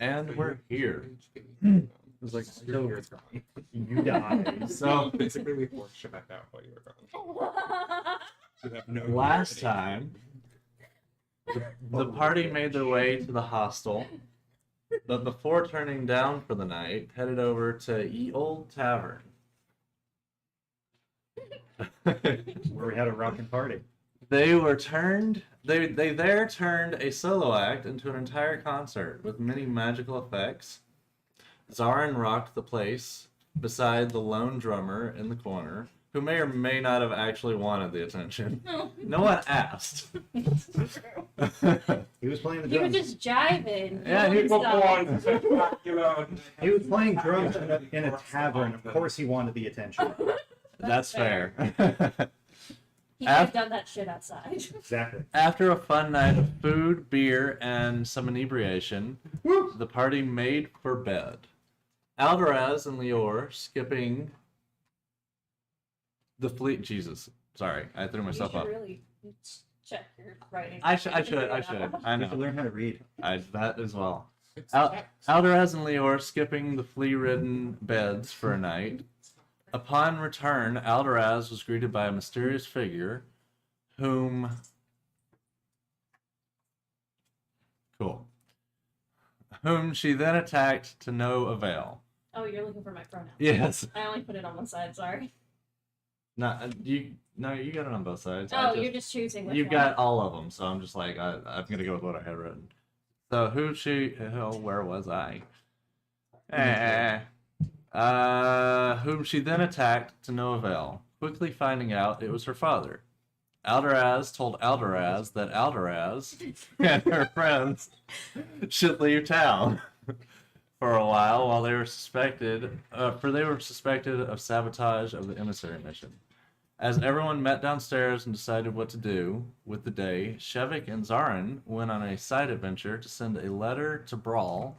And we're here. It was like, You're here, it's gone. you die. So basically, we forced Shabbat out while you were gone. You have no Last unity. time, the party made their way to the hostel, but before turning down for the night, headed over to Ye Old Tavern. Where we had a rockin' party. They turned a solo act into an entire concert with many magical effects. Zarin rocked the place beside the lone drummer in the corner, who may or may not have actually wanted the attention. No one asked. He was playing the You were drums. just jiving. Yeah, doing stuff. He was playing drums in a tavern. Of course he wanted the attention. That's fair. He could have done that shit outside. Exactly. After a fun night of food, beer, and some inebriation, the party made for bed. Alderaz and Lior skipping the fleet. Jesus, sorry, I threw myself you up. should really check your writing. I should. I You know. have to learn how to read. That as well. Alderaz and Lior skipping the flea-ridden beds for a night. Upon return, Alderaz was greeted by a mysterious figure, whom she then attacked to no avail. Oh, you're looking for my pronoun. Yes. I only put it on one side, sorry. No, you got it on both sides. Oh, you're just choosing which You've one. got all of them, so I'm just like, I'm gonna go with what I had written. So where was I? Whom she then attacked to no avail, quickly finding out it was her father. Alderaz told Alderaz that Alderaz and her friends should leave town for a while they were suspected of sabotage of the emissary mission. As everyone met downstairs and decided what to do with the day, Shevik and Zarin went on a side adventure to send a letter to Brawl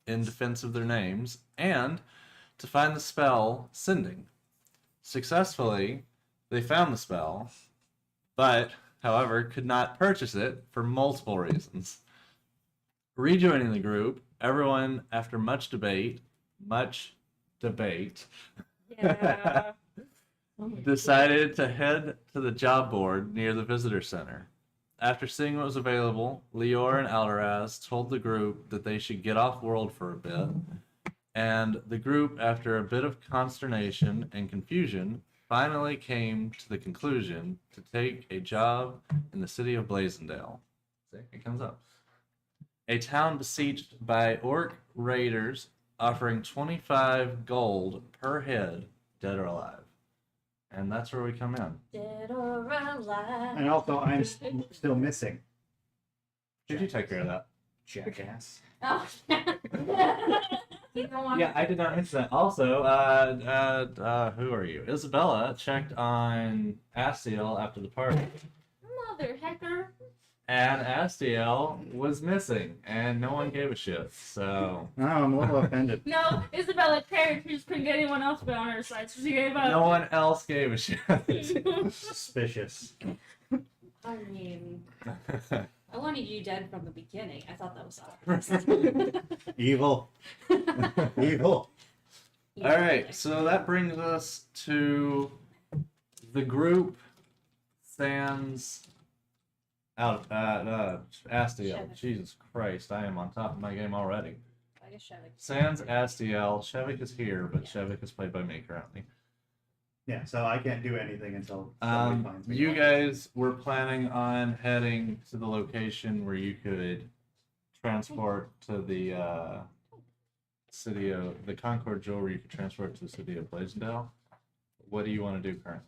in defense of their names and to find the spell Sending. Successfully, they found the spell, but, however, could not purchase it for multiple reasons. Rejoining the group, everyone, after much debate, Yeah. decided to head to the job board near the visitor center. After seeing what was available, Lior and Alderaz told the group that they should get off world for a bit, and the group, after a bit of consternation and confusion, finally came to the conclusion to take a job in the city of Blasingdell. See, it comes up. A town besieged by orc raiders offering 25 gold per head, dead or alive. And that's where we come in. Dead or alive. And also, I'm still missing. Did you take care of that? Jackass. Oh. Keep going. Yeah, I did not mention that. Also, who are you? Isabella checked on Astiel after the party. Mother hecker. And Astiel was missing, and no one gave a shit, so... No, I'm a little offended. No, Isabella cared. She just couldn't get anyone else on her side, so she gave up. No one else gave a shit. Suspicious. I mean, I wanted you dead from the beginning. I thought that was obvious. Evil. Evil. Alright, so that brings us to the group sans... Astiel. Shevik. Jesus Christ, I am on top of my game already. I guess Shevik. Sans Astiel. Shevik is here, but Shevik is played by me currently. Yeah, so I can't do anything until somebody finds me. You guys were planning on heading to the location where you could transport to the city of the Concord Jewel, where you could transport to the city of Blasingdell. What do you want to do currently?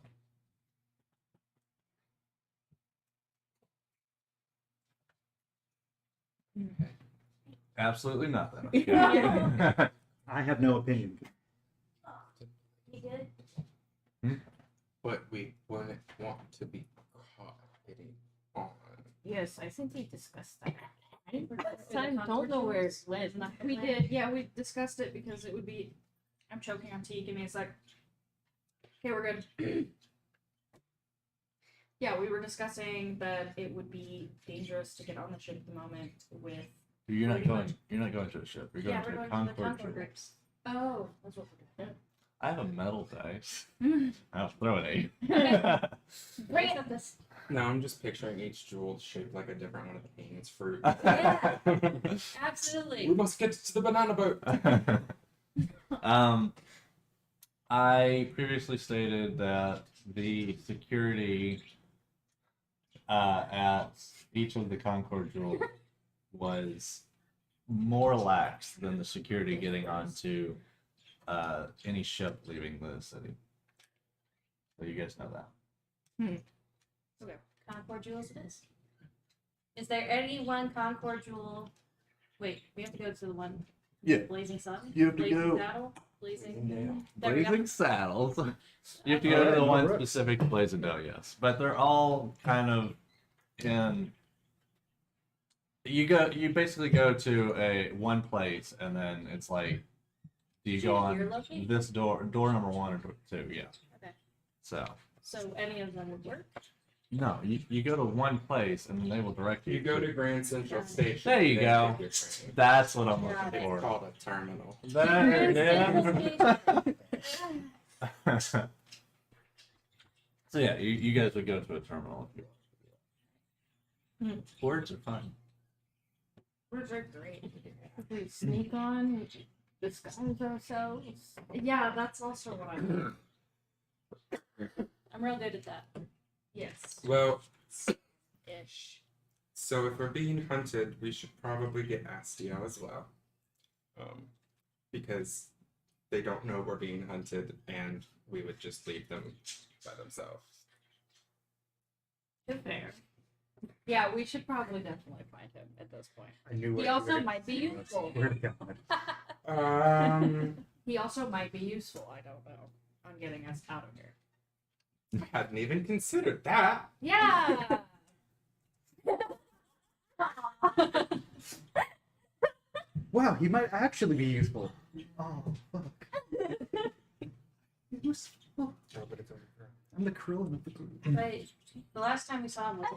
Absolutely nothing. Yeah. I have no opinion. You good? But we wouldn't want to be caught hitting on. Yes, I think we discussed that. Last time, don't know where it went. We did, yeah, we discussed it because it would be. I'm choking on tea. Give me a sec. Okay, we're good. Yeah, we were discussing that it would be dangerous to get on the ship at the moment with You're not Pretty going. much. You're not going to a ship. You're going Yeah, to we're a going to the Concord Concord jewel. groups. Oh, that's what we're doing. I have a metal dice. Mm. I'll throw it at you. Bring it up this. No, I'm just picturing each jewel shaped like a different one of the paintings. Fruit. Yeah. We Absolutely. must get to the banana boat. I previously stated that the security at each of the Concord jewels was more lax than the security getting onto any ship leaving the city. So you guys know that. Okay, Concord jewels it is. Is there any one Concord jewel? Wait, we have to go to the one. Yeah. Blazing Sun. You have to Blazing go- Saddle. Blazing. There we go. Blazing Saddles. You have to go to the one specific to Blasingdell, yes. But they're all kind of in. You basically go to a one place and then it's like you go on Your location? this door number 1 or door 2, yeah. Okay. So So any of them would work. no, you go to one place and they will direct you. You go to Grand Central Station. There you then go. take your train. That's what I'm Got looking it. It's for. called a terminal. So yeah, you guys would go to a terminal if you want. Words are fun. Words are great. If we sneak on, disguise ourselves. Yeah, that's also what I'm. I'm real good at that. Yes. Well, Ish. so if we're being hunted, we should probably get Astiel as well. Because they don't know we're being hunted, and we would just leave them by themselves. Fair. Yeah, we should probably definitely find him at this point. I knew He it. also Where- might be useful. Where to go? He also might be useful. I don't know. On getting us out of here. I hadn't even considered that. Yeah. Wow, he might actually be useful. Oh, fuck. Useful. Oh, but it's over here. I'm the Krillin of the group. But the last time we saw him was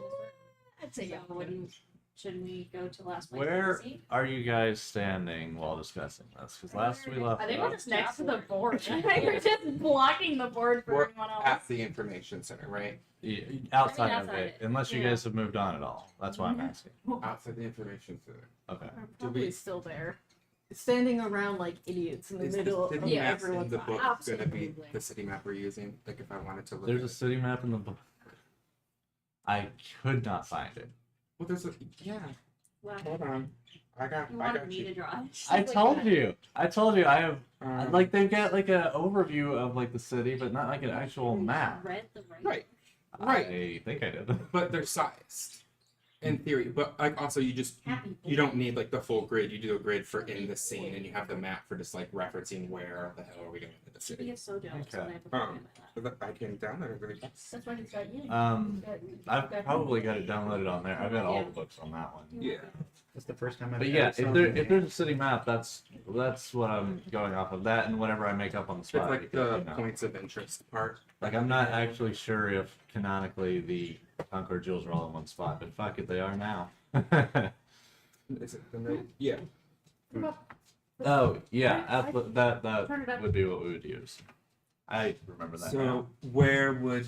I'd say yeah. so wouldn't should we go to last place? Where and see? are you guys standing while discussing this? Because last we left I think off- we're just next to the board. I think we're just blocking the board for We're everyone else. at the information center, right? Yeah, outside of outside it, it. unless you Yeah. guys have moved on at all. That's why I'm asking. Outside the information center. Okay. We're Do probably we- still there. Standing around like idiots in the Is middle the of city map everyone's in the book eyes. gonna be Absolutely. the city map we're using? Like if I wanted to look There's at a it. city map in the book. I could not find it. Well, there's a yeah. Wow. Hold on. I You got wanted me you. to draw. I told you. I have Um, like they've got like an overview of like the city, but not like an actual map. Read the Right. Right. I think I did. But they're sized in theory. But like also Happy. you don't need like the full grid. You do a grid for in the scene, and you have the map for just like referencing where the hell are we going into the He city. is so jealous Okay. when I have to forget about that. But I can download it really fast. That's why he's got you. I've probably got it downloaded on there. I've got all the books on that one. Yeah. That's the first time I've But yeah, ever if there's a city map, that's what I'm going off of. That and whatever I make up on the It's spot. like because, the you know, points of interest part. like I'm not actually sure if canonically the Concord jewels are all in one spot, but fuck it, they are now. Is it the note? Yeah. Oh yeah, I- that Turn it up. would be what we would use. I remember that. now. So where would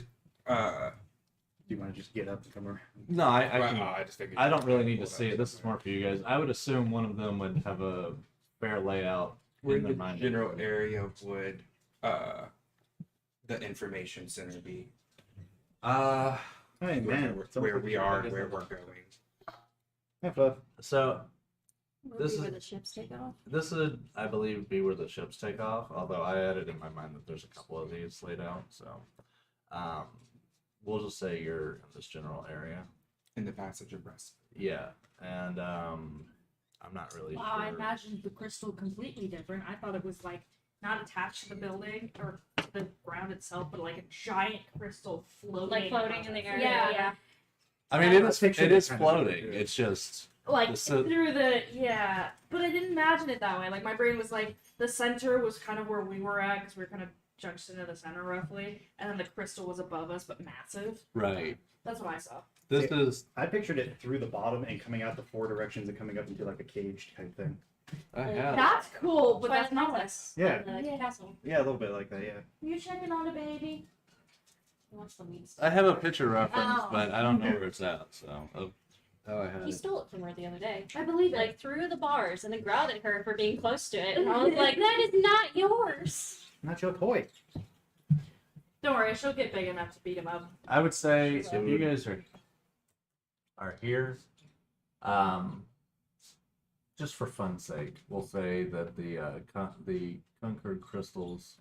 Do you want to just get up and come around? No, I well, can, I just figured I don't really need pull to that see it. This is somewhere. more for you guys. I would assume one of them would have a fair layout Where in their the mind. general area would the information center be? Hey, man. Where we are and where we're going. Hey, Fluff. So Would This be is- where the ships take off. this would, I believe, be where the ships take off. Although I added in my mind that there's a couple of these laid out. So we'll just say you're in this general area. In the passage of rest. Yeah, and I'm not really Wow, I sure. imagined the crystal completely different. I thought it was like not attached to the building or to the ground itself, but like a giant crystal floating. Like floating in the air. Yeah. I mean, it I is pictured it it is kind of floating. weird. It's just Like So- through the but I didn't imagine it that way. Like my brain was like the center was kind of where we were at because we were kind of junched into the center roughly, and then the crystal was above us but massive. right. That's what I saw. This is. I pictured it through the bottom and coming out the 4 directions and coming up into like a cage type thing. I have. That's cool, but Twilight that's not Princess Yeah. on the castle. Yeah, a little bit like that, yeah. You checking on the baby? He wants the weeds. I have a picture reference, Oh. but I don't know where it's at. So. Oh, I had He it. stole it from her the other day. I believe it. Like through the bars and then growled at her for being close to it. And I was like, that is not yours. Not your toy. Don't worry, she'll get big enough to beat him up. I would say if you guys are here, just for fun's sake, we'll say that the Concord crystals,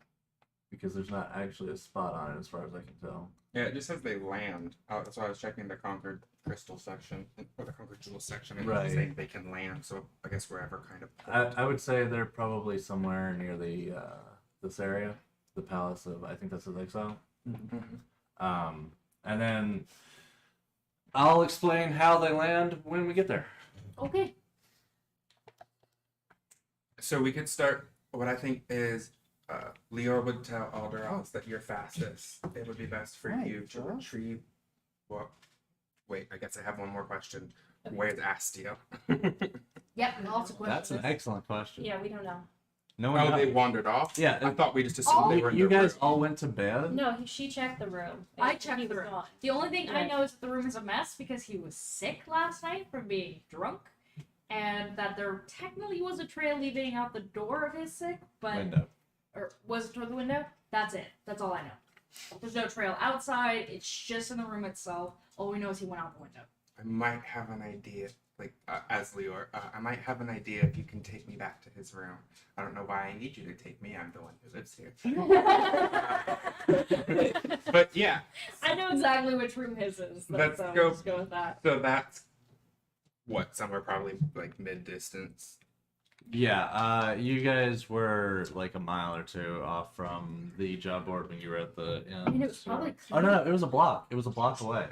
because there's not actually a spot on it as far as I can tell. Yeah, it just says they land. That's why I was checking the Concord crystal section or the Concord jewel section, and Right. it's saying they can land. So I guess wherever kind of. I would say they're probably somewhere near the this area, the Palace of, I think that's his exile. And then I'll explain how they land when we get there. Okay. So we could start. What I think is, Leor would tell Alderos that you're fastest. It would be best for Right, you to sure. retrieve. Well, wait. I guess I have one more question. Where's Astio? Yep, lots of questions. That's an excellent question. Yeah, we don't know. No one Oh, they knows. wandered off. Yeah, I thought we just assumed they were in you their guys room. all went to bed? No, she checked the room. I and checked he the was room. gone. The only thing I Right. know is that the room is a mess because he was sick last night from being drunk, and that there technically was a trail leading out the door of his sick, but Window. or was it toward the window? That's it. That's all I know. There's no trail outside. It's just in the room itself. All we know is he went out the window. I might have an idea, like as Leor, I might have an idea if you can take me back to his room. I don't know why I need you to take me. I'm the one who lives here. But yeah, I know exactly which room his is. Let's So go. let's go with that. so that's what somewhere probably like mid distance. Yeah, you guys were like a mile or two off from the job board when you were at the inn. I mean, it was so- probably Oh no, it was a block. It was a block away.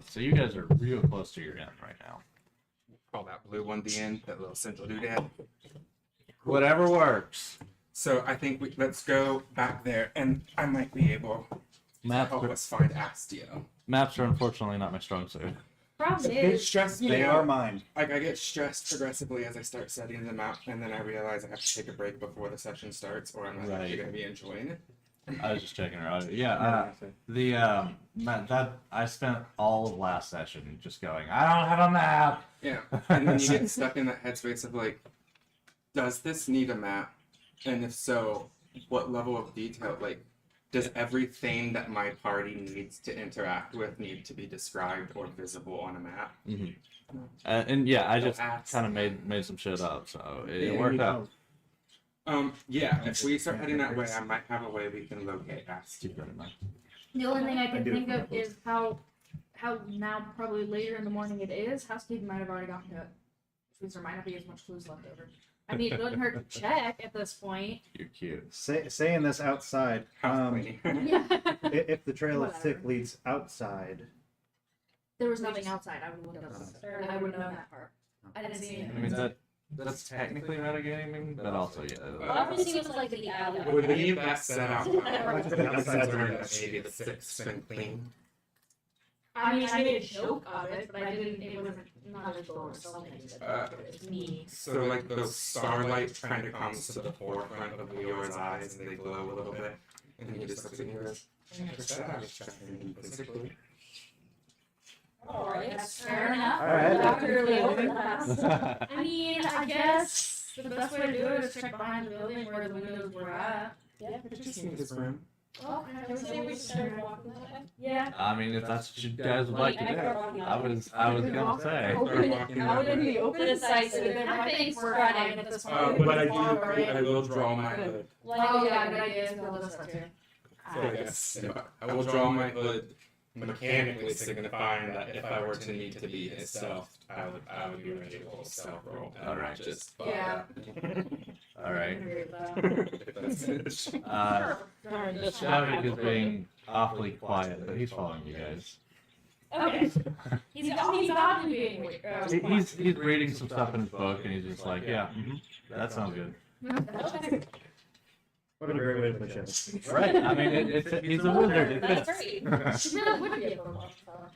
So you guys are real close to your inn right now. Call that blue one the end, that little central doodad. Whatever works. So I think let's go back there, and I might be able to Maps help are, us find Astio. maps are unfortunately not my strong suit. Problem Get is, stressed. They are mine. Like I get stressed progressively as I start studying them out, and then I realize I have to take a break before the session starts, or I'm not actually Right. going to be enjoying it. I was just checking her out. Yeah, I spent all of last session just going, I don't have a map. Yeah, and then you get stuck in that headspace of like, does this need a map? And if so, what level of detail? Like, does everything that my party needs to interact with need to be described or visible on a map? And yeah, I just Ask. kind of made some shit up, so it Yeah, worked out. Yeah, if we start heading that way, I might have a way we can locate Astio. Keep that in mind. the only thing I I can do think have of is how now probably later in the morning it is. How Steve might have already gotten to it, which means there might not be as much clues left over. I mean, it doesn't hurt to check at this point. You're cute. Saying this outside, House cleaning. Yeah. if the trail of Whatever. thick leads outside, There was nothing outside. I would look up. I would know that part. I didn't see I anything. mean, that's technically metagaming, but also, yeah. Obviously, it was like the alley. Would leave that set out. Outside Maybe the sixth been clean. I mean, I made a joke of it, but I didn't. It wasn't not a door or something. It's me. So like the starlight kind of comes to the forefront of Leor's eyes and they glow a little bit. And he just looks at me and goes, I said I was checking you physically. Alright, that's fair enough. Alright. Dr. Leo. I mean, I guess the best way to do it is check behind the building where the windows were at. I just need his room. Well, Can we say we started walking that way? yeah. I mean, if that's what you guys would like to do, I was gonna say. Start walking Out in the Open open. sights and I I think think we're we're running running. at this point. But I will draw my hood. Oh yeah, good idea. Is build this up too. So yes, I will draw my hood, mechanically signifying that if I were to need to be his self, I would be ready to roll a stealth roll. And Alright. not just Yeah. All right. That's it. Shavik is being awfully quiet, but he's following you guys. Okay. He's oddly being weird. He's reading some stuff in his book, and he's just like, yeah, that sounds good. what a great way to push it. Right. I mean, he's a wizard. It That's fits. great. She really would be able to watch that.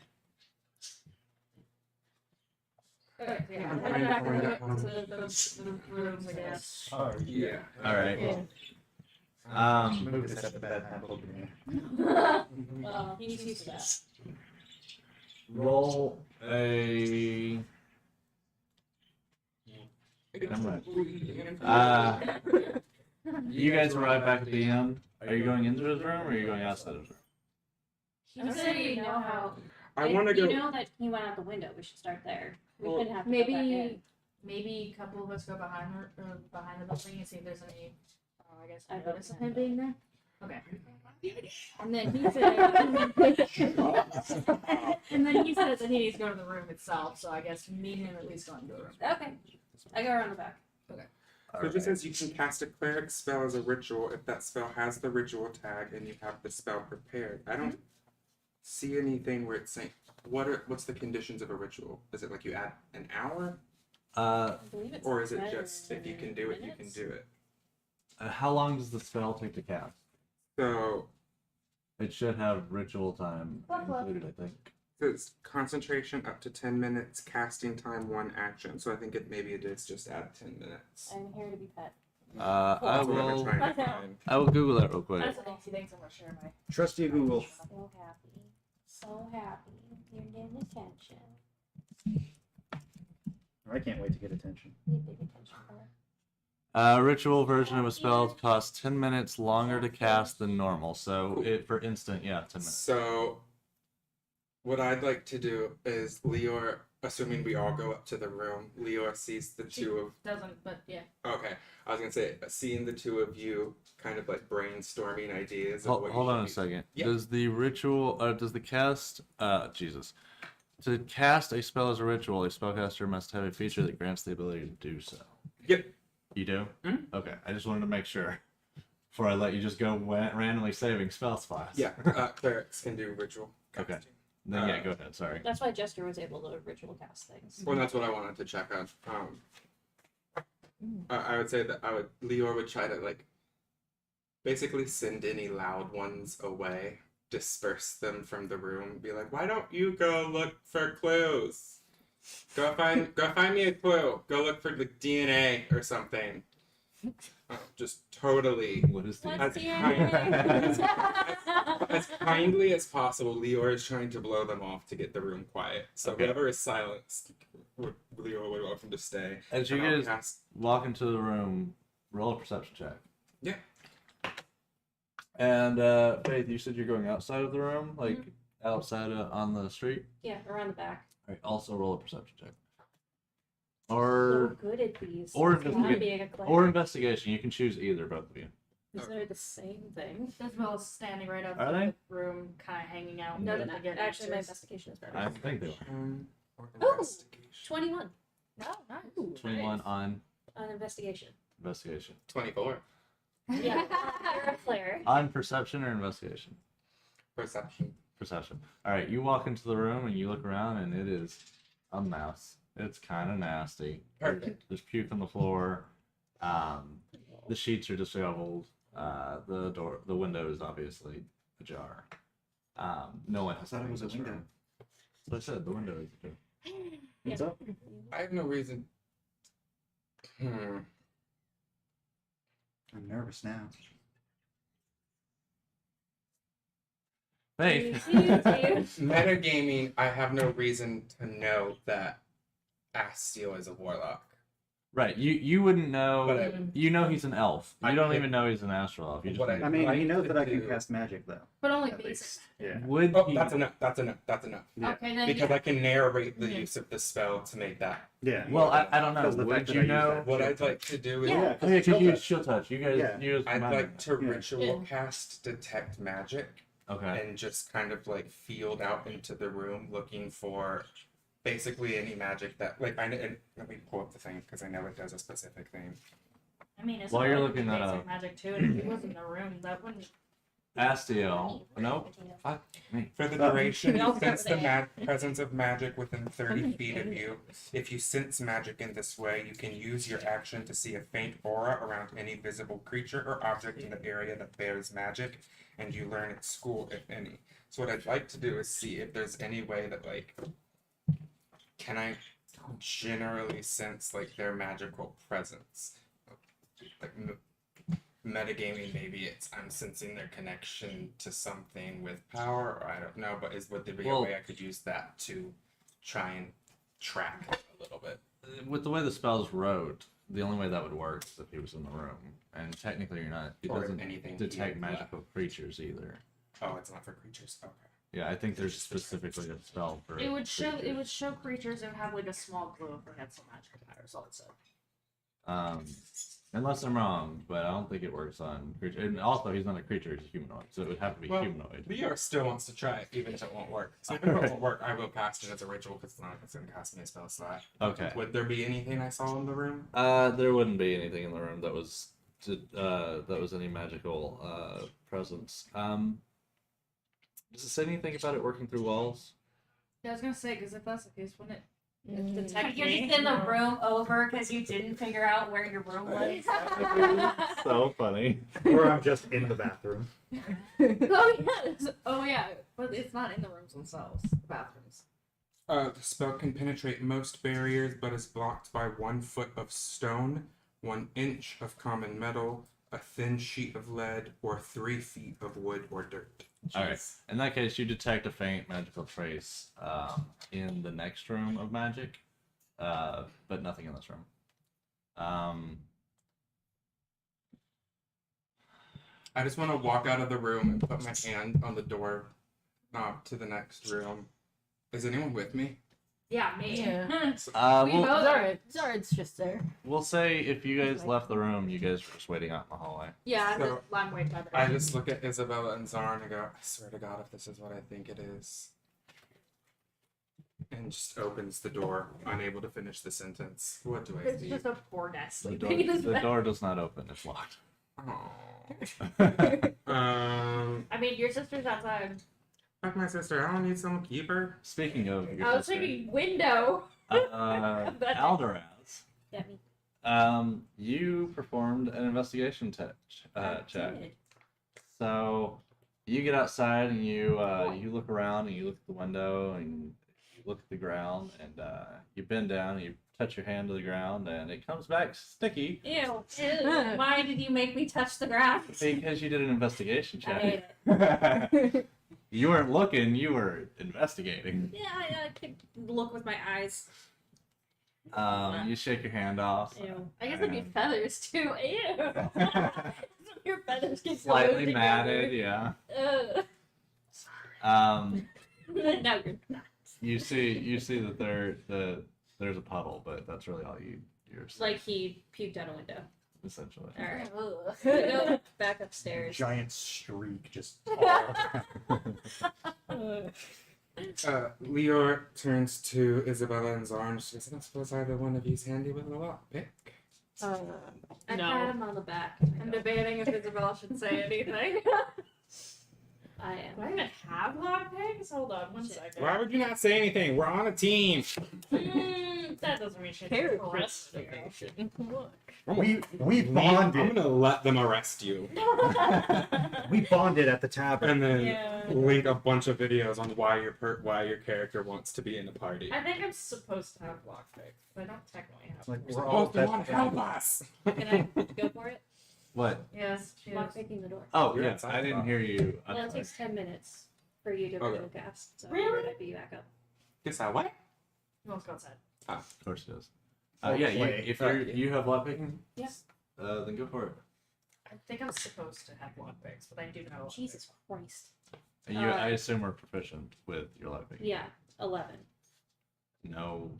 Yeah, I'm head trying to back find to out how much- the rooms, I guess. Oh, Yeah. All right. Move this at the bed. Apple. Well, he's used to that. Roll a. Never mind. You guys arrive back at the inn. Are you going into his room or are you going outside his room? I'm saying you know how. I want to go. You know that he went out the window. We should start there. We Well, shouldn't have to go back in. Maybe a couple of us go behind behind the building and see if there's any. I guess I notice don't of him being there. Okay. And then he says that he needs to go to the room itself. So I guess me and him at least going to the room. Okay. I go around the back. So it just says you can cast a cleric spell as a ritual if that spell has the ritual tag and you have the spell prepared. I don't see anything where it's saying what's the conditions of a ritual? Is it like you add an hour, I believe it's or is it just if you can do it, you can do it? How long does the spell take to cast? So It should have ritual time included, I think. it's concentration up to 10 minutes, casting time 1 action. So I think maybe it is just add 10 minutes. I'm here to be pet. I That's what I'm will. trying to find. I will Google that real quick. That's what Nancy thinks. I'm not sure. My Trust you, Google. So happy. So happy. You're getting attention. I can't wait to get attention. Need big attention for her. Ritual version of a spell costs 10 minutes longer to cast than normal. So, for instant, 10 minutes. So, what I'd like to do is Leor, assuming we all go up to the room, Leor sees the two of. doesn't, but yeah. Okay, I was gonna say, seeing the two of you kind of like brainstorming ideas. Of what Hold you on a should be- second. Yeah. Does the ritual, does the cast, Jesus. To cast a spell as a ritual, a spellcaster must have a feature that grants the ability to do so. Yep. You do? Mhm. Okay, I just wanted to make sure before I let you just go randomly saving spell spots. Yeah, clerics can do ritual. Okay. casting. Then go ahead. Sorry. That's why Jester was able to ritual cast things. Well, that's what I wanted to check on. I would say that Leor would try to like basically send any loud ones away, disperse them from the room, be like, why don't you go look for clues? Go find me a clue. Go look for like DNA or something. Just totally. What is the? What's As the As kindly as possible, Leor is trying to blow them off to get the room quiet. So Okay. whoever is silenced, Leor would welcome to stay. As you And I'll guys cast- walk into the room, roll a perception check. Yeah. And Faith, you said you're going outside of the room, like outside on the street. Yeah, around the back. All right, also roll a perception check. So Or good at these. or It's not investigate- being a cleric. or investigation. You can choose either, both of you. Because they're the same thing. Isabel's standing right Are outside they? the room, kind of hanging out. No, they're waiting not. to get Actually, my answers. investigation is better. I think they are. Or Oh! investigation. 21 No, nice. 21 on on investigation. investigation. 24. Yeah, you're a cleric. On perception or investigation? Perception. Perception. All right, you walk into the room and you look around, and it is a mess. It's kind of nasty. Perfect. There's puke on the floor. The sheets are disheveled. The window is obviously ajar. No one has I thought it been was in a this window. room. So I said the window is ajar. What's up? I have no reason. I'm nervous now. Hey. Metagaming, I have no reason to know that Astiel is a warlock. Right, you wouldn't know. But I- You know he's an elf. You I don't could- even know he's an astral elf. You just What know- I mean, he knows like that I to can do- cast magic, though. But only At basic. least. Yeah. Would Oh, he? that's enough. That's enough. That's enough. Yeah. Okay, then Because yeah. I can narrate the Yeah. use of the spell to make that. Yeah. Well, I don't know. Because the fact Would that you I use know? that- What I'd like to do is Yeah. Oh, yeah, because because you use shield touch. You guys Yeah. use. I'd like to Yeah. ritual Yeah. cast detect magic Okay. and just kind of like field out into the room looking for basically any magic that like and let me pull up the thing because I know it does a specific thing. I mean, it's While you're not looking that basic up. magic too, and if he was in the room, that wouldn't. Astiel. Nope. Fuck me. For the Oh. duration, We you all start sense with the A. presence of magic within 30 feet of you. If you sense magic in this way, you can use your action to see a faint aura around any visible creature or object in the area that bears magic, and you learn at school, if any. So what I'd like to do is see if there's any way that, like, can I generally sense like their magical presence. Like metagaming, maybe it's I'm sensing their connection to something with power, or I don't know. But would there be a way I could use that to try and track it a little bit? With the way the spells wrote, the only way that would work is if he was in the room. And technically you're not, it Or if doesn't anything detect here magical creatures either. Oh, it's not for creatures. Okay. Yeah, I think there's specifically a spell for It would show. It creatures. would show creatures that would have like a small glow if they had some magical powers. All it said. Unless I'm wrong, but I don't think it works on creatures. And also, he's not a creature; he's a humanoid, so it would have to be Well, humanoid. Leo still wants to try it, even if it won't work. So if it won't work, I will cast it as a ritual because it's not like it's going to cast me a spell slot. Okay. Would there be anything I saw in the room? There wouldn't be anything in the room that was any magical presence. Does it say anything about it working through walls? Yeah, I was gonna say because if that's the case, wouldn't it Like you're just in the room over because you didn't figure out where your room was. So funny. Or I'm just in the bathroom. Oh yeah, but it's not in the rooms themselves. The bathrooms. The spell can penetrate most barriers, but is blocked by 1 foot of stone, 1 inch of common metal, a thin sheet of lead, or 3 feet of wood or dirt. All right. In that case, you detect a faint magical trace in the next room of magic, but nothing in this room. I just want to walk out of the room and put my hand on the door knob to the next room. Is anyone with me? Yeah, me. Yeah. We We'll, both- Zared's just there. we'll say if you guys left the room, you guys were just waiting out in the hallway. Yeah, I'm So, just I'm waiting by the I door. just look at Isabella and Zarn and go, I swear to God, if this is what I think it is. And just opens the door, unable to finish the sentence. What do I It's see? just a poor nest The sleeping in his the bed. door does not open; it's locked. Oh. I mean, your sister's outside. Fuck my sister. I don't need someone to keep her. Speaking of your I was sister, thinking window. Alderaz, Yeah, me. you performed an investigation I check. did. So you get outside and you look around and you look at the window and you look at the ground and you bend down and you touch your hand to the ground and it comes back sticky Ew. Why did you make me touch the ground? because you did an investigation I hate check. it. You weren't looking, you were investigating. Yeah, I could look with my eyes. You shake your hand off. Ew. I guess it'd be feathers too. Ew. Your feathers get Slightly glued matted, together. yeah. Ugh. No, you're not. You see that there's a puddle, but that's really all you're seeing, Like he puked out a window. essentially. All right. Ugh. Go back upstairs. Giant streak just all around. Leor turns to Isabella and Zarn. She says, I don't suppose either one of you's handy with a lockpick. I No. pat him on the back. I'm debating if Isabel should say anything. I Do I am. even have lockpicks? Hold on one Shit. second. Why would you not say anything? We're on a team. That doesn't mean shit. Character Arrest you. investigation. Look. We I'm bonded. gonna let them arrest you. We bonded at the tavern. And then Yeah. link a bunch of videos on why your character wants to be in a party. I think I'm supposed to have lockpicks, but I don't technically have. Like, them. we're all Oh, they want best to help friends. us. Can I go for it? What? Yes, she Lock is. picking the door. Oh, You're yeah, outside I the didn't box. hear you. Well, it takes 10 minutes for you to Okay. real cast. So Really? I'd be back up. Guess I what? You wants to go outside. Of course it is. Or Yeah, play. if Right. you have lock picking, Yeah. then go for it. I think I'm supposed to have lockpicks, but I do know. lockpicks. Jesus Christ. And I assume we're proficient with your lock picking. Yeah, 11. No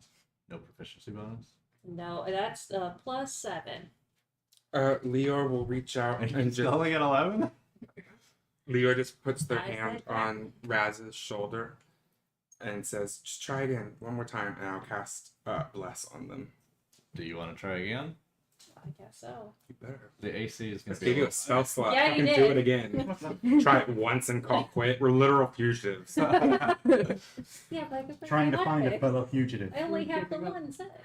proficiency bonus. No, that's plus 7. Leor will reach out And and you still just only got 11. Leor just puts their I said hand that. on Raz's shoulder and says, "Just try again one more time, and I'll cast bless on them." Do you want to try again? I guess so. You better. The AC is going Let's to give be you a spell slot. Yeah, you Fucking do did. it again. Try it once and call quit. We're literal fugitives. Yeah, but I could bring Trying my to find a lockpick. fellow fugitive. I only have the one set.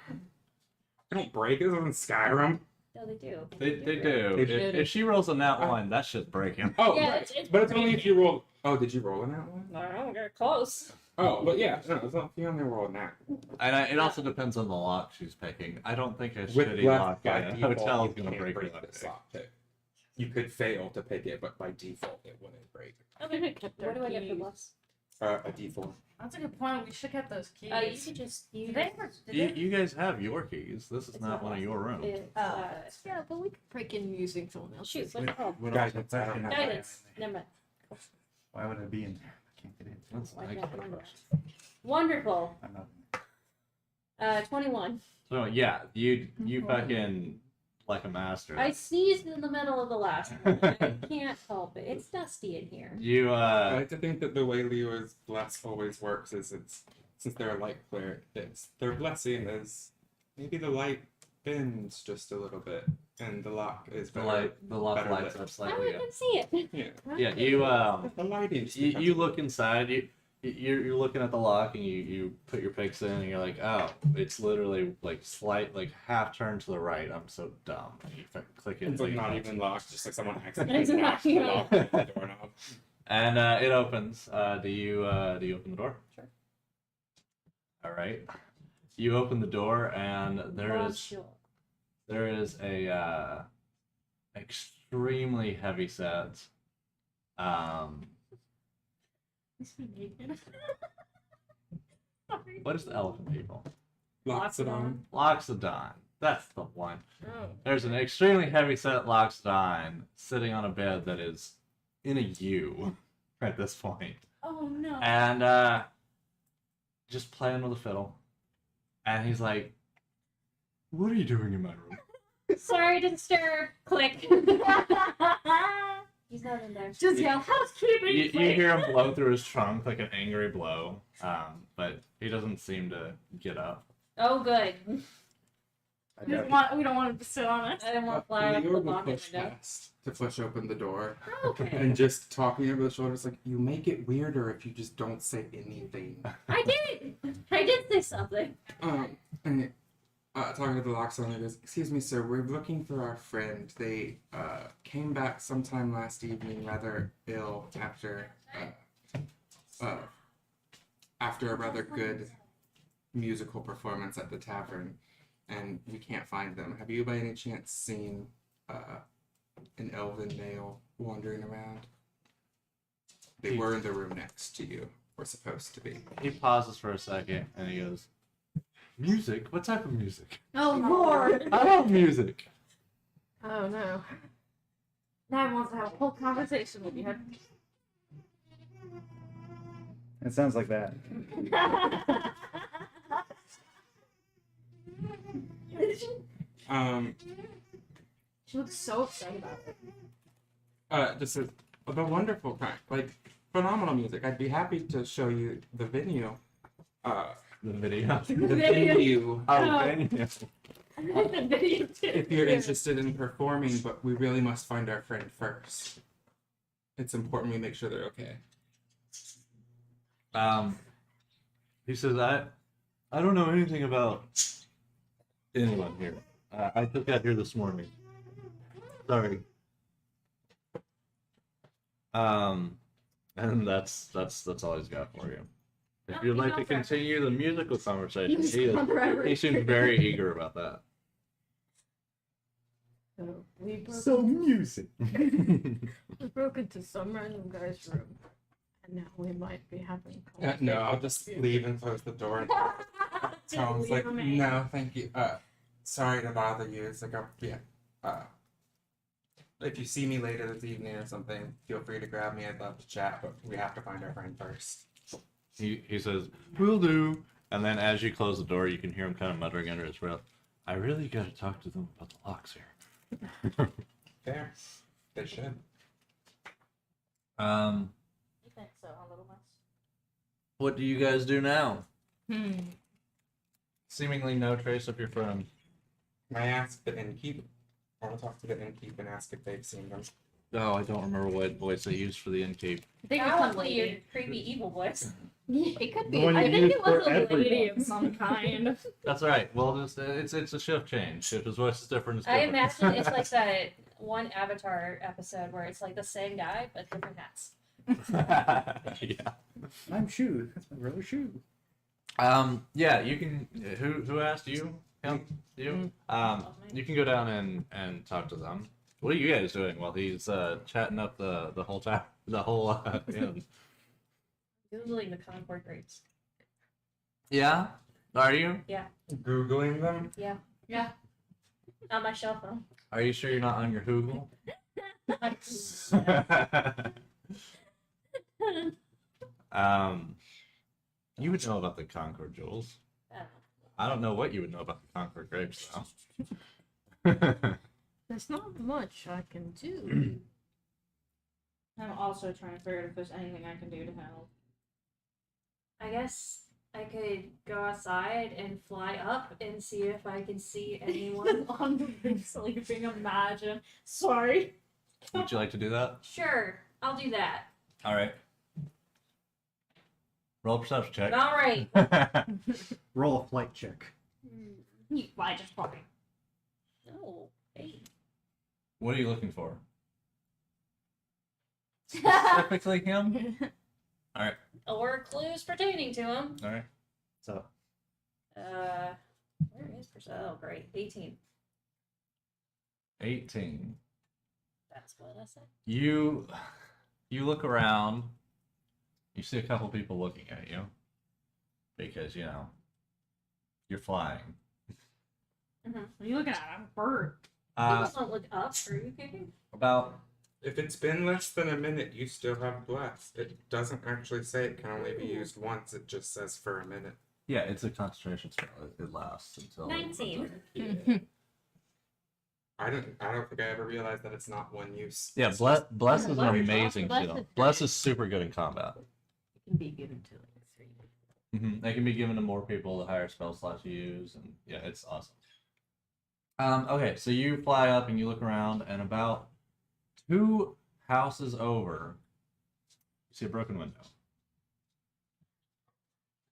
They don't break it in Skyrim. No, they do. They do. They If, did. if she rolls a nat one, that shit's breaking. Oh, Yeah, right. it's But it's only if you roll. Oh, did you roll in that one? I don't get close. Oh, but yeah, no, it's not the only roll now. And it also depends on the lock she's picking. I don't think a With shitty left lock by at a default, hotel you is going to can't break break your this lock. lock pick. You could fail to pick it, but by default it wouldn't break. Okay. Kept What our do I get for keys. plus? A D4. That's a good point. We should have kept those keys. You could just use. Did they ever? Did You, they? you guys have your keys. This is It's not not one of your rooms. It's, Yeah, but we could break in using someone else's. shoot, what's it called? What Guidance, else? I don't know. Guidance. Never mind. Why would I be in there? I can't get in. That's Why an can't I excellent remember question. Wonderful. I'm not. 21. So yeah, you fucking like a master. I sneezed in the middle of the last one. I can't help it. It's dusty in here. You I like to think that the way Leo's bless always works is it's since they're a light player, it's their blessing is maybe the light bends just a little bit and the lock is the better. lock better lights lit. up Oh, slightly. I Yeah. can see it. Yeah. Yeah, The lighting. you look inside. You're looking at the lock and you put your picks in and you're like, oh, it's literally like half turn to the right. I'm so dumb. And you click it. It's like and not you- even locked, just like someone accidentally It's knocked the not- lock on the doorknob. And it opens. Do you open the door? Sure. All right. You open the door and there is Bonjour. a extremely heavy set. Is he naked? What is the elephant people? Loxodon. Loxodon. That's the one. Oh. There's an extremely heavy set Loxodon sitting on a bed that is in a U at this point. Oh no. And just playing with a fiddle. And he's like, what are you doing in my room? Sorry to disturb. Click. He's not in there. Just yell housekeeping. You hear him blow through his trunk like an angry blow, but he doesn't seem to get up. Oh, good. I We doubt don't want, we don't want him to sit on us. I didn't want to fly up Leo the will pocket push window. past to push open the door Okay. and just talking over the shoulder. It's like you make it weirder if you just don't say anything. I did say something. And talking to the locksmith, he goes, "Excuse me, sir. We're looking for our friend. They came back sometime last evening, rather ill after a rather good musical performance at the tavern, and we can't find them. Have you, by any chance, seen an elven male wandering around? They were in the room next to you. We're supposed to be." He pauses for a second and he goes, music? What type of music? Oh Lord! I love music. Oh no! Now he wants to have a whole conversation with you. It sounds like that. She looks so upset about it. This is the wonderful kind, like phenomenal music. I'd be happy to show you the venue. The video. The venue, Oh, Oh. venue. The video too. if you're interested in performing, but we really must find our friend first. It's important we make sure they're okay. He says, I don't know anything about anyone here. I just got here this morning. Sorry. And that's all he's got for you. If Oh, you'd he's like not to forever. continue the musical conversation, He's he not forever. seems very eager about that. So we broke, So music. we broke into some random guy's room, and now we might be having. No, I'll just leave and close the door. Tom's like, no, thank you. Sorry to bother you. It's like, if you see me later this evening or something, feel free to grab me. I'd love to chat, but we have to find our friend first. He says, "Will do." And then as you close the door, you can hear him kind of muttering under his breath, "I really got to talk to them about the locks here." Fair. They should. You think so, a little less? What do you guys do now? Seemingly no trace of your friend. Can I ask the innkeep? I want to talk to the innkeep and ask if they've seen them. Oh, I don't remember what voice they used for the innkeep. I think it That was was a your lady. creepy evil voice. It could The be. one I you think use it was for a lady everyone. of some kind. That's right. Well, it's a shift change. If his voice is different, it's I different. imagine it's like that one Avatar episode where it's like the same guy but different hats. Yeah. I'm Shoe. That's my brother Shoe. Yeah, you can. Who asked you? Him? You? You can go down and talk to them. What are you guys doing while he's chatting up the whole time? The whole inn? Googling the Concord grapes. Yeah. Are you? Googling them. Yeah. Yeah. On my cell phone. Are you sure you're not on your Google? You would know about the Concord jewels. I don't know what you would know about the Concord grapes, though. There's not much I can do. I'm also trying to figure out if there's anything I can do to help. I guess I could go outside and fly up and see if I can see anyone on the roof sleeping. Imagine. Sorry. Would you like to do that? Sure, I'll do that. All right. Roll a perception check. All right. Roll a flight check. You fly just fine. No. 8. What are you looking for? Specifically him? All right. Or clues pertaining to him. All right. So Where is percent? Oh, great. 18. 18. That's what I said. You look around. You see a couple people looking at you because you're flying. What are you looking at? I'm a bird. People don't look up. Are you kidding? About If it's been less than a minute, you still have blessed. It doesn't actually say it can only be used once. It just says for a minute. yeah, it's a concentration spell. It lasts until 19. Yeah. I don't think I ever realized that it's not one use. Yeah, It's bless just- bless is an Bless is amazing awesome. skill. Bless is Bless great. is super good in combat. It can be given to like 3. They can be given to more people the higher spell slots you use, and yeah, it's awesome. Okay, so you fly up and you look around, and about 2 houses over, you see a broken window.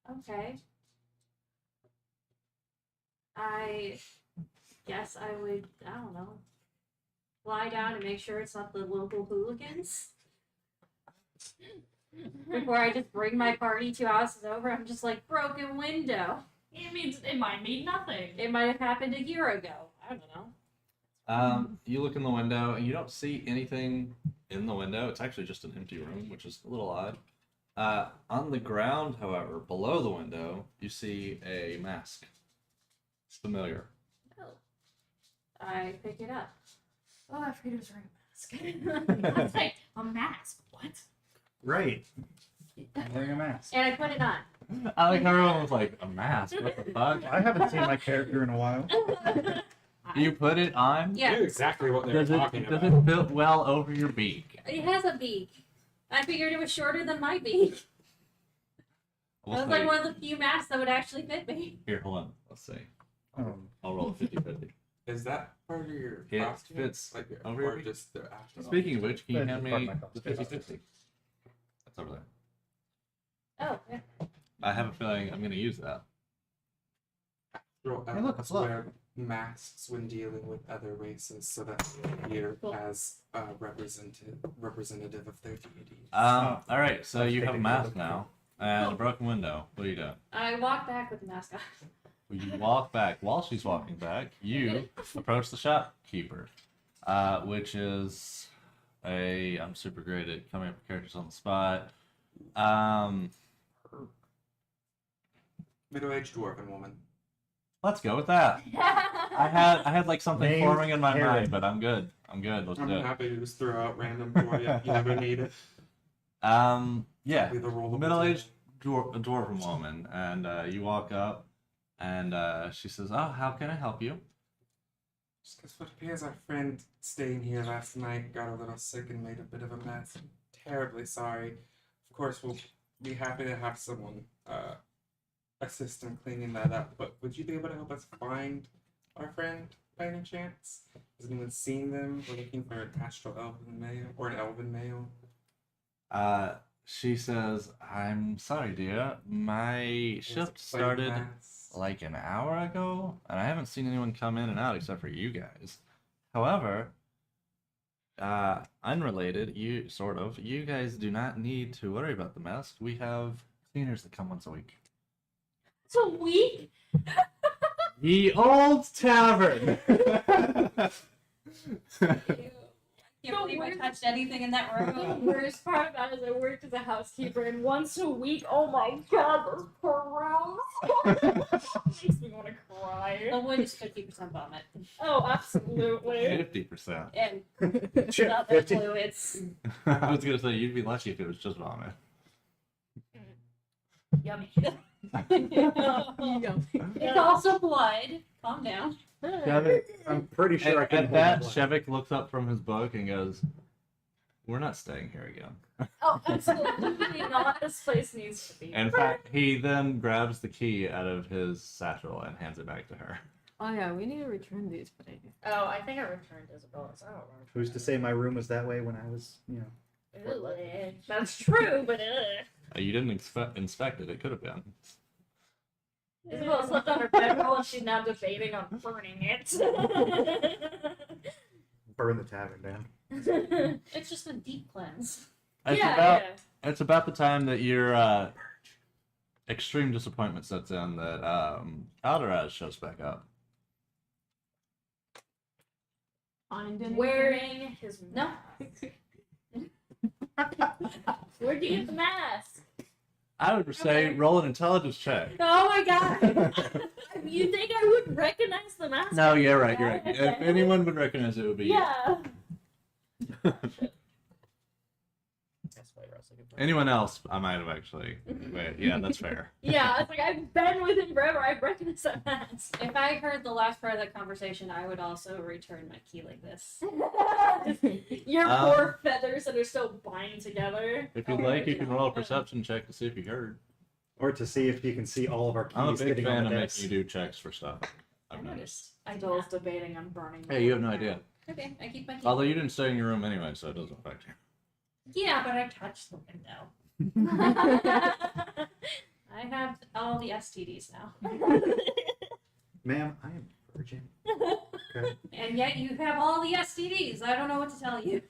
Okay. I guess I would, I don't know, fly down and make sure it's not the local hooligans. Before I just bring my party 2 houses over, I'm just like, broken window. It means it might mean nothing. It might have happened a year ago. I don't know. You look in the window and you don't see anything in the window. It's actually just an empty room, which is a little odd. On the ground, however, below the window, you see a mask. It's familiar. Oh. I pick it up. Oh, I forget it was wearing a mask. I was like, a mask? What? right, I'm wearing a mask. And I put it on. I like how everyone was like, a mask? What the fuck? I haven't seen my character in a while. You put it on? I Yeah, knew exactly what they were Does talking it about. fit well over your beak? it has a beak. I figured it was shorter than my beak. We'll That was like see. one of the few masks that would actually fit me. Here, hold on. Let's see. I'll roll a 50-50. Is that part of your It costume? fits like over or your- just the after? Speaking of which, can you That's hand part of me my the costume. 50-50? That's over there. Oh, yeah. I have a feeling I'm going to use that. Well, Hey, look, elves look. wear masks when dealing with other races so that they appear Cool. as representative of their deity. All right, so Let's you take have a a mask look. now and a broken window. What are you doing? I walk back with the mask on. You walk back. While she's walking back, you approach the shopkeeper, which is I'm super great at coming up with characters on the spot. Middle-aged dwarven woman. Let's go with that. I had like something Named forming in my Aaron. mind, but I'm good. Let's I'm do it. happy to just throw out random for you. You never need it. Yeah, Be the role of middle-aged dwarven woman, and you walk up, and she says, "Oh, how can I help you?" Just because it appears our friend staying here last night got a little sick and made a bit of a mess. I'm terribly sorry. Of course, we'll be happy to have someone assist in cleaning that up, but would you be able to help us find our friend by any chance? Has anyone seen them? We're looking for an astral elven male or an elven male. She says, "I'm sorry, dear. My There's shift a plague started mass. like an hour ago, and I haven't seen anyone come in and out except for you guys. However, Unrelated, you guys do not need to worry about the mask. We have cleaners that come once a week. It's a week. Ye Old Tavern! Can't believe I touched anything in that room. The worst part about it is I worked as a housekeeper, and once a week, oh my god, those poor rooms. Makes me want to cry. The wood is 50% vomit. Oh, absolutely. 50%. And Shit, other 50. fluids. I was gonna say, you'd be lucky if it was just vomit. Yummy. Yeah. It's also blood. Calm down. I'm pretty sure I At, can at that, Shevik looks up from his book and goes, "We're not staying here again." Oh, absolutely not. This place needs to be. In fact, he then grabs the key out of his satchel and hands it back to her. Oh yeah, we need to return these, but I Oh, I think I returned Isabella's. I don't remember. Who's to say my room was that way when I was, Ugh. That's true, but You didn't inspect it. It could have been. Isabella slept on her bedroll and she's now debating on burning it. burn the tavern down. It's just a deep cleanse. It's about the time that your extreme disappointment sets in that Alderaz shows back up. find anything. Wearing his No. Where'd you get the mask? I would say roll an intelligence check. Oh my god! You think I wouldn't recognize the mask? No, you're right. You're right. Okay. If anyone would recognize it, it would be Yeah. anyone else. I might have actually. Wait, yeah, that's fair. Yeah, it's like I've been with him forever. I recognize that mask. If I heard the last part of that conversation, I would also return my key like this. Your Um, poor feathers that are still bind together. If you'd like, you can roll a perception check to see if you heard. Or to see if you can see all of our keys I'm a big sitting fan on of the making desk. you do checks for stuff. I I've noticed. noticed. I did Joel's not. debating on burning. Hey, you have no idea. Okay, I keep my key. Although you didn't stay in your room anyway, so it doesn't affect you. Yeah, but I touched the window. I have all the STDs now. Ma'am, I am a virgin. Okay. And yet you have all the STDs. I don't know what to tell you.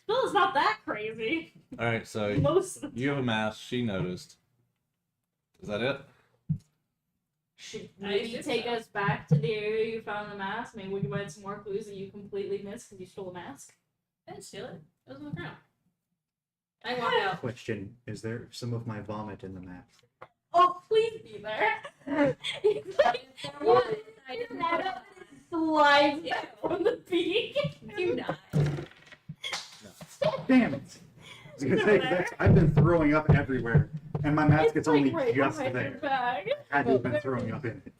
Still, it's not that crazy. All right, so Most of the you have a mask. She noticed. Is that it? Should I maybe assume take so. us back to the area you found the mask? Maybe we can find some more clues that you completely missed because you stole a mask. I didn't steal it. It was on the ground. I walked out. Question, is there some of my vomit in the map? Oh, please be there. There was. I didn't know. Slides from the beak. You not. Damn it! I was gonna say, 'cause I've been throwing up everywhere, and my mask is only right just behind your there. bag. I had to have been throwing up in it.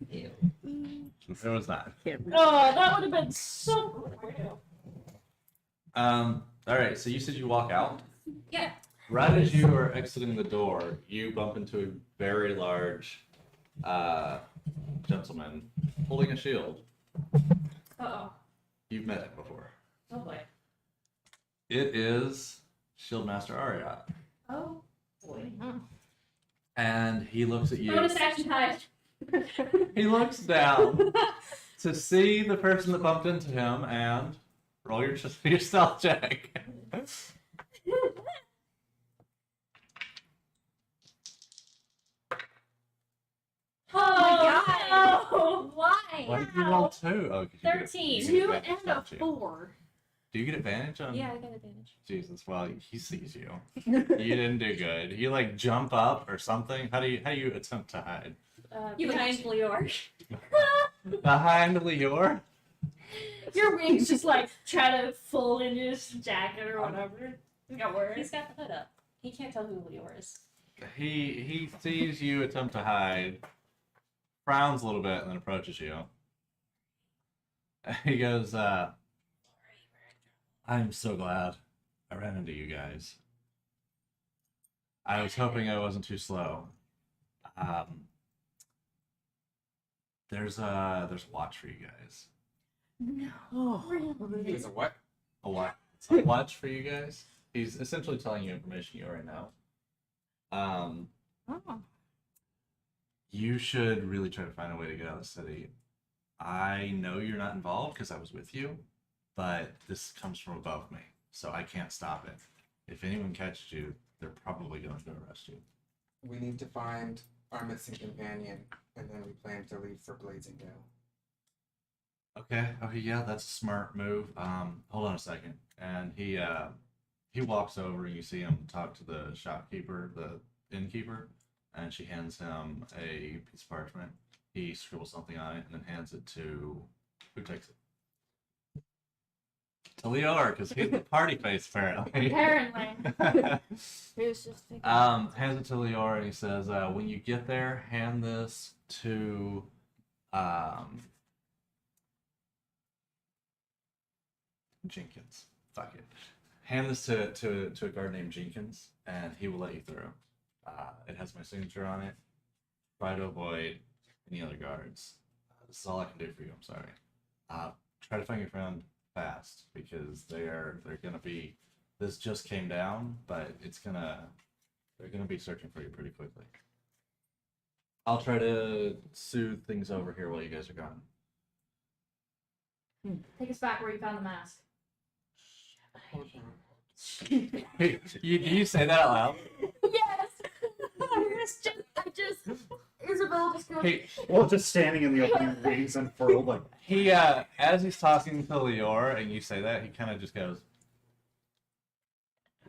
Ew. It was not. Oh, that would have been so cool. All right, so you said you walk out. Yeah. Right as you are exiting the door, you bump into a very large gentleman holding a shield. Uh-oh. You've met him before. Oh boy. It is Shieldmaster Ariat. Oh boy. And he looks at you. Bonus action time. He looks down to see the person that bumped into him and roll your stealth check. Oh, no. Why? Why did you roll 2? Oh, 'cause you get- 13. you get 2 advantage, and a don't you? 4. Do you get advantage on? Yeah, I got advantage. Jesus, well, he sees you. You didn't do good. You like jump up or something. How do you attempt to hide? You behind Leor. Behind Leor? Your wings just like try to fold into his jacket or whatever. It got worse. He's got the hood up. He can't tell who Leor is. He sees you attempt to hide, frowns a little bit, and then approaches you. He goes, I'm so glad I ran into you guys. I was hoping I wasn't too slow. There's a watch for you guys. He's a what? A watch for you guys. He's essentially telling you information you already know. You should really try to find a way to get out of the city. I know you're not involved because I was with you, but this comes from above me, so I can't stop it. If anyone catches you, they're probably going to arrest you. We need to find our missing companion, and then we plan to leave for Blasingdell. Okay, yeah, that's a smart move. Hold on a second. And he walks over and you see him talk to the shopkeeper, the innkeeper, and she hands him a piece of parchment. He scribbles something on it and then hands it to who takes it? To Leor, because he's the party face apparently. Apparently. Here's just thinking. Hands it to Leor and he says, when you get there, hand this to Jenkins. Fuck it. Hand this to a guard named Jenkins, and he will let you through. It has my signature on it. Try to avoid any other guards. This is all I can do for you. I'm sorry. Try to find your friend fast because they're gonna be. This just came down, but they're gonna be searching for you pretty quickly. I'll try to soothe things over here while you guys are gone. Take us back where you found the mask. Hey, you say that out loud? Yes! Isabel just goes, Hey, Well, just standing in the opening, wings unfurled, like, he as he's talking to Leor and you say that, he kind of just goes,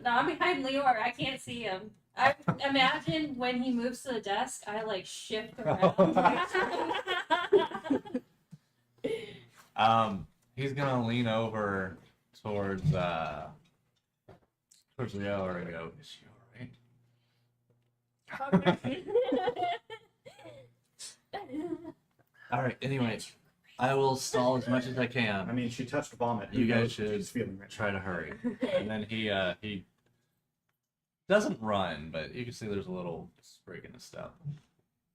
No, I'm behind Leor. I can't see him. I imagine when he moves to the desk, I like shift around. He's gonna lean over towards Leor and go, is she alright? All right. Anyway, I will stall as much as I can. I mean, she touched vomit. Who You guys knows what should she's feeling right try to hurry. And then he doesn't run, but you can see there's a little sprig in his step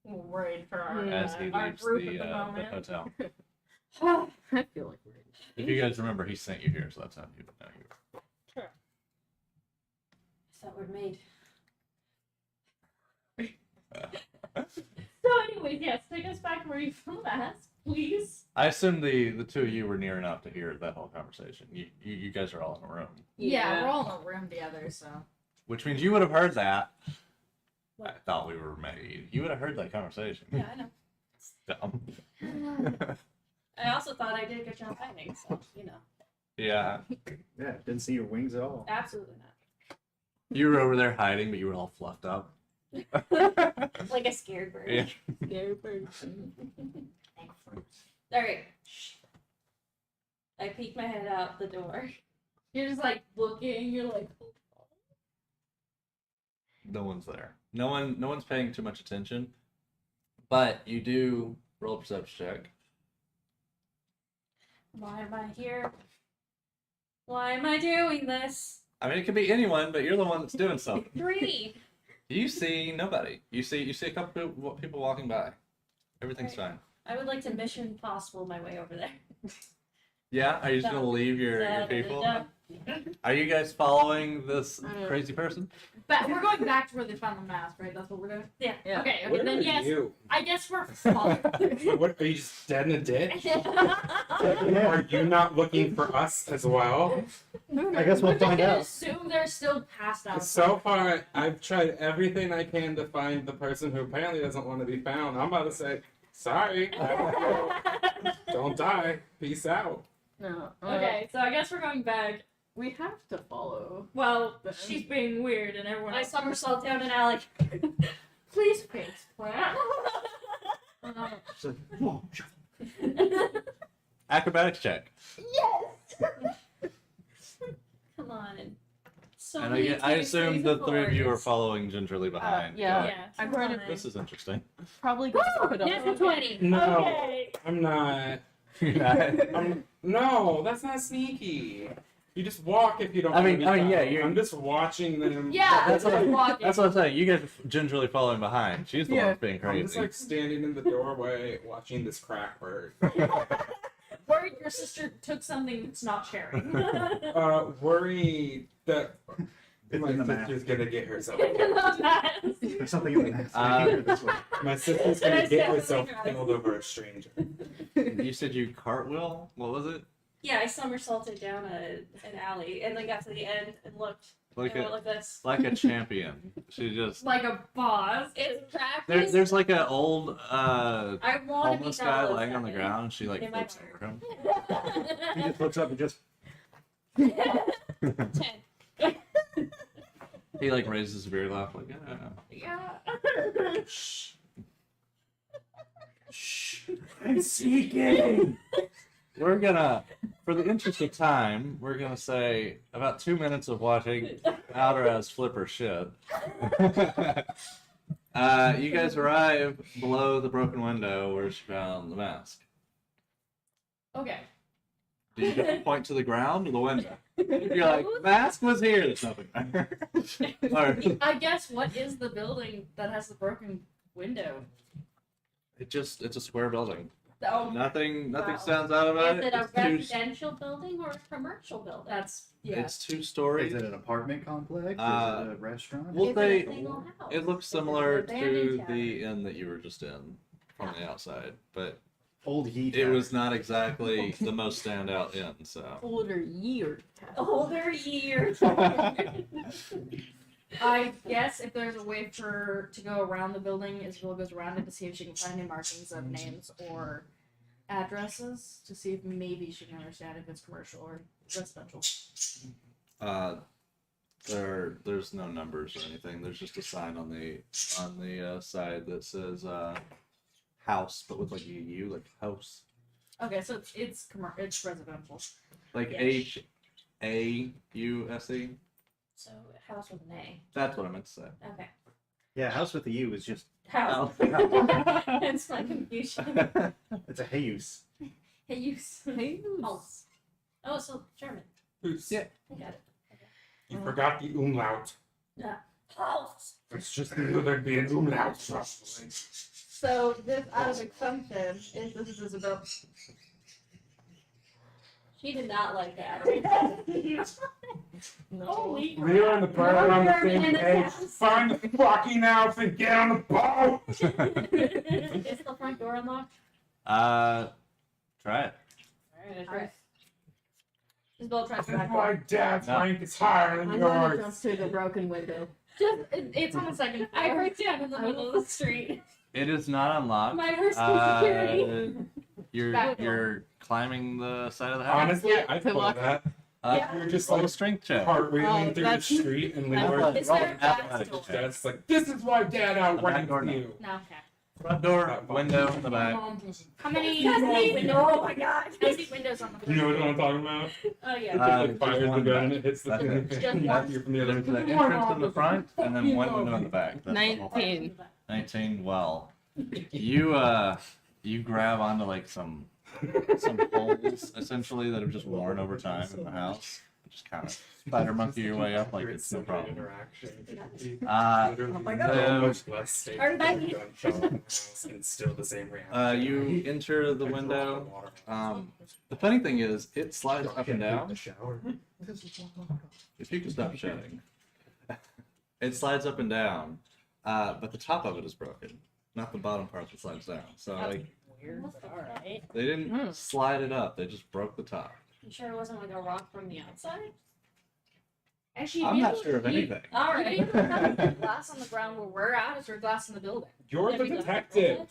worried for our, as he our leaves group the at the moment. hotel. I feel like we're If you guys remember, he sent you here, so that's how you know you. I thought we're made. So anyways, yes, take us back where you found the mask, please. I assume the two of you were near enough to hear that whole conversation. You guys are all in a room, Yeah, we're all in a room together, so. which means you would have heard that. I thought we were made. You would have heard that conversation. Yeah, I know. Dumb. I also thought I did a good job hiding, so you know. Yeah, Yeah, didn't see your wings at all. Absolutely not. you were over there hiding, but you were all fluffed up. Like a scared bird. Yeah. scared bird. Alright. I peek my head out the door. You're just like looking, you're like, No one's there. No one's paying too much attention. But you do roll a perception check. Why am I here? Why am I doing this? I mean, it could be anyone, but you're the one that's doing something. 3. You see nobody. You see a couple people walking by. Everything's fine. I would like to Mission Impossible my way over there. Yeah? Are you just gonna leave your people? Are you guys following this crazy person? but we're going back to where they found the mask, right? That's what we're doing? Yeah. Yeah. Okay, What then are yes, you? I guess we're following. What are you just dead in a ditch? Are you not looking for us as well? I guess we'll We're just find gonna out. assume they're still passed out. So far, I've tried everything I can to find the person who apparently doesn't want to be found. I'm about to say, sorry, don't die, peace out. No. Okay, so I guess we're going back. We have to follow. Well, she's being weird and everyone I else. somersault down an alley. Please face plant. She's like, whoa, shut Acrobatics check. Yes! Come on. So And many I assume the three of you are floors. following gingerly behind. yeah. Yeah. I'm come going on. to- This is interesting. Probably go put up. Natural 20. No, Okay. I'm not. No, that's not sneaky. You just walk if you don't. I mean, want to be yeah, found. you're- I'm just watching them. Yeah, That's I'm what- just walking. That's what I'm saying. You guys are gingerly following behind. She's the one Yeah. that's being I'm just crazy. like standing in the doorway watching this crack bird. Worried your sister took something that's not sharing. Worried that It's My in the map. sister's gonna get herself. There's something in the map. This way. My sister's gonna get herself killed over a stranger. You said you cartwheel? What was it? Yeah, I somersaulted down an alley and then got to the end and looked. Like and went a like this. like a champion. She just Like a boss. It's practice. there's like an old I want to be homeless guy Bella laying on the second. ground and she like In my flips over him. He just looks up and just. 10. He like raises his beard laugh like Yeah. Shh. I'm seeking. We're gonna, for the interest of time, we're gonna say about 2 minutes of watching Alderaz flip her shit. You guys arrive below the broken window where she found the mask. Okay. Do you point to the ground or the window? You're like, mask was here. There's nothing there. Or, I guess what is the building that has the broken window? it's a square building. Oh, Nothing Wow. stands out about Is it. it a It's two- residential building or a commercial building? that's yeah. It's 2 Is stories. it an apartment complex? Is it a restaurant? Well, Is they- it a single house? It looks Is it an similar abandoned to tower? the inn that you were just in from the outside, but Old heat. it was not exactly the most standout inn. So Older year. Older years. I guess if there's a way for her to go around the building, Isabel goes around it to see if she can find any markings of names or addresses to see if maybe she can understand if it's commercial or residential. there's no numbers or anything. There's just a sign on the side that says house, but with like a U, like house, Okay, so it's residential. like Yes. HAUSE. So house with an A. That's what I meant to say. Okay. Yeah, house with the U is just. House. It's my confusion. It's a Hayus. Hey, use. House. Oh, so German. Oops. Yeah. I got it. You forgot the umlaut. House. It's just knew there'd be an umlaut. Trust me. So this out of assumption is this is Isabel. She did not like that. Holy We are in the party on the German same in the page. house. Find the fucking house and get on the boat. Is the front door unlocked? Try it. Alright. Isabel tries to That's back why up. Dad's No. rank is higher than I'm gonna jump yours. through the broken window. Just it's on the second floor. I break down in the middle of the street. It is not unlocked. My first security. Back door. You're climbing the side of the house. Honestly, I'd Good pull luck. that. Yeah. You're just Roll a like strength check. cartwheeling through the that's- street and Roll Leroy. Is there an a athletic back check. Dad's like, this is why Dad back outranks door, no. you. No, okay. Front door, window in the back. How many Oh my god. how many windows on the You know what I'm talking about? Oh yeah. It Uh, just, like, fires just the one gun back. and it hits the That's thing. it. Just After you're from the other There's the entrance in the front and then one window in the back. That's the whole house. 19. 19. Well, you grab onto like some holes essentially that have just worn over time in the house. Just kind of spider monkey your way up like it's no problem. Oh my God. Much less safe Are than they- a gunshot in the house and still the same reaction. You enter the window. The funny thing is, it slides up and down. shower. If you can stop shouting. It slides up and down, but the top of it is broken, not the bottom part that slides down. So like Alright. they didn't slide it up; they just broke the top. You sure it wasn't like a rock from the outside? Actually, I'm not sure of anything. Alright. glass on the ground where we're at, or is there glass in the building? You're the detective.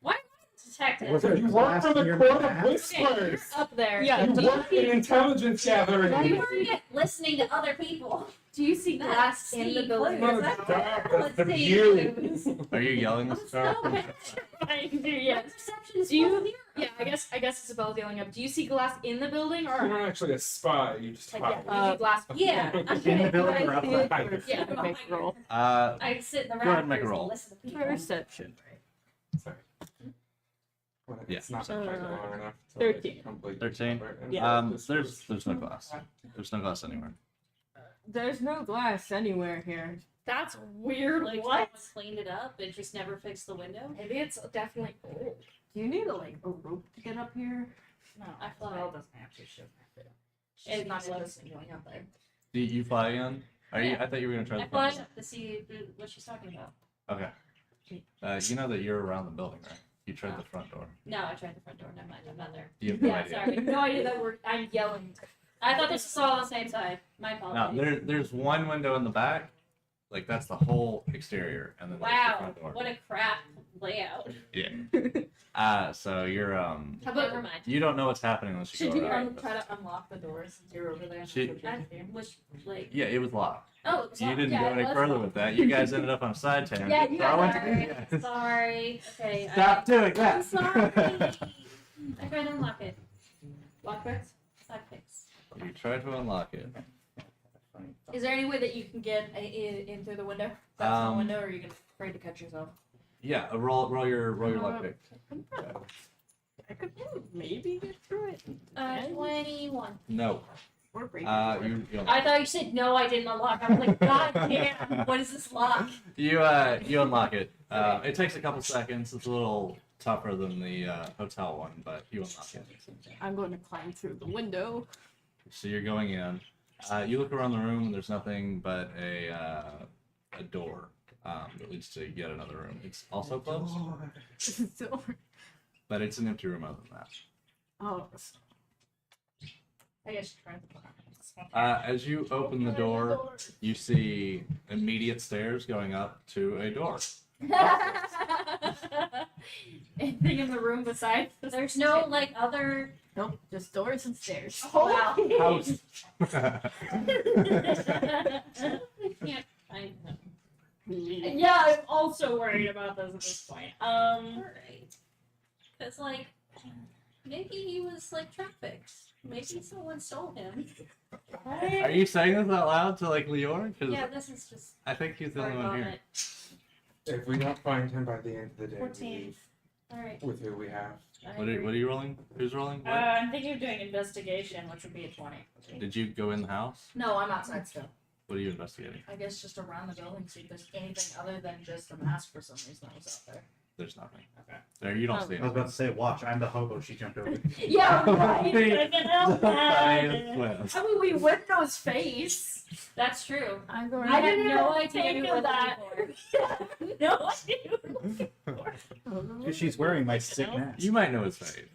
Why am I the detective? Was it You work for the Glass court near of the whispers. Okay, you're up there. Yeah, You work in intelligence gathering. You were listening to other people. Do you see Not glass in the Steve building? Blues. Mother That's God, that's the Steve view. Blues. Are you yelling I'm this so car? petrified. Yeah. Perception is Do you- full of mirrors. Yeah, I guess Isabel's yelling up. Do you see glass in the building You're or not actually a spy. You just like hide. yeah, do you see glass? Yeah, I'm In the good. building or I- outside? Yeah. Yeah, make a roll. I sit in the Go ahead and make a rafters roll. and listen to people. Perception. Sorry. When Yeah. it's not been played long enough to 13. like, complete 13? cover and Yeah. There's no glass. There's no glass anywhere. There's no glass anywhere here. That's weird. Like What? someone cleaned it up and just never fixed the window. Maybe it's definitely old. Do you need a rope to get up here? No, I fly. Isabel doesn't have to. She doesn't have to. She's It's not close. interested in going up there. Do you fly in? Are you? I thought you were gonna try I the front flashed door. up to see what she's talking about. Okay. You know that you're around the building, right? You tried the front door. No, I tried the front door. Never mind, I'm not there. You have no Yeah, idea. sorry. No idea that I'm yelling. I thought this was all on the same side. My No, apologies. there's one window in the back. Like that's the whole exterior, and then there's the Wow, front door. what a crap layout. Yeah. So you're How about Never mind. you don't know what's happening unless you should go you around. try to unlock the doors since you're over there? She- Which, like, Yeah, it was locked. oh, it was You locked. didn't Yeah, go it any was further locked. with that. You guys ended up on a side tangent. Yeah, you So I went to- Sorry. yeah. Sorry. Okay. Stop doing that. I'm sorry. I tried to unlock it. Lockpicks? Lockpicks. You tried to unlock it. Is there any way that you can get in through the window? That's the window, or are you gonna afraid to cut yourself? Yeah, roll your luck pick. I could maybe get through it. 21. No. Or break You I thought you said no, I didn't unlock. I was like, God damn, what is this lock? you unlock it. It takes a couple seconds. It's a little tougher than the hotel one, but you unlock it. I'm going to climb through the window. So you're going in. You look around the room, and there's nothing but a door that leads to yet another room. It's also closed, So, but it's an empty room other than that. oh, I guess try the As you open the door, you see immediate stairs going up to a door. Anything in the room besides the There's no, like, other. nope, just doors and stairs. Wow. House. I can't find them. Yeah, I'm also worried about this at this point. Alright. It's like, maybe he was, like, trafficked. Maybe someone stole him. Are you saying this out loud to like Leor? Because Yeah, this is just. I think he's the Sorry only one about here. it. If we don't find him by the end of the day, 14. we leave Alright. with who we have. What are you rolling? Who's rolling? What? I'm thinking of doing investigation, which would be a 20. Did you go in the house? No, I'm outside still. What are you investigating? I guess just around the building, see if there's anything other than just a mask for some reason that was out there. There's nothing. Okay. There, you don't see I was anything. about to say, watch, I'm the hobo she jumped over. Yeah, right. Funniest twist. I mean, we witnessed his face. That's true. I'm going I I didn't had no even idea think who of was that. before. No idea. Because she's wearing my sick mask. You might know his face.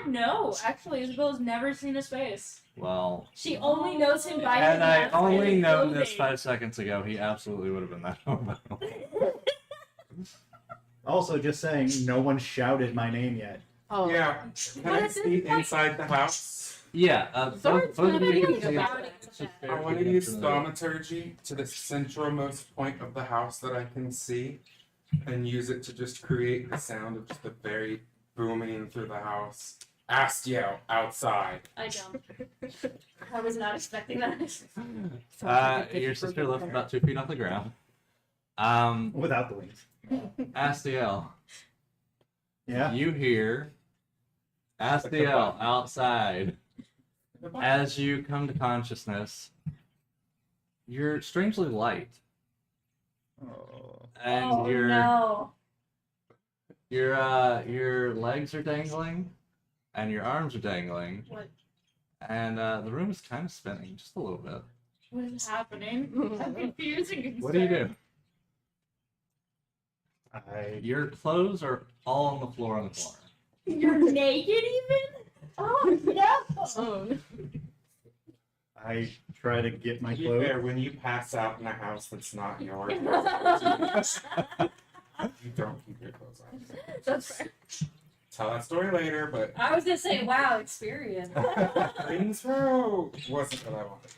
No. Actually, Isabel's never seen his face. Well, She only knows him by his had I mask only and known this clothing. 5 seconds ago, he absolutely would have been that hobo. Also, just saying, no one shouted my name yet. Oh, Yeah. Can I see inside the house? Yeah, both of you can see about it. it. It's just I fair want to to get use to the- thaumaturgy to the centralmost point of the house that I can see and use it to just create the sound of just a very booming through the house. Astiel, outside. I jumped. I was not expecting that. Your sister left about 2 feet off the ground. Without the wings. Astiel, Yeah? you hear Astiel outside. As you come to consciousness, you're strangely light, Oh. and Oh, your no. your legs are dangling, and your arms are dangling, What? and the room is kind of spinning just a little bit. What is happening? I'm confused and concerned. What do you do? I Your clothes are all on the floor on the corner. You're naked even? Oh no! Oh, I try to get my To be clothes. fair, when you pass out in a house that's not yours, you don't keep your clothes on. That's fair. Tell that story later, but I was gonna say, wow, experience. Rings Road wasn't what I wanted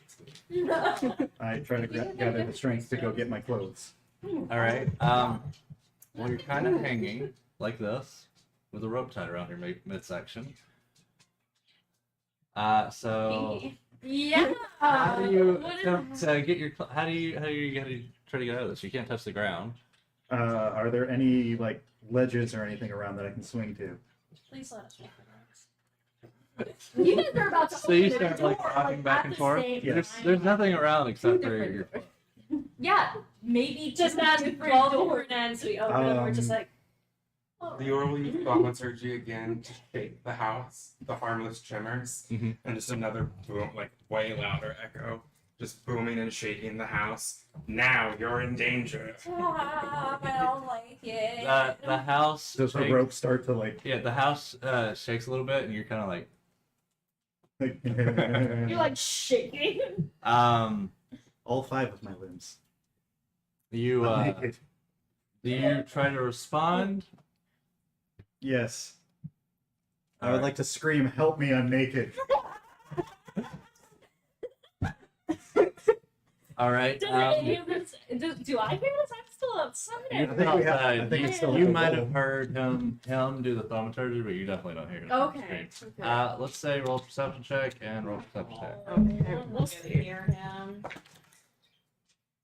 it to be. I try to gather the strength to go get my clothes. All right. Well, you're kind of hanging like this with a rope tied around your midsection. So Yeah. how do you What is- attempt to get your? How do you try to get out of this? You can't touch the ground. Are there any, like, ledges or anything around that I can swing to? Please let us make You guys are about to So you open the start like door, rocking back at and the forth. same Yes. There's time. nothing around except Two for different your. doors. Yeah, maybe Just two not different all doors. different ends. We open it. We're just like. Oh. The will use thaumaturgy again to shake the house, the harmless tremors, Mhm. and just another boom, like way louder echo just booming and shaking the house. Now you're in danger. Ah, I don't like it. The house. Does the shakes- rope start to like? Yeah, the house shakes a little bit, and you're kind of like, You're like shaking. all 5 of my limbs. you I'm naked. do you try to respond? Yes. I would Alright. like to scream, "Help me! I'm naked." All right. Does any of this? Do I hear this? I'm still outside. You think we have- I think you, it's still you a might goal. have heard him do the thaumaturgy, but you definitely don't hear it. Okay. Let's say roll perception check and roll perception check. Okay. We'll hear him.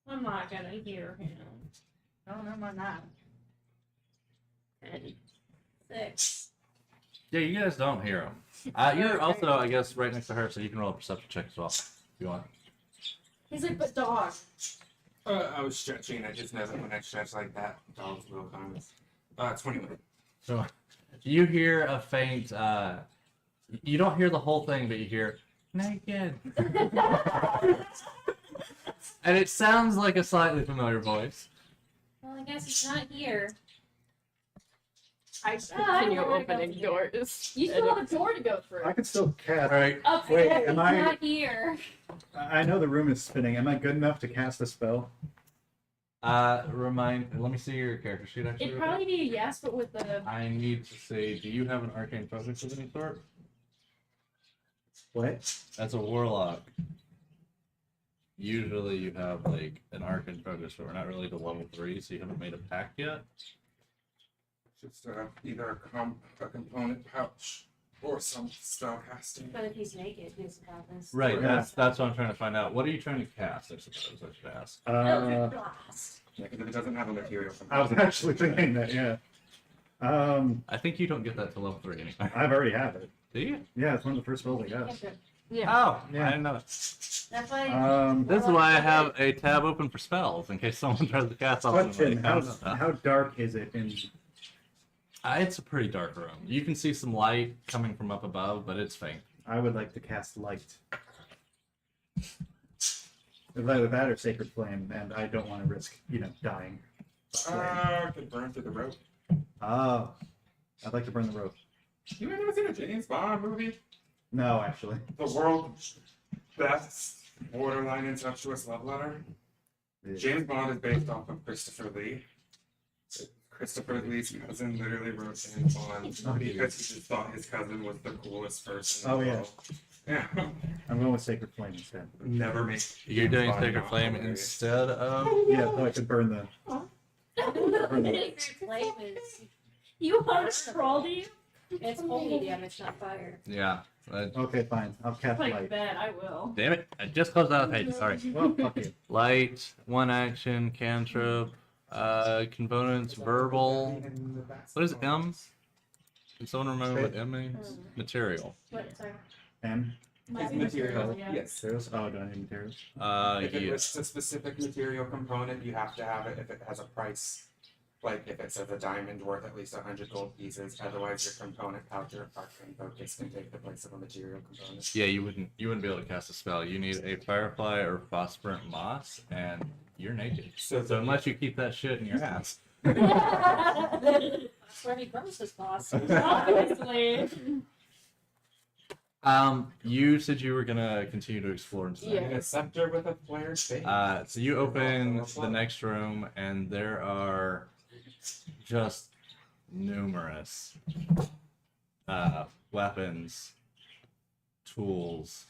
I'm not gonna hear him. No, no, I'm not. 6. Yeah, you guys don't hear him. You're also, I guess, right next to her, so you can roll a perception check as well if you want. He's like, but dog. I was stretching. I just know that when I stretch like that, dogs will come. 21. So you hear a faint. You don't hear the whole thing, but you hear naked, and it sounds like a slightly familiar voice. Well, I guess it's not here. I Ah, continue I'm gonna go opening here. doors. You still have a door to go through. I can still All cast. right. Up Wait, there. am It's I? not here. I know the room is spinning. Am I good enough to cast a spell? Let me see your character sheet. Actually, It'd real probably quick. be a yes, but with the. I need to see. Do you have an arcane focus of any sort? What? As a warlock, usually you have like an arcane focus, but we're not really to level 3, so you haven't made a pact yet. Just either a component pouch or some spell casting. But if he's naked, he's about this. Right. Yeah. That's what I'm trying to find out. What are you trying to cast? I suppose I should ask. Blast. Yeah, because if it doesn't have a material I was component. actually thinking that. Yeah. I think you don't get that to level 3 anyway. I've already have it. Do you? Yeah, it's one of the first spells I got. Yeah. Oh, Yeah. I didn't know that. That's why. This is why I have a tab open for spells in case someone tries to cast something. Question: like, I don't know that. How dark is it in? It's a pretty dark room. You can see some light coming from up above, but it's faint. I would like to cast light. Either that or Sacred Flame, and I don't want to risk, dying. Could burn through the rope. Oh, I'd like to burn the rope. You ever seen a James Bond movie? No, actually. The world's best borderline incestuous love letter? James Bond is based off of Christopher Lee. Christopher Lee's cousin literally wrote James Bond because he just thought his cousin was the coolest person in Oh, the yeah. world. Yeah. I'm going with Sacred Flame instead. Never make You're James doing Bond Sacred not Flame hilarious. instead of. Yeah, so I could burn the. Flame is. You want to crawl to you? It's holy damage, not fire. Yeah. Okay, fine. I'll cast Like light. that, I will. Damn it! I just closed out the page. Sorry. Well, fuck you. Light, one action, cantrip, components, verbal. What is M? Can someone remember what M means? Material. What? Sorry. M. It's material. Yeah. Yes. Materials? Oh, do I need materials? If it Yeah. lists a specific material component, you have to have it if it has a price. Like if it says a diamond worth at least 100 gold pieces, otherwise your component pouch or arcane focus can take the place of a material component. Yeah, you wouldn't be able to cast a spell. You need a firefly or phosphorant moss, and you're naked. So unless you keep that shit in your ass. That's where he grows his boss. Obviously. You said you were gonna continue to explore and stuff. Yeah. And a scepter with a flared face. So you open the next room, and there are just numerous weapons, tools.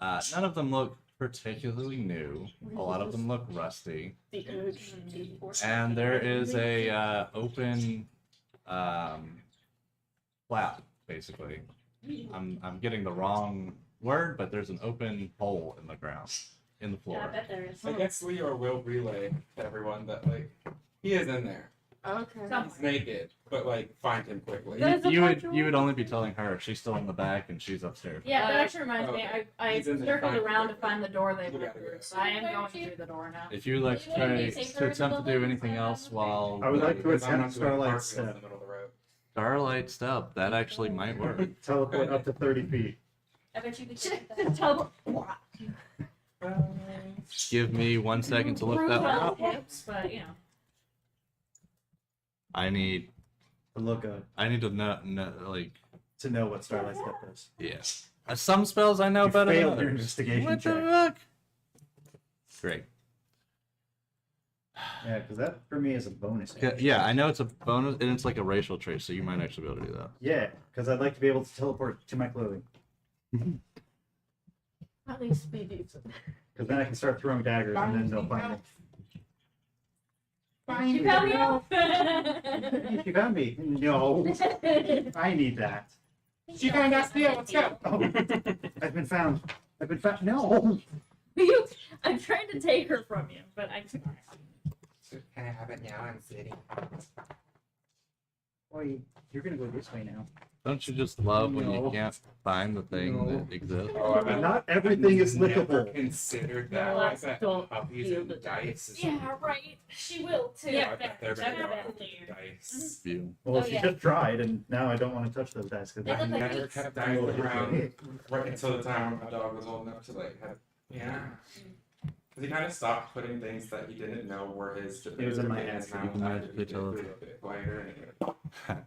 None of them look particularly new. A lot of them look rusty. The urge. And there is a open flap, basically. I'm getting the wrong word, but there's an open hole in the ground, in the Yeah, I floor. bet there is. I guess Leo will relay to everyone that he is in there. Okay. He's naked, but find him quickly. There's a You bunch would of- you would only be telling her. She's still in the back and she's upstairs. Yeah, that actually reminds me. I He's in the circled front. around to find the door they We went gotta go. through, so I am going through the door now. If you would like to try to attempt to do anything else while I would like to Because I'm attempt not doing Starlight cartwheels in the Step. middle of the road. Starlight Step, that actually might work. Teleport up to 30 feet. I bet you could get that. Tell Give me 1 second to look that one up. Hips, but I need To look good. to know like, To know what Starlight Step is. yeah. Some spells I know You better than failed your others. investigation What the check. fuck? Great. Yeah, because that for me is a bonus. Yeah, I know it's a bonus, and it's like a racial trait, so you might actually be able to do that. Yeah, because I'd like to be able to teleport to my clothing. At least be decent. Because then I can start throwing daggers and then they'll find me. You found me out. You found me. No, I need that. She found us. Yeah, let's go. Oh, I've been found. I've been found. No. I'm trying to take her from you, but I can't. Can I have it now? I'm sitting. Boy, you're gonna go this way now. Don't you just love when you No. can't find the thing No. that exists? Oh, I've Not everything is never lickable. considered that. No, I bet don't puppies feel and the dice. Yeah, right. She will too. Yeah, I bet they're gonna go definitely. with dice. View. Well, Oh, she yeah. just tried, and now I don't want to touch those dice because They I look like never beets. kept dice around right until the time when my dog was old enough to like have. Yeah. Because he kind of stopped putting things that he didn't know were his. It was in my hands head. now. You can After magically he did tell it it. a bit quieter and it-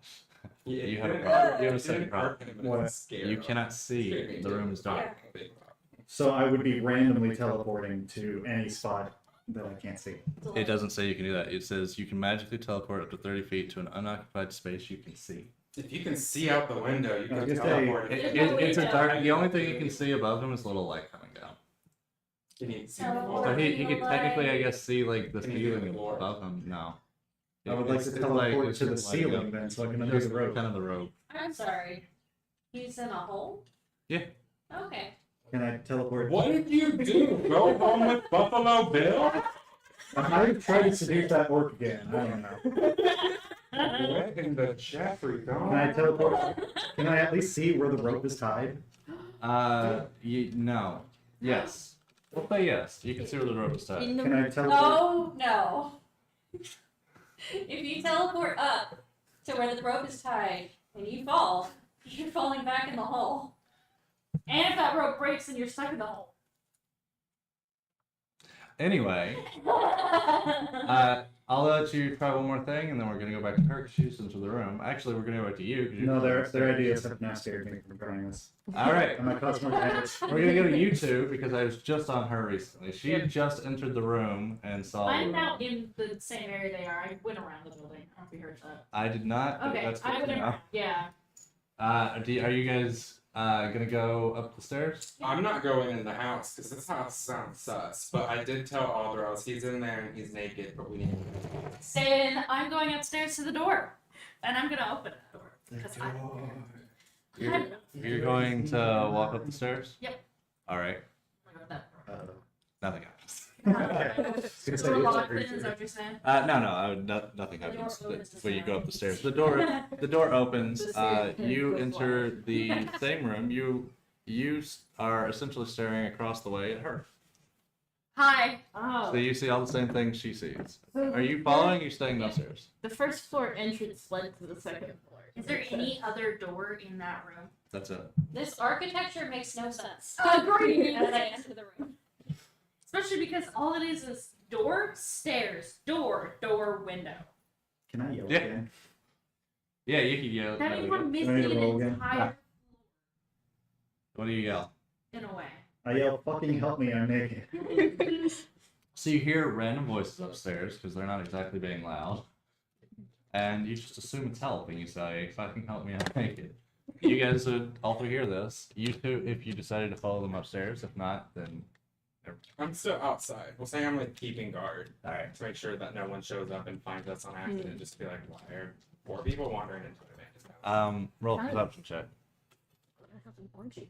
Yeah, You it have a didn't problem. hurt- You have a it second didn't problem. hurt him, but it What? scared You him. cannot see. Scared me The too. room is dark. Yeah, big problem. So I would be randomly teleporting to any spot that I can't see. It doesn't say you can do that. It says you can magically teleport up to 30 feet to an unoccupied space you can see. If you can see out the window, you I was can gonna say, teleport. It's a dark. The only thing you can see above him is a little light coming down. Can you see Teleport. So the he could technically, I guess, see like the Can you do ceiling the floor? above him. No. I would like to It's teleport it's to the just lighting ceiling up. then, so I can undo Just the rope. kind of the rope. I'm sorry. He's in a hole? Yeah. Okay. Can I teleport? What did you do? Go home with Buffalo Bill? I might have tried to seduce that orc again. I don't know. What in the Jeffrey Can I dog? teleport? Can I at least see where the rope is tied? No. Yes. We'll say yes. You can see where the rope is tied. In the Can I teleport? Oh no. If you teleport up to where the rope is tied and you fall, you're falling back in the hole. And if that rope breaks, then you're stuck in the hole. Anyway, I'll let you try one more thing, and then we're gonna go back to her because she's into the room. Actually, we're gonna go back to you. 'Cause you're No, their upstairs. idea is now scared me from trying this. All right. And my customer advantage. We're gonna go to you two because I was just on her recently. She had just entered the room and saw. I'm the now room. in the same area they are. I went around the building. I don't know if you heard that. I did not. But Okay, that's good I to went know. around. Yeah. Are you guys gonna go up the stairs? I'm not going in the house because this house sounds sus. But I did tell Aldros he's in there and he's naked, but we need. Then I'm going upstairs to the door, and I'm gonna open the door because I. You're going to walk up the stairs? Yep. All right. Nothing happens. It's Door like- locked in, is that what you're saying? Nothing The door happens opens when you go up the to stairs. The door opens. To see if You it enter the same room. You are essentially staring across the way at her. Hi. Oh. So you see all the same things she sees. So Are you following? Or are you staying upstairs? The first floor entrance led to the second floor. Is there any other door in that room? That's it. This architecture makes no sense. Agreed. As I enter the room. Especially because all it is door, stairs, door, window. Can I yell Yeah. again? Yeah, you can yell. That means we're I missing need to roll an again? entire What do you yell? in a way. I yell, "Fucking help me! I'm naked." So you hear random voices upstairs because they're not exactly being loud, and you just assume it's help, and you say, "Fucking help me, I'm naked." You guys would all three hear this. You two, if you decided to follow them upstairs. If not, then I'm still outside. We'll say I'm like keeping guard all right. to make sure that no one shows up and finds us on accident. Just to be like, why are 4 people wandering into an abandoned house? Roll a perception check. I have an orgy.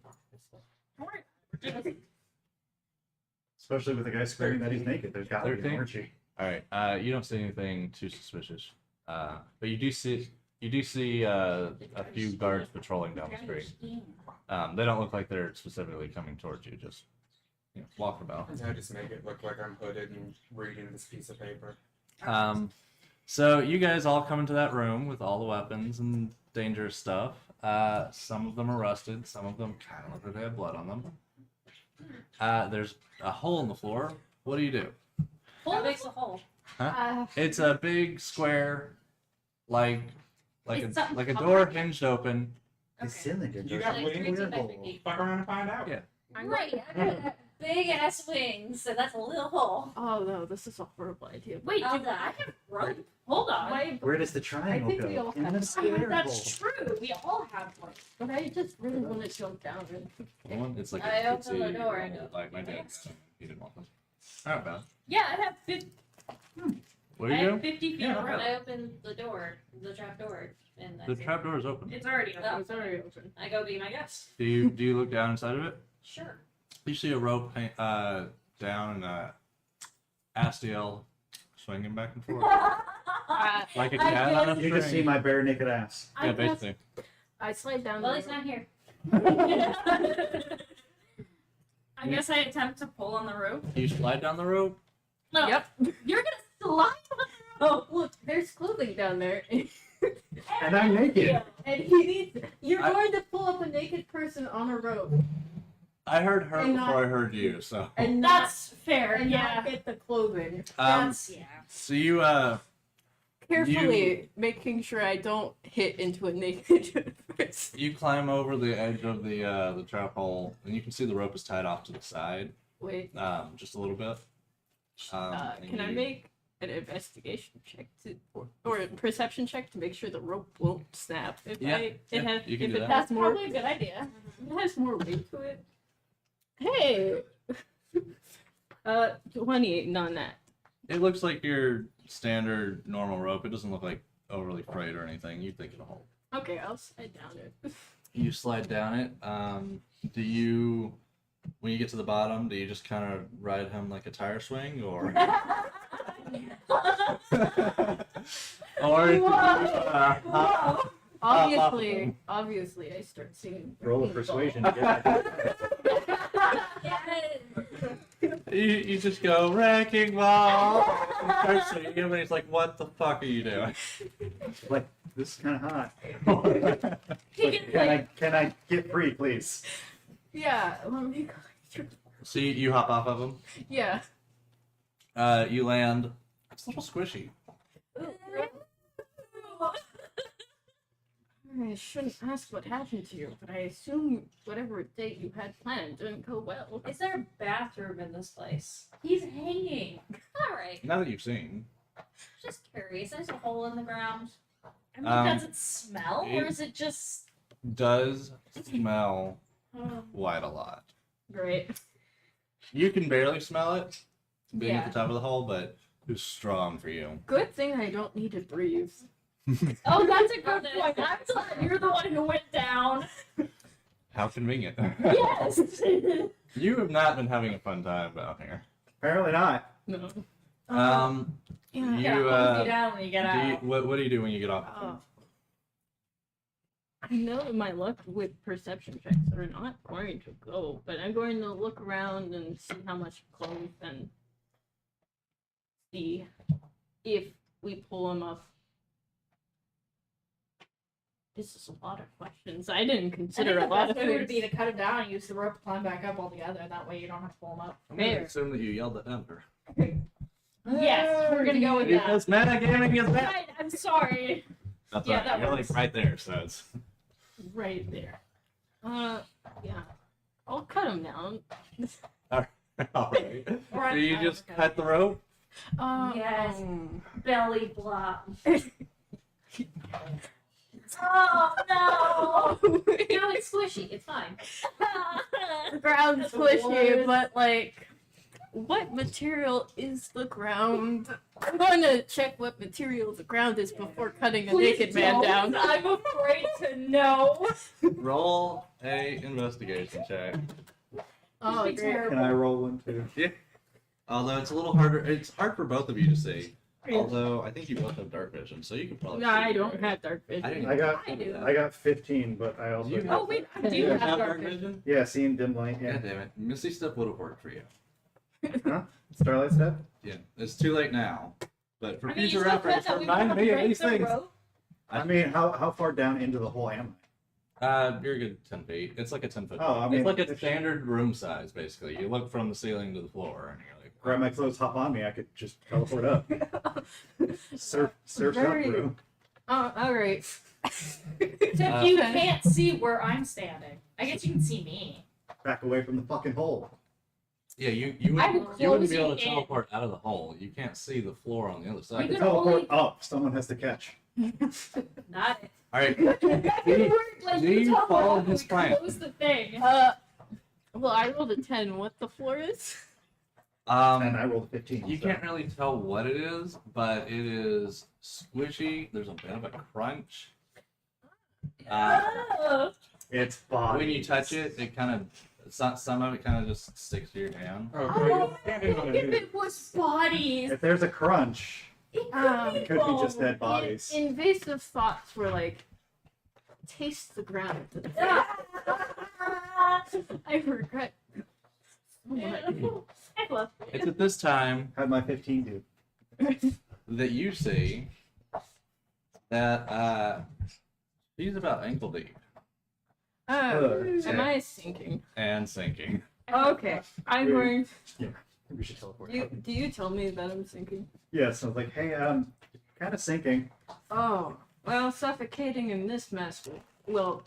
Especially with a guy screaming that he's naked. There's gotta be an 13? orgy. All right. You don't see anything too suspicious, but you do see a few guards patrolling down the street. They don't look like they're specifically coming towards you. Just walking about. I just make it look like I'm hooded and reading this piece of paper. So you guys all come into that room with all the weapons and dangerous stuff. Some of them are rusted. Some of them kind of look like they have blood on them. There's a hole in the floor. What do you do? What makes a hole? It's a big square, like It's a something door covered. hinged open. The cylinder You goes got in wings? the weird hole. Fuck around and find out. Yeah. Right, I got big ass wings, so that's a little hole. Oh no, this is a horrible idea. Wait, I'll do die. I have rope? Hold on. Where does the triangle think we go? all In have the it. square That's hole. true. We all have one. But I just really want to jump down and It's like I a opened the cutesy door and roll, go, like my dad. "Yes." He didn't want them. All right, man. Yeah, I have 50. What do I you have do? 50 feet Yeah, of rope. I opened the door, the trap door, and The trap door is open. It's already open. Oh. it's already open. I go be my guest. Do you look down inside of it? Sure. You see a rope down and Astiel swinging back and forth like a I cat on a You just see string. my bare naked ass. Yeah, basically. I slide down. Well, the he's not here. I guess I attempt to pull on the rope. You slide down the rope. No. Yep. You're gonna slide on the rope. Oh look, there's clothing down there. And I'm naked. And he needs. You're I- going to pull up a naked person on a rope I heard her And before not- I heard you, so. and not That's fair. and Yeah. not get the clothing. That's yeah. So you Carefully making sure I don't hit into a naked person. you climb over the edge of the trap hole, and you can see the rope is tied off to the side, Wait, just a little bit. And can I you- make an investigation check or a perception check to make sure the rope won't snap? If Yeah, it yeah, has, you can if do it that. has That's more, probably a good idea. it has more weight to it. Hey, 28 on that. It looks like your standard normal rope. It doesn't look like overly frayed or anything. You think it'll hold. Okay, I'll slide down it. You slide down it. Do you, when you get to the bottom, do you just kind of ride him like a tire swing, or? Or do you, hop- Obviously, I start singing. Roll of persuasion. to get you just go wrecking ball. And start swinging him, and he's like, "What the fuck are you doing?" Like, this is kind of hot. He Like, can, can I get free, please? Yeah, let me go through. So you hop off of him. Yeah. You land. It's a little squishy. I shouldn't ask what happened to you, but I assume whatever date you had planned didn't go well. Is there a bathroom in this place? he's hanging. All right. Now that you've seen, Just curious. There's a hole in the ground. I mean, Um, does it smell, or is it just? does smell Oh. quite a lot. Great. You can barely smell it being at Yeah. the top of the hole, but it's strong for you. Good thing I don't need to breathe. Oh, that's a good That is point. I'm glad you're the one who went down. How convenient. Yes. You have not been having a fun time out here. Apparently not. No. You Yeah, you down when you get do out. what do you do when you get off? I know that my luck with perception checks are not going to go, but I'm going to look around and see how much clothes and see if we pull him off. This is a lot of questions. I didn't I think consider the a lot best of way would things. be to cut him down and use the rope to climb back up altogether. That way you don't have to pull him up. I'm gonna Fair. assume that you yelled at Ember. Yes, we're gonna go with that. Because metagaming is bad. Right, I'm sorry. That's Yeah, right. that You're works. like right there, so it's Right there. Yeah. I'll cut him down. alright. Or Do you I'm just okay. cut the rope? Yes. Um, Belly flop. Oh no! Now it's squishy. It's fine. The ground's What? squishy, but like, what material is the ground? I'm going to check what material the ground is before cutting a Please naked man don't. down. I'm afraid to know. Roll a investigation check. Oh, It'd be great. terrible. Can I roll one too? Although it's a little harder. It's hard for both of you to see. Although I think you both have dark vision, so you can probably. No, see I it, don't right? have dark I vision. didn't I got I do. I got 15, but I also You got- Oh wait, I do You have have dark vision. vision? yeah, seeing dim light. God Yeah, damn it. Misty Step would have worked for you. Starlight step. Yeah. It's too late now. But for I mean, you future still reference, said that we remind would me of break these the things. rope. I mean, how far down into the hole am You're a good 10 feet. It's like a 10-foot. Oh, I mean, it's like a if- standard room size, basically. You look from the ceiling to the floor, and you're like, Grab my clothes, hop on me. I could just teleport up. Surf's up, Very- bro. Oh, all right. Except you can't see where I'm standing. I guess you can see me. Back away from the fucking hole. Yeah, you I'm wouldn't be able to closing in. teleport out of the hole. You can't see the floor on the other You side. can Teleport only- up. Someone has to catch. Not it. All right. That could work. Like do you you teleport follow up, his we plan? close the thing. Well, I rolled a 10. What the floor is? And I rolled a 15. You so. can't really tell what it is, but it is squishy. There's a bit of a crunch. Oh. It's body. When you touch it, it kind of some of it kind of just sticks to your hand. Oh, Oh, you're standing on if it. it was bodies, If there's a crunch, it it could be just dead bodies. Invasive thoughts were like, taste the ground. I regret. It's at this time How'd my 15 do? that you see that she's about ankle deep Oh, Okay. am I sinking? and sinking. Okay, I'm going. We should teleport. Do you tell me that I'm sinking? Yeah, so like, hey, kind of sinking. Oh, well, suffocating in this mess will.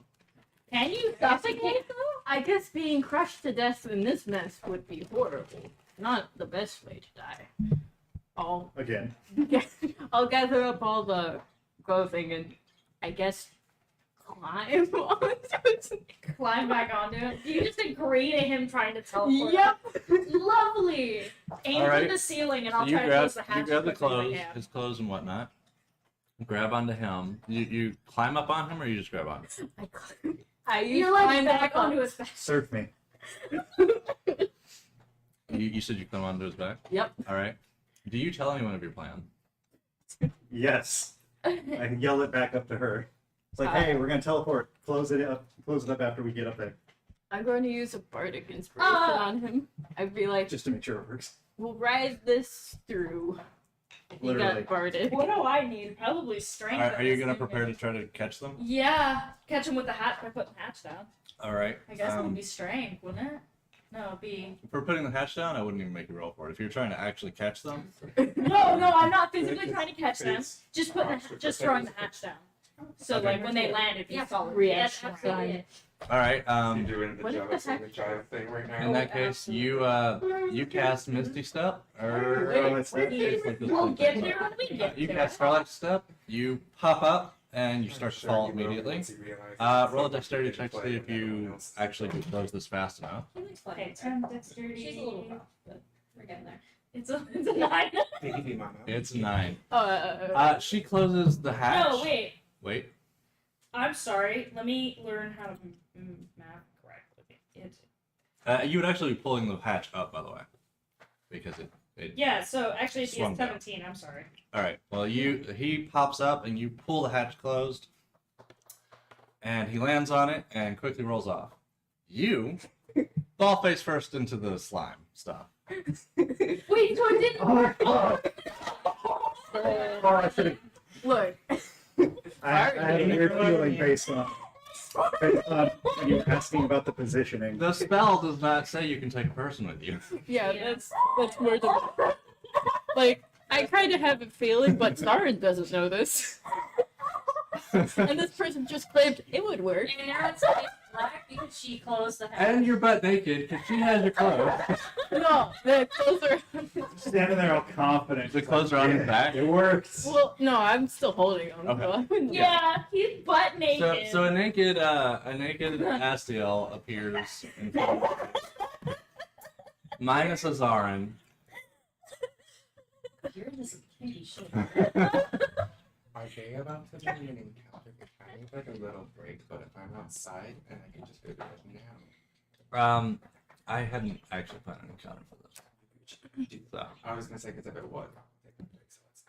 can you suffocate though? I guess being crushed to death in this mess would be horrible. Not the best way to die. Again. I'll gather up all the clothing and I guess climb onto it. Climb back onto it. You just agree to him trying to teleport. Yep. Lovely. Aim All for right. the ceiling, and I'll So you try to grab close the hatch. you grab the as quickly as I clothes, can. his clothes and whatnot. Grab onto him. You climb up on him, or you just grab on him? I use You're like climb back onto his back. Surf me. You said you climb onto his back. Yep. All right. Do you tell anyone of your plan? Yes. I yell it back up to her. It's like, hey, we're gonna teleport. Close it up after we get up there. I'm going to use a bardic inspiration on him. I'd be like, Just to make sure it works. we'll ride this through. You Literally. got bardic. What do I need? Probably strength. Are at you this gonna thing, prepare to maybe. try to catch them? Yeah, catch him with the hatch by putting the hatch down. All right. I guess it would be strength, wouldn't it? No, it'd be. For putting the hatch down, I wouldn't even make you roll for it. If you're trying to actually catch them, No, I'm not physically trying to catch them. Just just throwing the hatch down. So Okay. like when they land, it'd be Yeah. solid. Reaction Yes, absolutely. time. all right. You're doing the What the jealous and the heck? child thing right now. In that case, you cast Misty Step, or Wait, it's like this We'll thing. get there when we get You there. cast Starlight Step. You pop up and you start to Sure, fall you will immediately. once he realizes Roll a it's dexterity something check to play see if and everyone you else- actually can close this fast enough. She looks fine. Okay, 10 dexterity. She's a little rough, but we're getting there. It's a 9. Baby mama. It's 9. Uh, She closes the hatch. No, wait. Wait. I'm sorry. Let me learn how to map correctly. You would actually be pulling the hatch up, by the way, because it. Yeah, so actually it's Swung down. 17. I'm sorry. All right. Well, he pops up and you pull the hatch closed, and he lands on it and quickly rolls off. You fall face first into the slime stuff. Wait, so it didn't work. Oh, I should have. look. I had a weird feeling based on when you were asking about the positioning. The spell does not say you can take a person with you. Yeah, that's more than. Like, I kind of have a feeling, but Saren doesn't know this. And this person just claimed it would work. And now it's like black because she closed the hatch. And you're butt naked because she has your clothes. No, the clothes are. Standing there all confident. The clothes are on his back? It works. Well, no, I'm still holding them. Okay. So I wouldn't- Yeah, he's butt naked. So a naked Astiel appears in front of you. Minus a Zarin. You're this kinky shit. Are they about to be an encounter? I need like a little break, but if I'm outside and I can just go to bed now. I hadn't actually planned an encounter for this. So, I was gonna say because if it was, take a break, so it's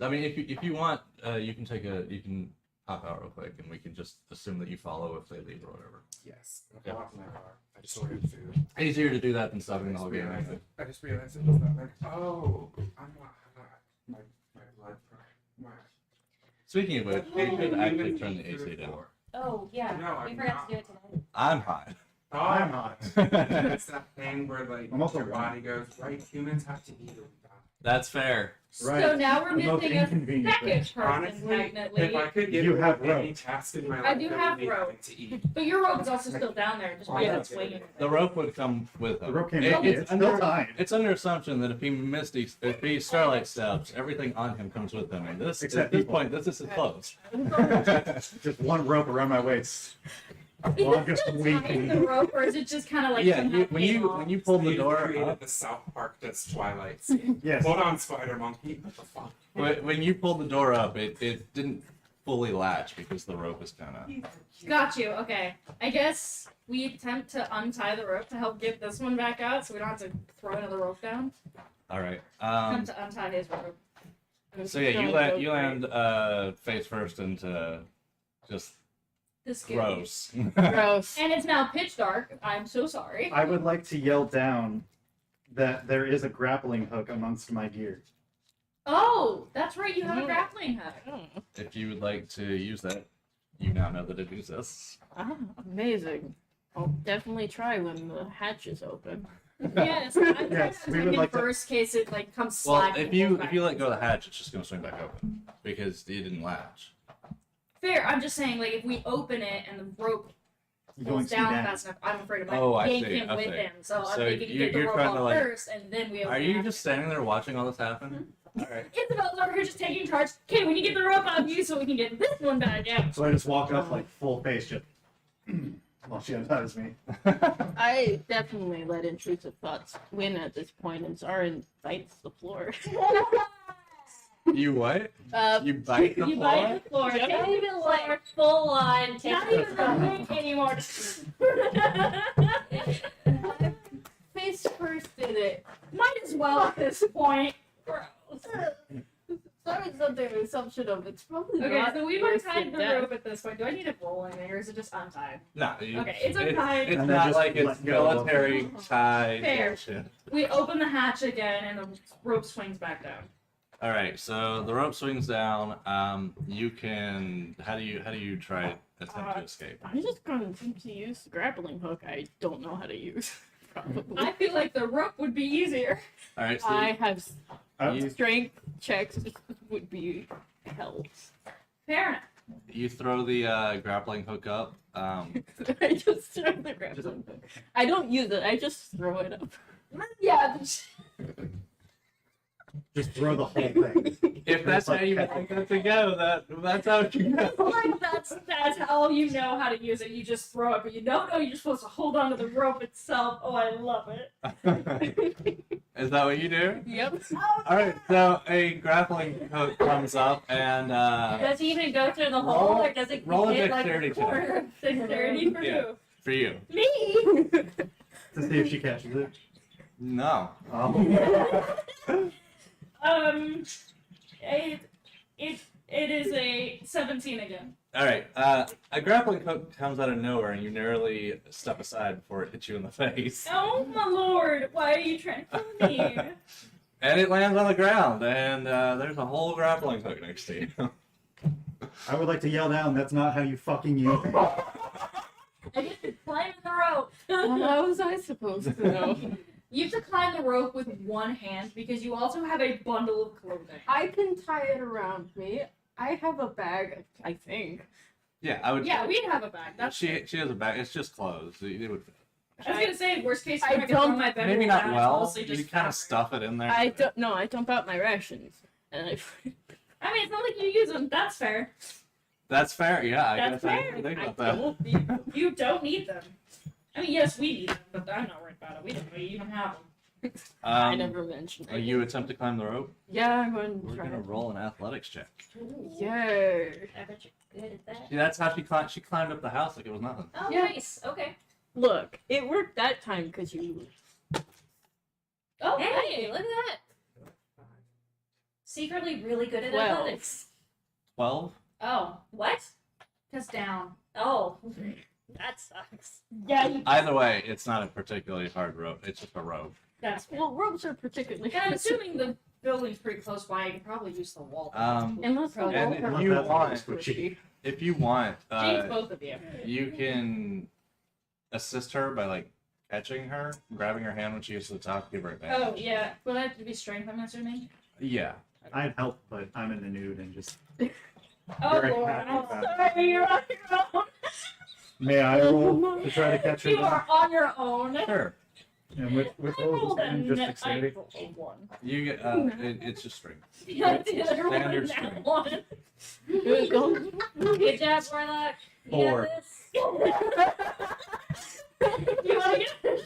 I mean, if you want, you can pop out real quick, and we can just assume that you follow if they leave or whatever. yes. I'll Yeah. go off in my car. I just ordered food. Easier to do that than I subbing the just whole game. I realized think. I just realized it was that like, oh, I'm not my blood pressure. My Speaking of which, you could actually turn the AC down. Oh yeah, No, we I'm forgot not. to do it today. I'm hot. I'm not. It's that thing where like I'm also your blind. body goes, right? Humans have to eat or we die. That's fair. Right. So now we're The most missing a inconvenient thing. second person, Honestly, technically. if I could get You rid have of any rope. task in my life, I do it would have be rope. having to eat. But your rope is also still down there, just by Yeah. that swinging. The rope would come with The him. rope came It- out. it's It's still under- tied. It's under assumption that if he Starlight steps, everything on him comes with him. And this Except at this people. point, this is his clothes. Just one rope around my waist. Is Well, I'm it just still weak. tying the rope, or is it just kind of like Yeah, somehow when came you off? when you pulled the They door created up, the South Park does Twilight scene. Yes. Hold on, Spider Monkey. What the fuck? when you pulled the door up, it didn't fully latch because the rope is kind of. Got you. Okay. I guess we attempt to untie the rope to help get this one back out, so we don't have to throw another rope down. All right. Attempt to untie his rope. So yeah, you land face first into just This game. gross. Gross. And it's now pitch dark. I'm so sorry. I would like to yell down that there is a grappling hook amongst my gear. Oh, that's right. You have a grappling hook. If you would like to use that, you now know that it exists. Ah, amazing. I'll definitely try when the hatch is open. Yes. I'm trying Yes, to we take would in like to- first case it like comes Well, slack. if you let go of the hatch, it's just gonna swing back open because it didn't latch. Fair. I'm just saying, like, if we open it and the rope pulls Yoinks down me down. fast enough, I'm afraid it might Oh, I yank see, him I with see. him. So I'm So thinking you- get the you're rope trying off to, like- first, and then we. Are open you the just standing there watching all this happen? Mm-hmm. All right. Isabel's over here just taking charge. Okay, we need to get the rope off you so we can get this one back out. So I just walk up like full face, just while she unties me. I definitely let intrusive thoughts win at this point, and Zarin bites the floor. You what? Uh, You bite the You floor? bite the floor. Yep. Not even like full on. Not even the hook anymore. face first in it. Might as well at this point. Zarin's under the assumption of it's probably Okay, not so we've worse untied than the death. rope at this point. Do I need to roll anything, or is it just untied? No. Okay, it's untied. It's And then not just like it's let go of military tie. Fair. Shit. We open the hatch again, and the rope swings back down. All right. So the rope swings down. You can. How do you try attempt to escape? I'm just going to attempt to use the grappling hook I don't know how to use. Probably. I feel like the rope would be easier. All right. So I have you, strength checks would be hell. Fair enough. you throw the grappling hook up. I just throw the grappling hook. I don't use it. I just throw it up. Yeah. Just throw the whole thing. If that's how you want that to go, that's how you go. Like that's how you know how to use it. You just throw it, but you don't know you're supposed to hold on to the rope itself. Oh, I love it. Is that what you do? Yep. All right. So a grappling hook comes up and Does he even go through the hole, Roll- or does it roll a hit like dexterity a check. quarter of Dexterity for Yeah. who? for you. Me. To see if she catches it. No. Oh. It is a 17 again. All right. A grappling hook comes out of nowhere, and you narrowly step aside before it hits you in the face. Oh my lord! Why are you trying to kill me? And it lands on the ground, and there's a whole grappling hook next to you. I would like to yell down, that's not how you fucking use it. I get to climb the rope. How was I supposed to know? You have to climb the rope with one hand because you also have a bundle of clothing. I can tie it around me. I have a bag, I think. Yeah, I would. Yeah, we have a bag. That's She has a bag. It's just clothes. It would fit. I was gonna say worst case I scenario, I could throw don't- my bedroom Maybe not down, it's well. mostly You just kind of fabric. stuff it in there. I don't. No, I dump out my rations, and I. I mean, it's not like you use them. That's fair. That's fair. Yeah, I That's guess I fair. didn't think I about that. don't need You don't need them. I mean, yes, we need them, but I'm not worried about it. We don't even have them. I never mentioned it. You attempt to climb the rope. Yeah, I'm going We're to try. gonna roll an athletics check. Yay! I bet you're good at that. See, that's how she climbed. She climbed up the house like it was nothing. Oh, Yeah. nice. Okay. Look, it worked that time because you. Oh, Hey, look at that. Secretly really good at 12. athletics. 12. Oh, What? that's down. Oh, that sucks. Yeah, you, Either way, it's not a particularly hard rope. It's just a rope. that's fair. Well, ropes are particularly. And I'm assuming the building's pretty close by. I can probably use the wall. Unless the And walls if are you really want- squishy. if you want, James, both of you. you can assist her by like catching her, grabbing her hand when she gets to the top, give her a bang. Oh yeah, will that have to be strength? I'm assuming. Yeah. I'd help, but I'm in the nude and just. Oh Very Lord, happy I'm about it. sorry, you're on your own. May I roll to try to catch her You down? are on your own. Sure. And with I rolls rolled and just dexterity. I rolled a 1. You get it's just strength. Yeah, I did. I rolled Standard that strength. 1. Good go. Good job, Warlock. You got 4. this. You want to get?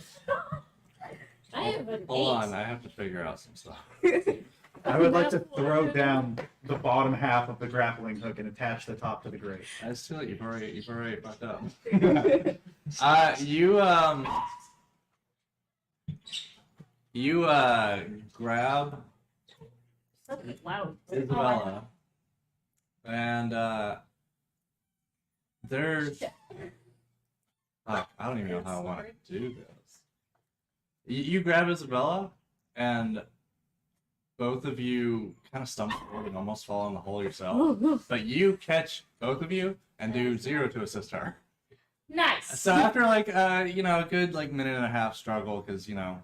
I have an Hold 8. on, I have to figure out some stuff. I would like to throw down the bottom half of the grappling hook and attach the top to the grate. I still you've already fucked up. You grab Something loud. Isabella, and there's. Fuck, I don't even know how I want to do this. You grab Isabella, and both of you kind of stumble forward and almost fall in the hole yourself. But you catch both of you and do 0 to assist her. Nice. So after like a good like minute and a half struggle, because no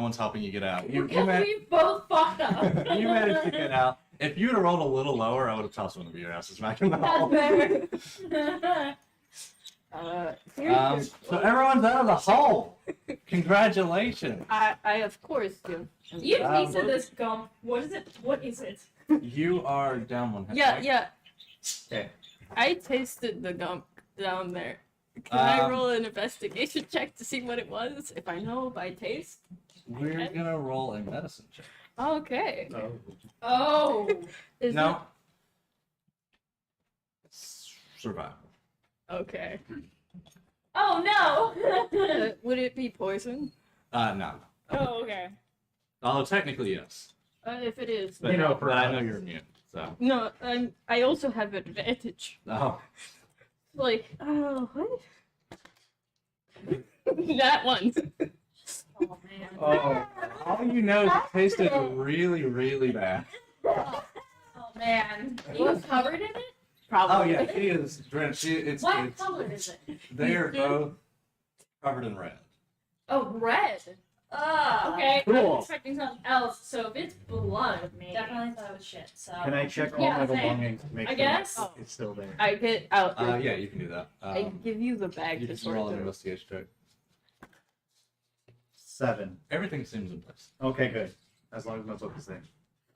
one's helping you get out. You We both fucked up. you managed to get out. If you would have rolled a little lower, I would have tossed one of your asses back in the That's hole. better. So everyone's out of the hole. Congratulations. I of course do. You tasted this gum. What is it? What is it? You are down one hit Yeah, point. yeah. Okay. I tasted the gum down there. Can I Um, roll an investigation check to see what it was? If I know by taste. We're gonna roll a medicine check. Okay. Oh. Is No. Survival. it- Okay. Oh no. Would it be poison? No. Oh okay. Although technically yes. If it is. But, You know, but I know you're immune. So. No, I also have advantage. Oh. Like, oh, what? That one. Oh man. Oh. All you know is it tasted really, really bad. Oh man. You covered in it? Probably. Oh yeah, she is drenched. It's What color is it? they are both covered in red. Oh, red. Ah. Okay, I Cool. was expecting something else. So if it's blood, maybe. Definitely thought it was shit. So. Can I check all Yeah, my same. belongings to make I sure guess. it's still there? I get out. Yeah, you can do that. I give you the bag You to just sort roll an through. investigation check. 7. Everything seems in place. Okay, good. As long as my book is there.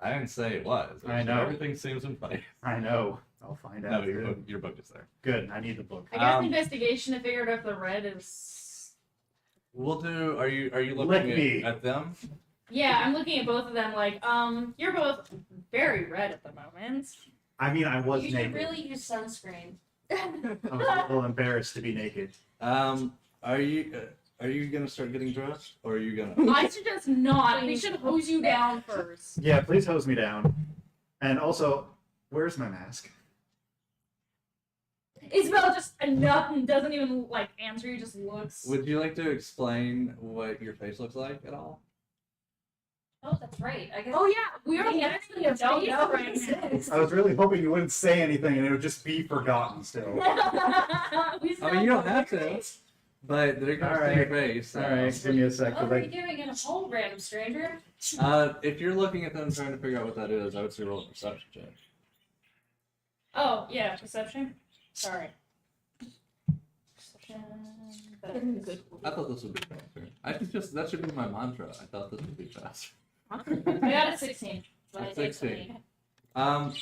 I didn't say it was. I know. Everything seems in place. I know. I'll find out. No, Good. your book is there. Good. I need the book. I guess Um, investigation to figure out if the red is. We'll do. Are you Lick looking me. at them? Yeah, I'm looking at both of them. Like, you're both very red at the moment. I mean, I was You should naked. really use sunscreen. I was a little embarrassed to be naked. Are you gonna start getting dressed, or are you gonna? I suggest not. They should hose you down first. Yeah, please hose me down. And also, where's my mask? Isabel just nothing doesn't even like answer you. Just looks. Would you like to explain what your face looks like at all? Oh, that's right. I guess. Oh yeah, we are We looking actually at don't face know right what this now. is. I was really hoping you wouldn't say anything and it would just be forgotten still. We I still mean, you don't know have your to, face. but they're gonna see your face. Alright, give me a sec. What 'cause are I- you doing in a hole, random stranger? If you're looking at them trying to figure out what that is, I would say roll a perception check. Oh yeah, perception. Sorry. Good. I thought this would be faster. I think that should be my mantra. I thought this would be faster. I got a 16. But I did 16. something.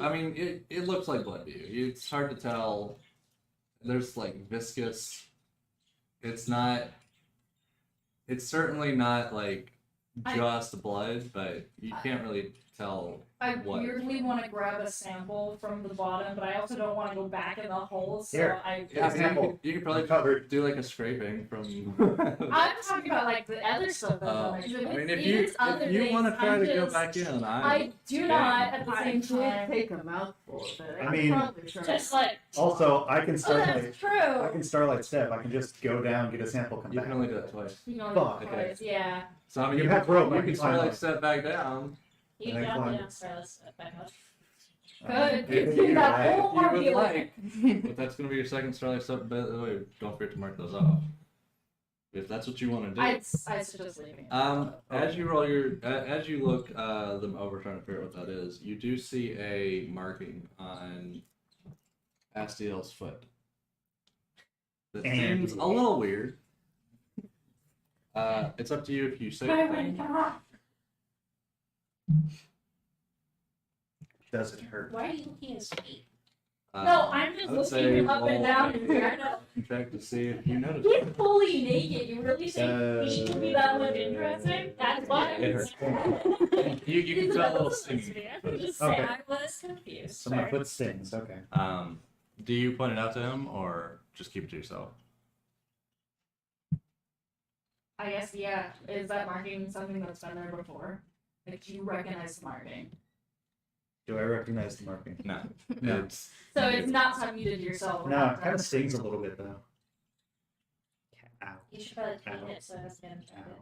I mean, it looks like blood to you. It's hard to tell. There's like viscous. It's certainly not like just blood, but you can't really tell. I What? weirdly want to grab a sample from the bottom, but I also don't want to go back in the holes. So Here. Yeah, Example. you could probably Covered. do like a scraping from. I'm talking about like the other stuff that's on there. I mean, It if is other you things, want to try I'm to go just- back in, I do not at the I same could time. take a mouthful of it. I mean, probably try. Just like, Also, I can oh, starlight. that's I true. can starlight step. I can just go down, get a sample, come You back. can only do it twice. You know, Fuck. twice, yeah. So I mean, You you have rope, I You can can climb start like up. step back down. You And I got climb. it. Back up. Good. If Do you that like- whole You would argument. like, but that's going to be your second Starlight sub. Don't forget to mark those off. If that's what you want to do. I'd suggest leaving. As you roll your, as you look them over, trying to figure out what that is, you do see a marking on Astiel's foot. That And- seems a little weird. It's up to you if you say anything. Does it hurt? Why are you looking at his feet? No, I'm just I would looking say him up and roll down a in here. check to see if you notice. He's fully naked. You really think he should be that much interesting? That's why. It hurts. You can tell a little stinging. Just Okay. say I was confused. So my foot stings. Okay. Do you point it out to him or just keep it to yourself? I guess, yeah. Is that marking something that's been there before? Like, do you recognize the marking? Do I recognize the marking? No. No. It's So it's not something you did yourself. No, it kind of stings a little bit though. Ow. You should probably clean Ow. it so it doesn't get infected.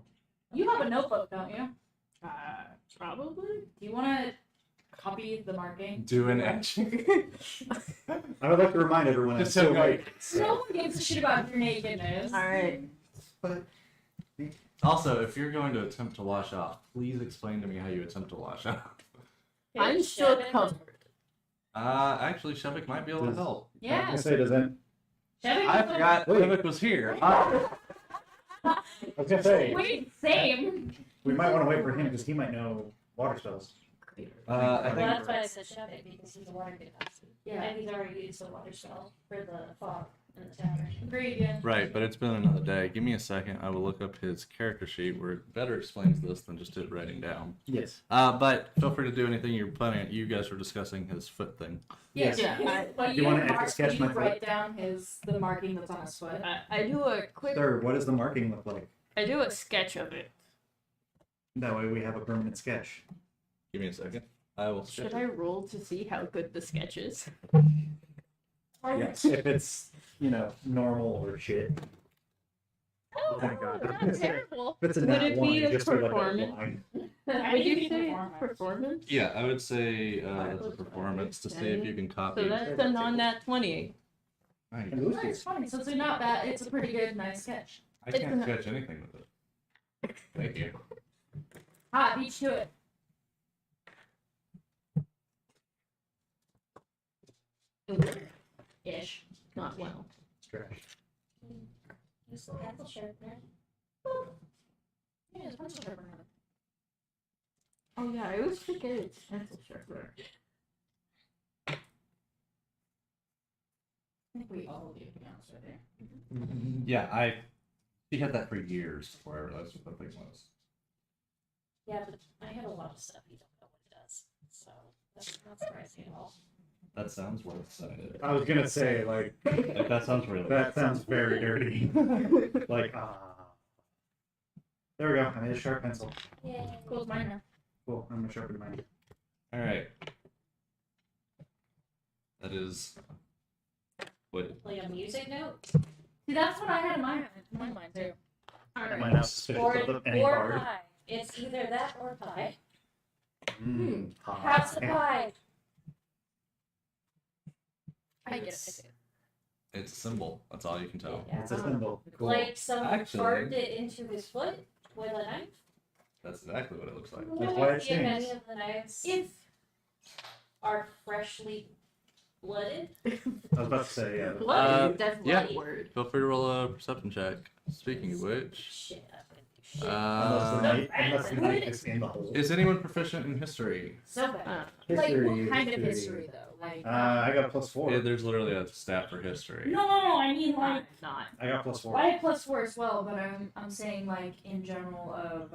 You have a notebook, don't you? Probably. Do you want to copy the marking? do an action. I would like to remind everyone I'm Just still so naked. No one gives a shit about your nakedness. Alright. But Also, if you're going to attempt to wash off, please explain to me how you attempt to wash off. I'm still covered. Actually, Shevik might be able to Does- help. I Yeah. was gonna say, does that? Shevik I was forgot Wait. Shevik was here. I was gonna say Wait, same. we might want to wait for him because he might know water spells. I Well, think that's why I said shove it because he's a water good. Yeah. And he's already used the water spell for the fog in the tavern. Agreed, yeah. right, but it's been another day. Give me a second. I will look up his character sheet where it better explains this than just it writing down. Yes. But feel free to do anything you're planning. You guys were discussing his foot thing. Yes. Yeah, But You wanna mark- etch a sketch you my foot? write down the marking that's on his foot. I do a quick. Sir, what does the marking look like? I do a sketch of it. That way we have a permanent sketch. Give me a second. I will sketch Should I roll to see how good the sketch is? Yes. If it's, normal or shit. Oh, my God. not terrible. If it's a Would nat it one, be you a just do like a performance? line. Would you say performance? Yeah, I would say that's a performance to see if you can copy. So that's a non-nat 20. Nice. It's funny, so it's not bad. It's a pretty good, nice sketch. I can't sketch anything with it. Thank you. Ah, beach to it. Ish. Not well. It's trash. Use the pencil sharpener. Yeah, it's pencil sharpener. Oh yeah, I always forget it's pencil sharpener. I think we all do, to be honest with you. Yeah, he had that for years before I realized what the thing was. Yeah, but I have a lot of stuff you don't know what it does. So that's not surprising at all. That sounds worth cited. I was gonna say, Like, that sounds really. that sounds very dirty. There we go. I made a sharp pencil. Yay. Cool, mine now. Cool. I'm gonna sharpen mine. All right. That is. What? Like a music note? See, that's what I had in my mind too. Am I now suspicious Or, of any or bard? pie. It's either that or pie. Pie. House of pie. I get it. It's a symbol. That's all you can tell. It's a symbol. Cool. Like someone Actually- carved it into his foot with a knife. That's exactly what it looks like. That's why it See if any stings. of the knives If are freshly blooded. I was about to say, yeah. Bloody is definitely yeah. a word. Feel free to roll a perception check. Speaking of which, Shit, I couldn't do shit. Unless the knife is in the hole. is anyone proficient in history? so bad. Like, History, what kind of history. history though? Like, I got +4. Yeah, there's literally a stat for history. no, I mean like, Not. I got +4. I had +4 as well, but I'm saying like in general of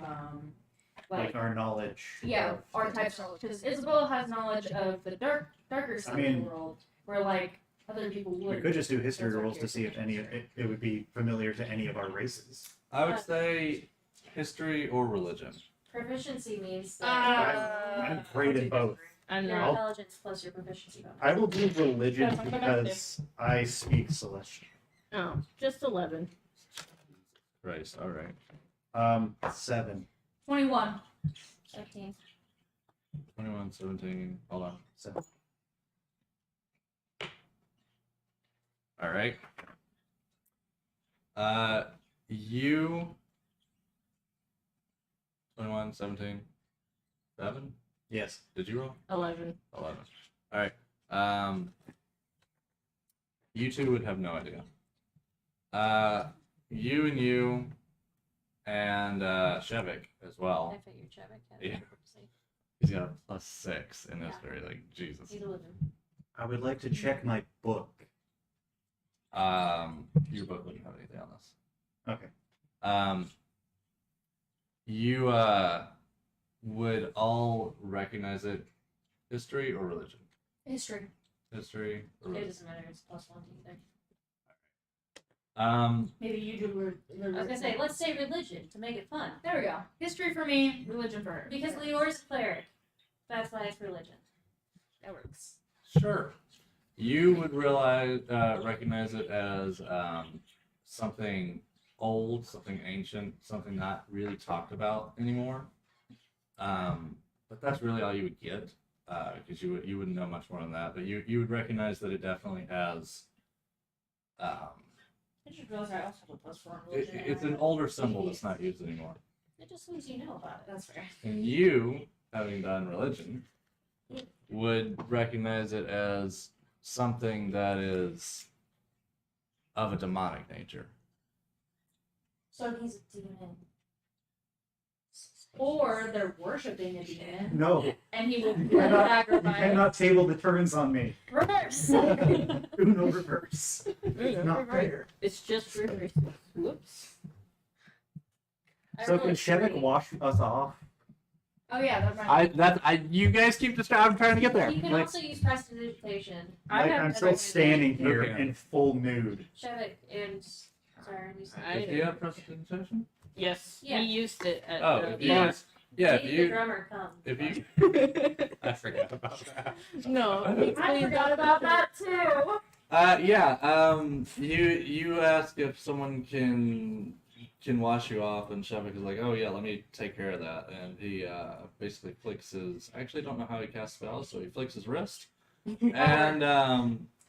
Like our knowledge. yeah, of- our types of knowledge. Because Isabella has knowledge of the darker side of mean- the world, where like other people would. We could just do history Those are rolls to see if any of it would be familiar to any of our races. I would say history or religion. Proficiency means that I'm great in both. I'm your not. intelligence plus your proficiency bonus. I will do religion Yeah, because I speak Celestial. Oh, just 11. Christ, all right. 7. 21. 17. 21, 17. Hold on. 7. All right. You 21, 17, 7? Yes. Did you roll? 11. 11. All right. You two would have no idea. You and Shevik as well. I figured Chevik had Yeah. See, He's got a +6 in this Yeah. very, like, Jesus. he's 11. I would like to check my book. Your book wouldn't have anything on this. Okay. You would all recognize it. History or religion? History. History or It religion? doesn't matter. It's +1 to either. Maybe you do. I was gonna say, let's say religion to make it fun. There we go. History for me, religion for her. Because Leor's a cleric. That's why it's religion. That works. Sure. You would recognize it as something old, something ancient, something not really talked about anymore. But that's really all you would get, because you wouldn't know much more than that. But you would recognize that it definitely has. I just realized I also have a +4 in religion. It's an older symbol that's not used anymore. It just means you know about it. That's fair. And you, having done religion, would recognize it as something that is of a demonic nature. So he's a demon. Or they're worshiping a demon, No, and he will you kill cannot, dagger you by cannot table the turns on me. reverse. Uno reverse. Not fair. It's just reverse. Whoops. So can Shevik wash us off? Oh yeah, that might. You guys keep I'm trying to get there. You can Like- also use prestidigitation. Like I'm still standing here Okay. in full nude. Shevik and sorry, you said I- Do you have prestidigitation? Yes, Yeah. we used it at Oh, the if you Yeah. guys, yeah, Maybe the drummer come. if you, I forgot about that. No, I forgot about that too. You ask if someone can wash you off, and Shevik is like, oh yeah, let me take care of that, and he basically flicks his. I actually don't know how he casts spells, so he flicks his wrist, and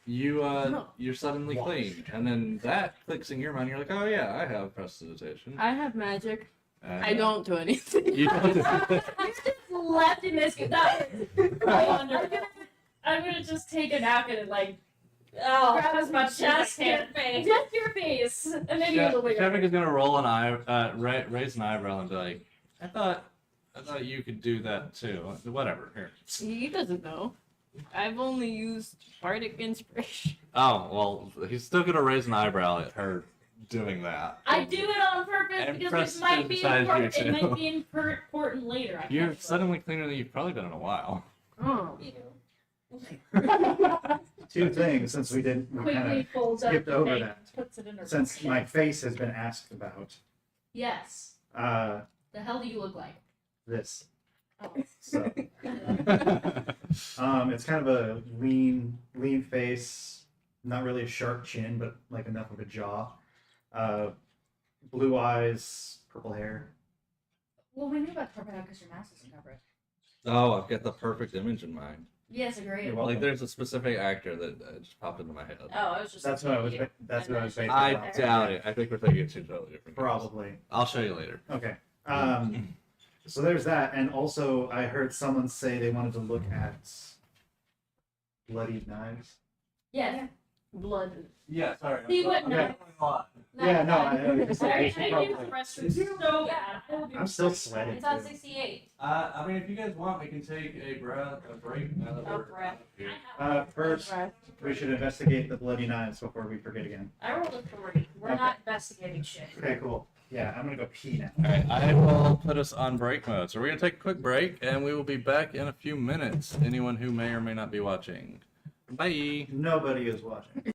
you're suddenly clean, and then that clicks in your mind. You're like, oh yeah, I have prestidigitation. I have magic. And, I don't do anything. You don't. You just left in this. I'm gonna just take a napkin and like grab as much as I Just your can. face. Just your face, and then you're the wiggle. Shevik is gonna roll an raise an eyebrow and be like, I thought you could do that too. Whatever. Here. He doesn't know. I've only used bardic inspiration. Oh well, he's still gonna raise an eyebrow at her doing that. I do it on purpose And because it might be prestidigitize you important. It too. might be important later. I You're can't- suddenly cleaner than you've probably been in a while. Oh. Two things since we kind quickly of folds up skipped the over thing, that. puts it in her Since pocket. my face has been asked about. Yes. Uh, The hell do you look like? this. Oh. So it's kind of a lean face, not really a sharp chin, but like enough of a jaw. Blue eyes, purple hair. Well, we knew about purple because your mask doesn't cover it. Oh, I've got the perfect image in mind. Yes, agree. You're welcome. Like, there's a specific actor that just popped into my head. Oh, I was just. That's what I was. That's what I was basing. I it off. doubt it. I think we're thinking two totally different. things. Probably. I'll show you later. Okay. So there's that, and also I heard someone say they wanted to look at bloodied knives. Yes. Blood. Yeah, sorry. He wouldn't know. Yeah, no, I just I said need probably. the restroom so bad. I'm still sweating. It's on too. 68. I mean, if you guys want, we can take a break now that A we're breath. here. First, we should investigate the bloody knives before we forget again. I rolled a 3. We're Okay. not investigating shit. Okay, cool. Yeah, I'm gonna go pee now. All right, I will put us on break mode. So we're gonna take a quick break, and we will be back in a few minutes. Anyone who may or may not be watching, bye. Nobody is watching.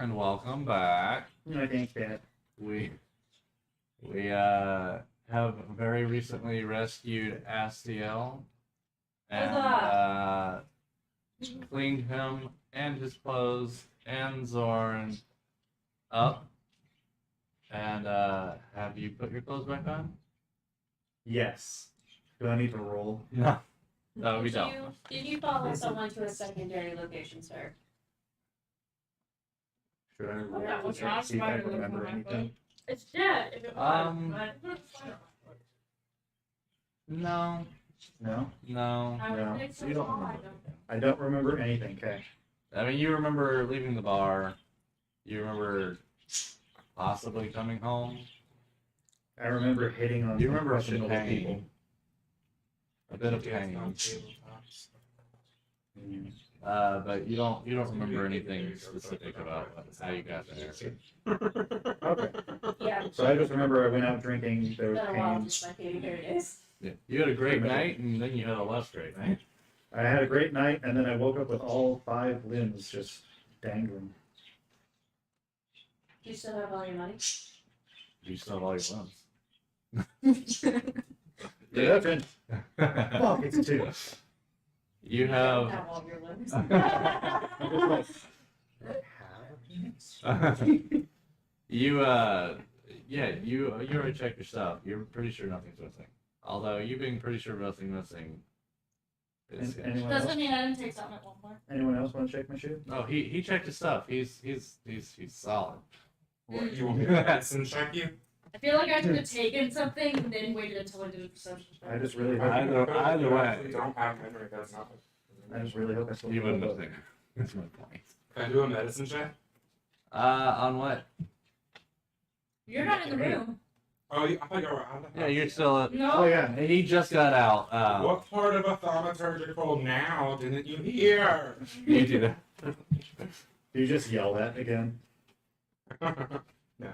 And welcome back. I think that. We have very recently rescued Astiel and cleaned him and his clothes and Zorn up. And have you put your clothes back on? Yes. Do I need to roll? No. No, we Did don't. Did you follow someone to a secondary location, sir? Should I roll Yeah, to what's check wrong? to see if I Spider looks remember on my foot. anything? It's dead. If it was, but No. No? No. I would No. think so. You don't I remember. I don't remember anything, okay. I mean, you remember leaving the bar. You remember possibly coming home. I remember hitting on You some remember some questionable pain. people. A bit of Dance pain. on tabletops. Mm. But you don't remember anything specific about how you got there. Okay. Yeah. So I just remember I went out drinking, there was Been a while pain. since my Katy Perry days. Yeah. You had a great night, and then you had a less great night. I had a great night, and then I woke up with all 5 limbs just dangling. Do you still have all your money? You still have all your limbs. Deduction. Fuck, it's a 2. You I have. don't have all your limbs. I'm just like, You yeah, you already checked your stuff. You're pretty sure nothing's missing. Although you being pretty sure nothing's missing is anyone else? doesn't mean I didn't take something at one point. Anyone else want to check my shoe? No, he checked his stuff. He's solid. What, you want me to medicine check you? I feel like I should have taken something and then waited until I did a perception check. I just really hope. Either You way. actually don't have memory, that's not. I just really hope I still. You wouldn't have seen it. That's my point. Can I do a medicine check? On what? You're not in the room. Oh, I thought you were out of the Yeah, house. you're still. Oh No. yeah. He just got out. What part of a thaumaturgical now didn't you hear? You do that. Do you just yell that again? No.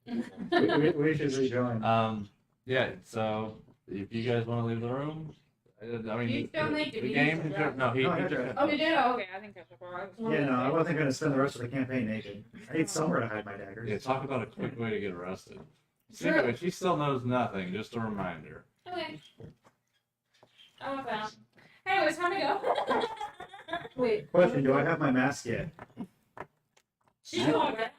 We should rejoin. Yeah. So if you guys want to leave the room, I mean, You don't make it the easy game. for that. No, he Oh, just. okay. Oh, you did? Oh, okay, I think that's before. Yeah, no, I wasn't gonna spend the rest of the campaign naked. I need somewhere to hide my daggers. Yeah, talk about a quick way to get arrested. Sure. Anyway, she still knows nothing. Just a reminder. Okay. Oh, I found. Anyways, time to go. Wait. Question: do I have my mask yet? She's going back.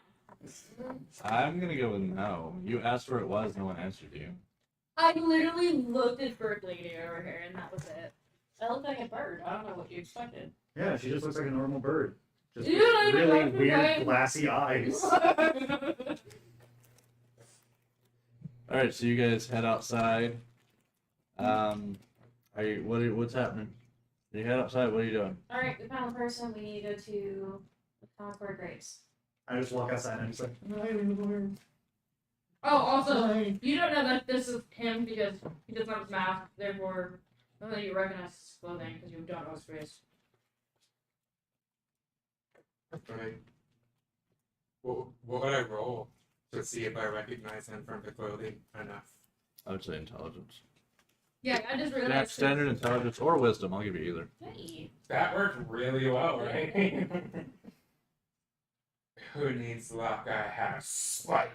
I'm gonna go with no. You asked where it was. No one answered you. I literally looked at Bird Lady over here, and that was it. I look like a bird. I don't know what you expected. Yeah, she just looks like a normal bird. Just You with don't even really look weird, right. glassy eyes. All right, so you guys head outside. Are you? What's happening? You head outside. What are you doing? Alright, we found the person. We need to go to the Concord Graves. I just walk outside and I'm just like, Oh, also, you don't know that this is him because he doesn't have his mask. Therefore, I don't think you recognize his clothing because you don't know his face. Right. What would I roll to see if I recognize him from the clothing enough? I would say intelligence. Yeah, I just You realized. have standard intelligence or wisdom. I'll give you either. Hey. That worked really well, right? Who needs luck? I have spite.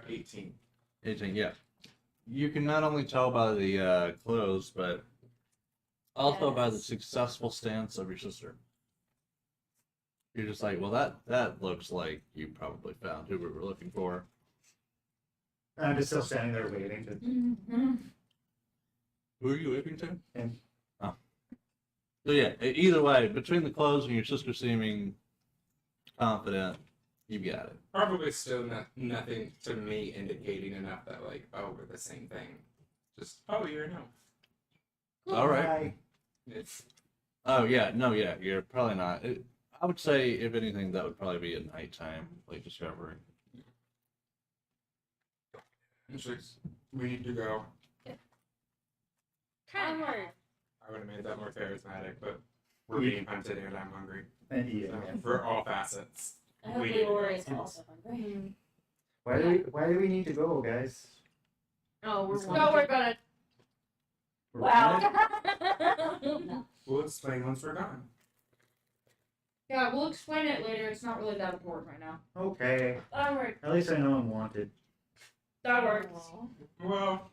18. 18. Yeah. You can not only tell by the clothes, but also by the Yes. successful stance of your sister. You're just like, well, that looks like you probably found who we were looking for. I'm just still standing there waiting to. Mm-hmm. Who are you waving to? Him. Oh. So yeah, either way, between the clothes and your sister seeming confident, you got it. Probably still nothing to me indicating enough that, like, oh, we're the same thing. Just, oh, you're an elf. All right. Hi. It's Oh yeah, no, yeah, you're probably not. I would say, if anything, that would probably be a nighttime like discovery. just, we need to go. Kind of hard. I would have made that more charismatic, but we're being hunted and I'm hungry. And eating. So, Yeah. for all facets. I hope We- Leora is also hungry. Why do we need to go, guys? Oh, we're It's one. fine. Don't worry about it. Wow. We'll explain once we're done. Yeah, we'll explain it later. It's not really that important right now. Okay. Alright, At least I know I'm wanted. that works. Well,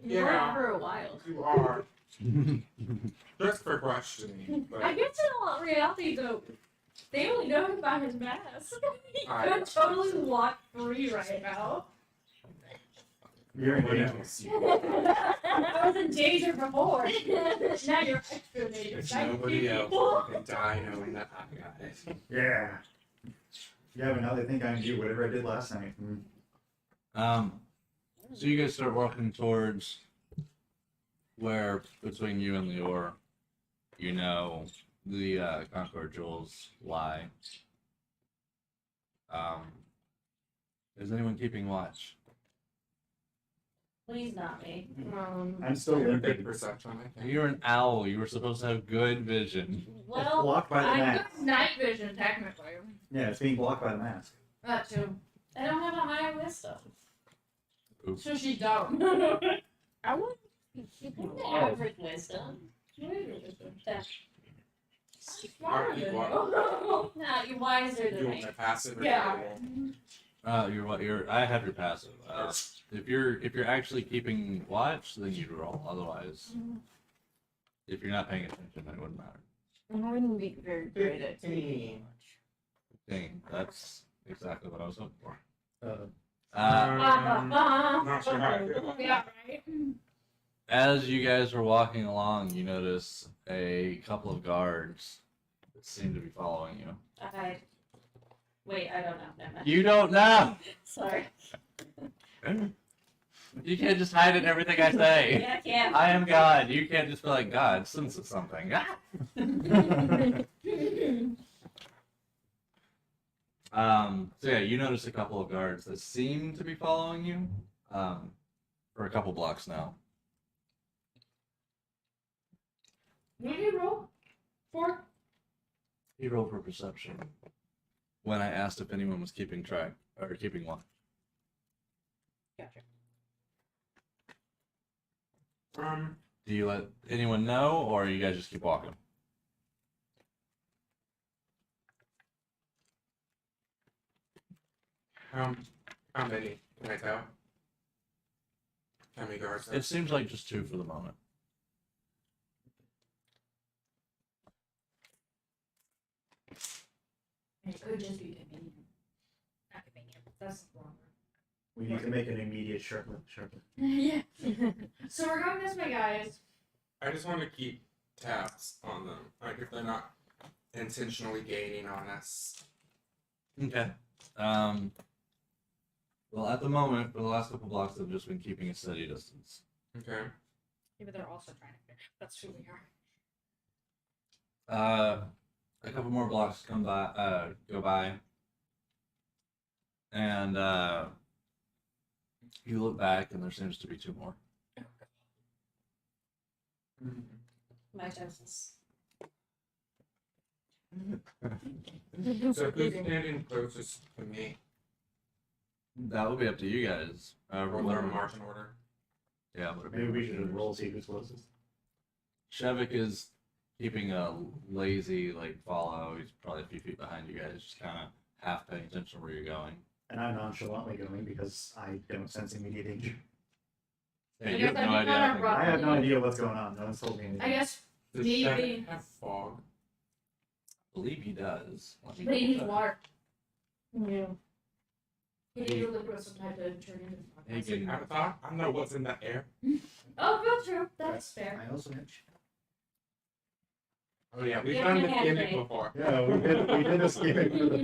You were for a while. you are. Just for questioning, I but guess in all reality, though, they only know him by his mask. He I- could totally walk free right now. You're in what danger. else? I was in danger before. Now you're extra danger. If Now you nobody keep else people. can die knowing that I got it. Yeah. Yeah, but now they think I'm you, whatever I did last night. So you guys start walking towards where between you and Lior, you know, the Concord jewels lie. Is anyone keeping watch? Please not me. I'm still I have a good limping. perception, I think. You're an owl. You were supposed to have good vision. It's Well, blocked by the I mask. It's night vision, technically. Yeah, it's being blocked by the mask. That too. I don't have a high wisdom. So she don't. I want Average wisdom. That's Are you no, you're wiser You than want me. my passive or Yeah. You're what? I have your passive. If you're actually keeping watch, then you roll. Otherwise, if you're not paying attention, it wouldn't matter. I wouldn't be very great at 15. Dang, that's exactly what I was looking for. Not sure how I feel. Yeah, right? As you guys were walking along, you notice a couple of guards that seem to be following you. Wait, I don't know. Never mind. You don't know. Sorry. You can't just hide in everything I say. Yeah, I can't. I am God. You can't just be like God senses something. So yeah, you notice a couple of guards that seem to be following you for a couple blocks now. What did you roll for? He rolled for perception when I asked if anyone was keeping track or keeping watch. Gotcha. Do you let anyone know, or you guys just keep walking? How many? Can I tell? How many guards? It seems like just two for the moment. It could just be convenient. Not convenient. That's the wrong We need to make an immediate sharply. word. Yeah. So we're going this way, guys. I just want to keep tabs on them. Like if they're not intentionally gaining on us. Okay. Well, at the moment, for the last couple blocks, they've just been keeping a steady distance. Okay. Yeah, but they're also trying to figure out that's who we are. A couple more blocks go by, and you look back, and there seems to be two more. My chances. So who's standing closest to me? That would be up to you guys. Roll their marching order. Yeah, but Maybe we should roll see who's closest. Shevik is keeping a lazy follow. He's probably a few feet behind you guys, just kind of half paying attention to where you're going. And I'm nonchalantly going because I don't sense immediate danger. Yeah, I you guess have that'd no be idea. kinda how things rough. I are have no going. idea what's going on. No one's told me anything. I guess Does Maybe. Shevik have fog? I believe he does. Let me but he double needs check. water. Yeah. He needs a liquid of some type to turn into He Is it can- Avatar? I know what's in that air. Oh, real true. That's fair. I also have. Oh yeah, we've Yeah, done we this had gimmick to. before. Yeah, we did this gimmick for the.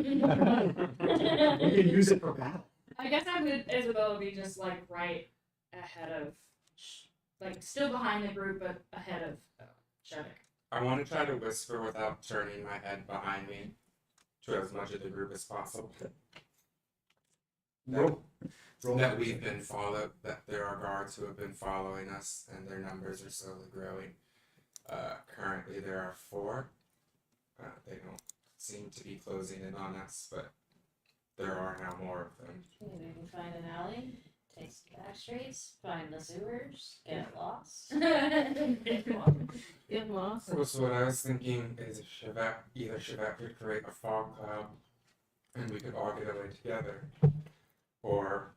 We can use it for battle. I guess I would Isabella be just right ahead of, still behind the group, but ahead of Shevik. I want to try to whisper without turning my head behind me to as much of the group as possible. Roll. That we've been followed, that there are guards who have been following us, and their numbers are slowly growing. Currently, there are 4. They don't seem to be closing in on us, but there are now more of them. Maybe we can find an alley Take the back streets, find the sewers, get lost. Get lost. So what I was thinking is if either Shavak could create a fog cloud and we could all get away together, or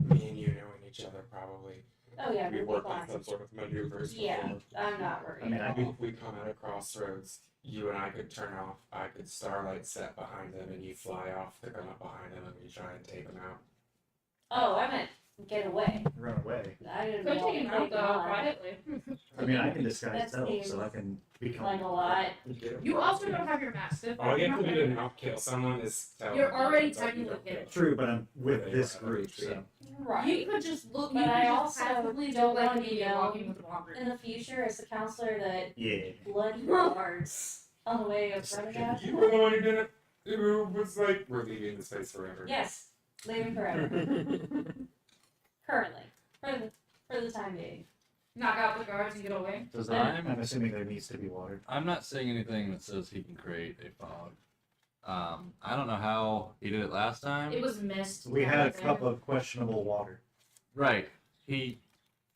me and you knowing each other probably. Oh yeah, We we'll worked be on some fine. sort of maneuvers Yeah, before. I'm not worried. I mean, at I all. If we come at a crossroads, you and I could turn off, I could starlight set behind them and you fly off to come up behind them and we try and take them out. Oh, I meant get away. Run away. I didn't Could know. take him out though, quietly. I mean, I can disguise That self, seems so I can become like a lot. You also don't have your mastiff. All you have to do to not kill someone is tell You're them already it's like you technically don't hit. kill. True, but I'm with this group, so Right. You could just look. But You could I just also passively don't look like wanna an be idiot known walking with a walker. In the future, as the counselor that yeah. bloody guards on the way of running out. You were the one who did it. Who was like, we're leaving this place forever. Yes, leaving forever. Currently, for the time being. Knock out the guards and get away. Does I'm I'm assuming there needs to be water. I'm not seeing anything that says he can create a fog. I don't know how he did it last time. It was mist. We had a cup of questionable water. Right. He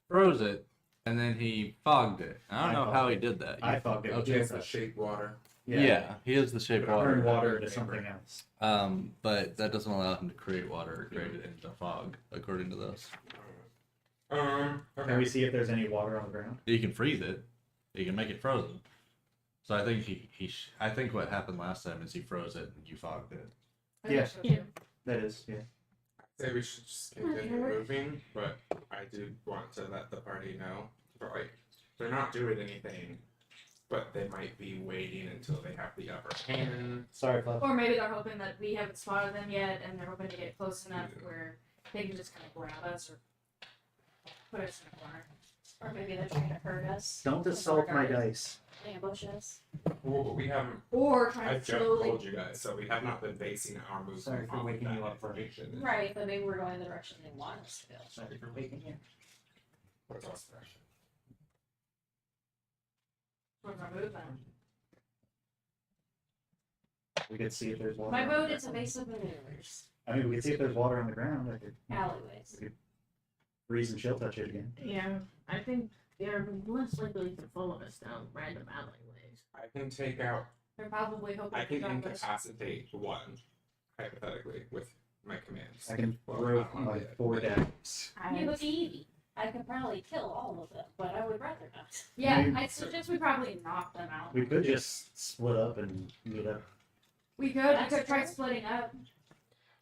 froze it and then he fogged it. I don't I know fogged how he it. did that. I fogged it. Okay. It's the shape water. Yeah, he is the shape Turn water. water into something else. But that doesn't allow him to create water or create it into fog, according to this. Can we Okay. see if there's any water on the ground? You can freeze it. You can make it frozen. So I think I think what happened last time is he froze it and you fogged it. I think Yeah. so, Yeah. too. That is, yeah. Say we should just continue moving, but I do want to let the party know. But like, they're not doing anything, but they might be waiting until they have the upper hand. Sorry, Fluff. Or maybe they're hoping that we haven't spotted them yet, and they're hoping to get close enough where they can just kind of grab us or put us in a corner. Or maybe they're trying to hurt us. Don't assault my dice. Ambush us. Well, but we haven't. Or trying I've to just slowly. told you guys, so we have not been basing our movement Sorry for off waking of you that up, Freddy. information. Right, but maybe we're going the direction they want us to go. Sorry for waking you. What's our special? What's our move then? We could see if there's water. My on vote the is ground. evasive maneuvers. I mean, we could see if there's water on the ground. I could Alleyways. freeze and chill touch it again. Yeah, I think they're less likely to follow us down random alleyways. I can take out. They're probably hoping I to can jump us. incapacitate one, hypothetically, with my commands. I can Well, throw I don't wanna my do it, 4 but- daggers. Maybe I could probably kill all of them, but I would rather not. Yeah, Maybe- I suggest we probably knock them out. We could just split up and meet up. We could. That's We could try true. splitting up.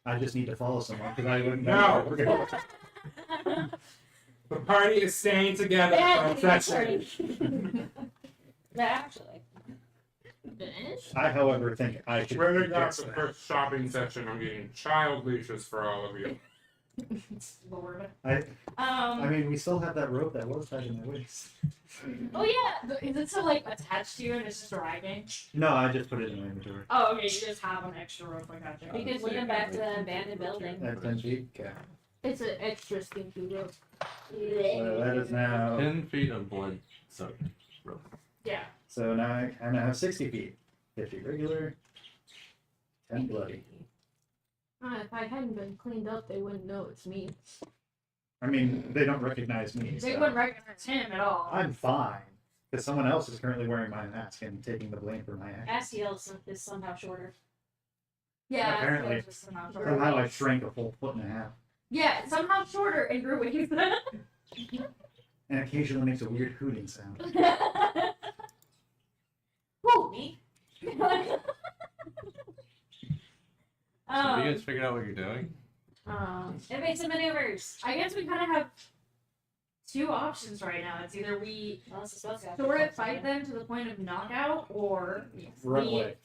I just need to follow someone because I wouldn't No. know where we're going. The party is staying together. Yeah, That's But actually, Finish? I, however, think I should. When we got fix the that. first shopping section, I'm getting child leashes for all of you. Lord. I Um. mean, we still have that rope that was tied in my waist. Oh yeah. Is it still like attached to you and it's just dragging? No, I just put it in my inventory. Oh, okay. You just have an extra rope. I got you. we could lead them back to the abandoned building. At 10 feet. Okay. It's an extra stinky rope. So that is now. 10 feet of blood soaked rope. Yeah. So now I now have 60 feet. 50 regular. 10 bloody. If I hadn't been cleaned up, they wouldn't know it's me. I mean, they don't recognize me. They so wouldn't recognize him at all. I'm fine. Because someone else is currently wearing my mask and taking the blame for my actions. Astiel is somehow shorter. Yeah. Apparently. it's just somehow shorter. Somehow I shrank a full 1.5 feet. Yeah, somehow shorter and grew wings. And occasionally makes a weird hooting sound. Woo! Me? So have you guys figured out what you're doing? Evasive maneuvers. I guess we kind of have two options right now. It's either we Well, this is supposed to sort of fight them to the point of knockout, or Run we, away.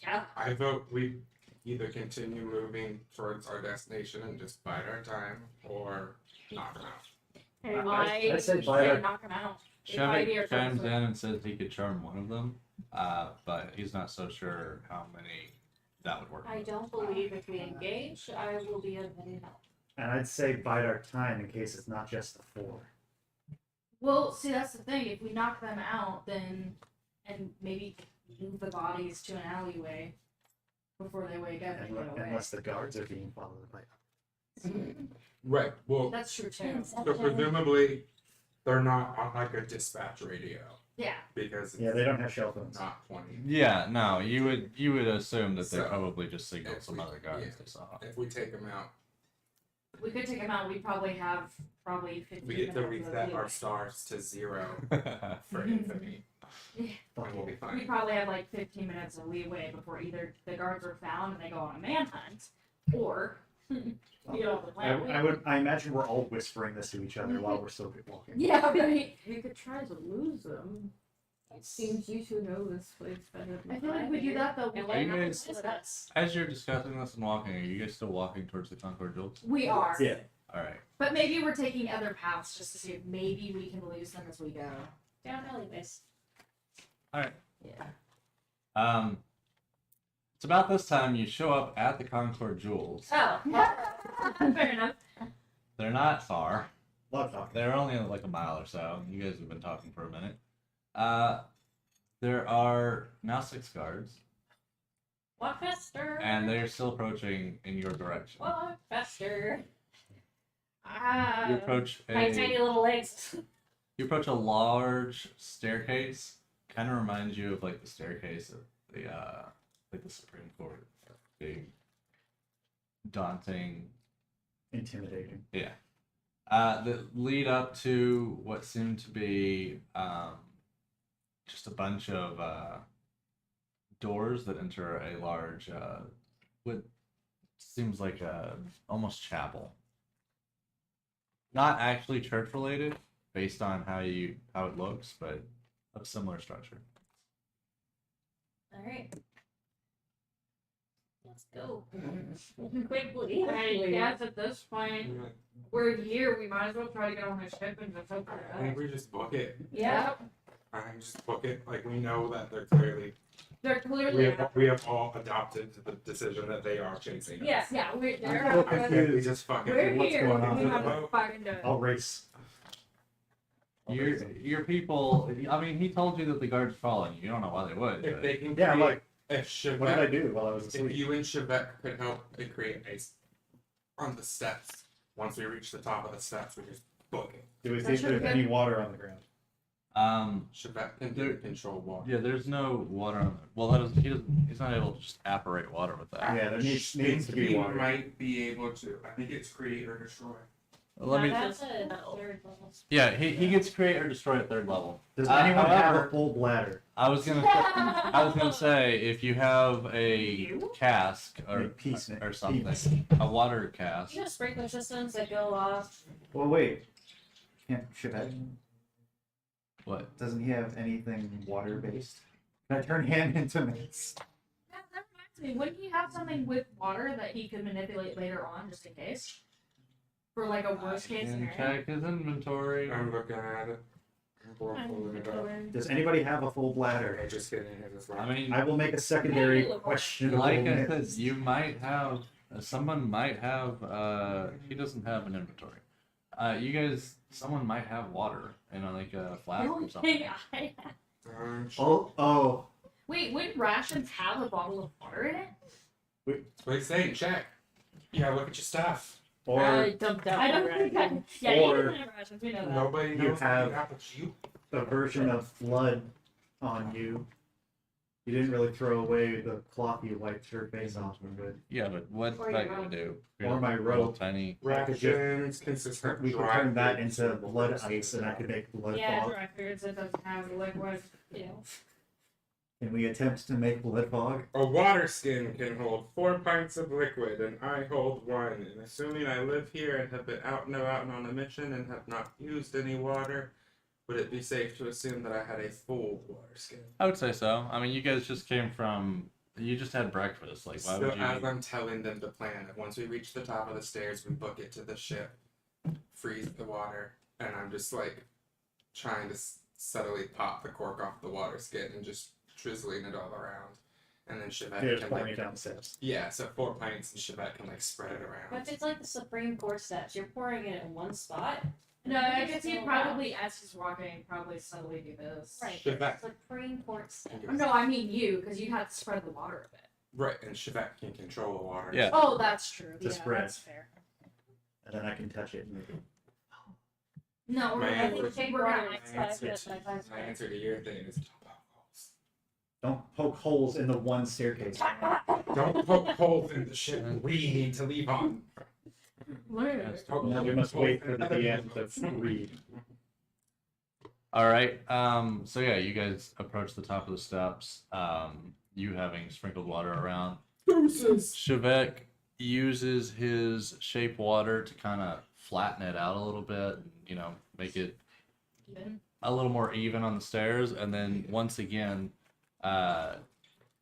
yeah, I vote we either continue moving towards our destination and just bide our time, or knock them out. I said should bite our- knock him out. If I be Shavik our chimes focus. in and says he could charm one of them, but he's not so sure how many that would work. I with. don't believe if we engage, I will be of any help. And I'd say bide our time in case it's not just the 4. Well, see, that's the thing. If we knock them out, then and maybe move the bodies to an alleyway before they wake up and get away. Unless the guards are being followed by. Right. Well, That's true too. so presumably they're not on like a dispatch radio Yeah. because Yeah, they don't have shell phones. not 20. Yeah, no, you would assume that they So, probably just signaled if some we- other guards yeah. they saw. If we take them out, We could take them out. We'd probably have 15 we get to minutes of reset our leeway. stars to 0 for infamy, Fuck and we'll be it. We fine. probably have like 15 minutes of leeway before either the guards are found and they go on a manhunt, or you know the plan. I imagine we're all whispering this to each other while we're still walking. Yeah, right. We could try to lose them. It seems you two know this place better than I feel like we do that though. And Are you what guys- happens with us? As you're discussing this and walking, are you guys still walking towards the Concord Jewels? We are. Yeah. All right. But maybe we're taking other paths just to see if maybe we can lose them as we go. Down alleyways. All right. Yeah. It's about this time you show up at the Concord Jewels. Oh, fair enough. They're not far. Love talking. They're only like a mile or so. You guys have been talking for a minute. There are now 6 guards, Walk faster. and they are still approaching in your direction. Walk faster. You approach My tiny little legs. you approach a large staircase. Kind of reminds you of like the staircase of the like the Supreme Court. Big, daunting. Intimidating. Yeah. That lead up to what seemed to be just a bunch of doors that enter a large, what seems like a almost chapel. Not actually church related, based on how it looks, but of similar structure. Alright. Let's go. Quickly. I guess at this point, we're here. We might as well try to get on the ship and just hope I think we just book it. Yeah. I think just book it. Like we know that they're clearly. They're clearly. We have all adopted the decision that they are chasing us. Yeah. Yeah, we're I'm they're so not confused. We just fucking. We're What's here. going on? We have to fucking do it. I'll race. Your people. I mean, he told you that the guards following you. You don't know why they would. If But they can. Yeah, create- like, if what did I Chevette, do while I was if asleep? you and Chevette could help and create ice on the steps. Once we reach the top of the steps, we just book it. Do we That see if should there's be any water on the ground? Chevette can There- control water. yeah, there's no water on it. Well, he's not able to just apparate water with that. Yeah, there needs to be He water. might be able to. I think it's create or destroy. Let me. That's a third level. Yeah, he gets create or destroy at 3rd level. Does anyone have however- a full bladder? I was gonna say if you have a cask or Peace, or something, peace. a water cask. You have sprinkler systems that go off. Well, wait. Can't Chevette? What? Doesn't he have anything water based? Can I turn him into mace? Yeah, that reminds me. Wouldn't he have something with water that he could manipulate later on, just in case? For like a worst case I can scenario. check his inventory. I'm looking at it. I'm pulling it up. Does anybody have a full bladder? I'm just kidding. It is I mean, I will make a secondary question. like I said, you might have someone might have. He doesn't have an inventory. You guys, someone might have water in like a flask or something. Oh, Wait, wouldn't rations have a bottle of water in it? What are you saying? Check. Yeah, look at your stuff. or I dumped out. I don't my think rations. I. Yeah, Or- he doesn't have rations. We know that. Nobody You knows have- what you have but you. a version of flood on you. You didn't really throw away the cloth you wiped your face off with. Yeah, but what's Or that your gonna rope. do? Or my Little rope. tiny. Rations consist of We could dry turn that goods, into simple blood goods, ice and I could make blood Yeah, fog. dry foods. It doesn't have liquid. You know. Can we attempt to make blood fog? A water skin can hold 4 pints of liquid, and I hold 1. And assuming I live here and have been out and about and on a mission and have not used any water, would it be safe to assume that I had a full water skin? I would say so. I mean, you guys just came from. You just had breakfast. Like, why So would you? as I'm telling them the plan, that once we reach the top of the stairs, we book it to the ship, freeze the water, and I'm just like trying to subtly pop the cork off the water skin and just drizzling it all around. And then Chevette Just can pouring it like, down the steps. yeah, so 4 pints and Chevette can like spread it around. But if it's like the Supreme Court steps, you're pouring it in one spot. No, I could see probably as he's walking, probably subtly do this. Right. Chevette. Supreme Court steps. Oh, no, I mean you, because you had to spread the water a bit. Right, and Chevette can control the water. Yeah. Oh, that's true. To Yeah, spread. that's fair. and then I can touch it. And make it. No, My I answer- think we're gonna My answer to your thing is don't poke holes. Don't poke holes in the one staircase. Don't poke holes in the ship we need to leave on. Yes, totally. Now we must wait for the DM to read. All right. So yeah, you guys approach the top of the steps. You having sprinkled water around. Deuces. Shevek uses his shape water to kind of flatten it out a little bit, you know, make it a little more even on the stairs, and then once again,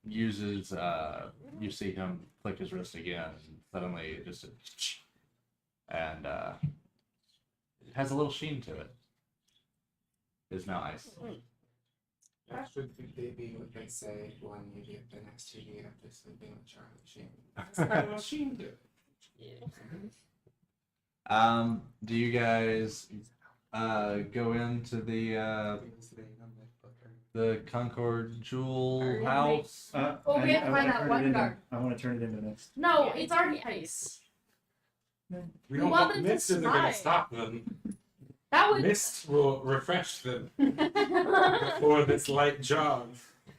uses you see him click his wrist again, and suddenly it just and it has a little sheen to it. It's now ice. That should they be what they say when you get the next TV after sleeping with Charlie Sheen. That's not what Sheen did. Do you guys go into the Concord Jewel House? Oh, we have to find that one guard. I want to turn it into next. No, it's already ice. We don't don't want want them to mist isn't gonna survive. stop them. That would. Mist will refresh them before this light jog.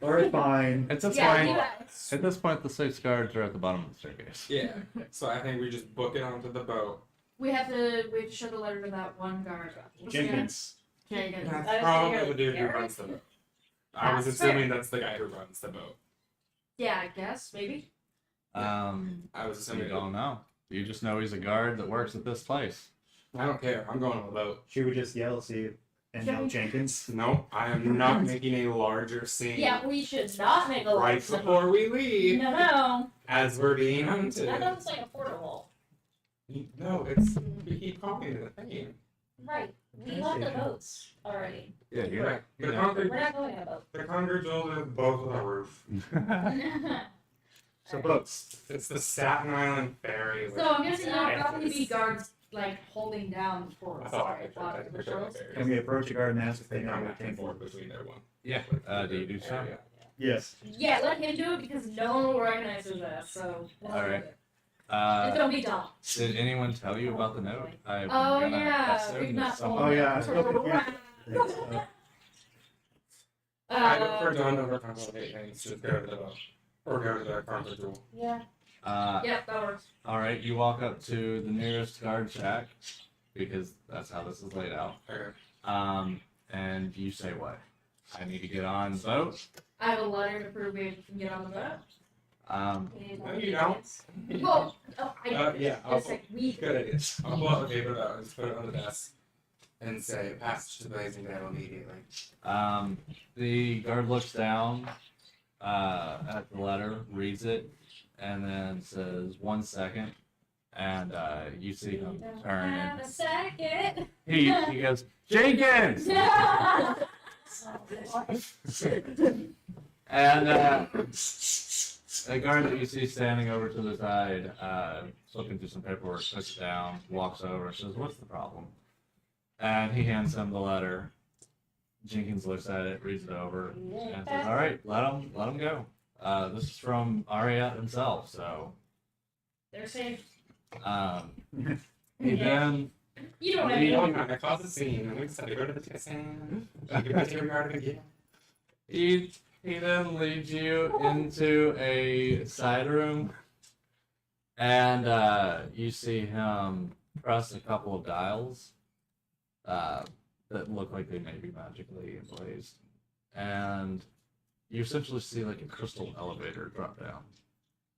All right, fine. At this Yeah, point, you guys. at this point, the 6 guards are at the bottom of the staircase. Yeah. So I think we just book it onto the boat. We have to show the letter to that one guard. What's his name? Jenkins. Jenkins. That's probably the dude who runs the boat. I was That's assuming fair. that's the guy who runs the boat. Yeah, I guess maybe. I was You assuming. don't know. You just know he's a guard that works at this place. I don't care. I'm going on the boat. Should we just yell, see, and yell Jenkins? No, I am not making a larger scene. Yeah, we should not make a Right large before we leave, No, as we're being hunted. that doesn't say affordable. No, it's we keep calling it a thing. Right. We left the boats already. Yeah, you're right. The Concord, We're not going on a boat. the Concord Jewel is both with a roof. So boats. It's the Staten Island ferry. So I'm guessing there'll probably be guards like holding down for I us. thought I at the could bottom of the shows. Can we approach a guard and ask if they They know come what back and came forth for? between their one. Yeah. Do you do so? Area. Yes. Yeah, let him do it because no one will recognize his ass. So. All right. And don't be dumb. Did anyone tell you about the note? I'm Oh gonna yeah, assume we've not someone- told Oh yeah, I him. still confused. I prefer don't overcomplicate things. Just go to the boat. Or go to the Concord Jewel. Yeah. Uh, Yeah, that works. all right. You walk up to the nearest guard shack because that's how this is laid out. Okay. And you say what? I need to get on the boat. I have a letter to prove we can get on the boat. No, you don't. Well, I Yeah, just like we. Good idea. I'll pull out the paper though and just put it on the desk and say passage to Blasingdell immediately. The guard looks down at the letter, reads it, and then says 1 second. And you see him turn Have and a second. he goes, Jenkins! And a guard that you see standing over to the side, looking through some paperwork, puts it down, walks over, and says, "What's the problem?" And he hands him the letter. Jenkins looks at it, reads it over, and says, "All right, let him go. This is from Ariat himself, so." They're safe. He then You know what I We mean. don't have a closet scene and we decided to go to the Tissan. You guys here regarding again. he then leads you into a side room, and you see him press a couple of dials that look like they may be magically emblazed, and you essentially see like a crystal elevator drop down.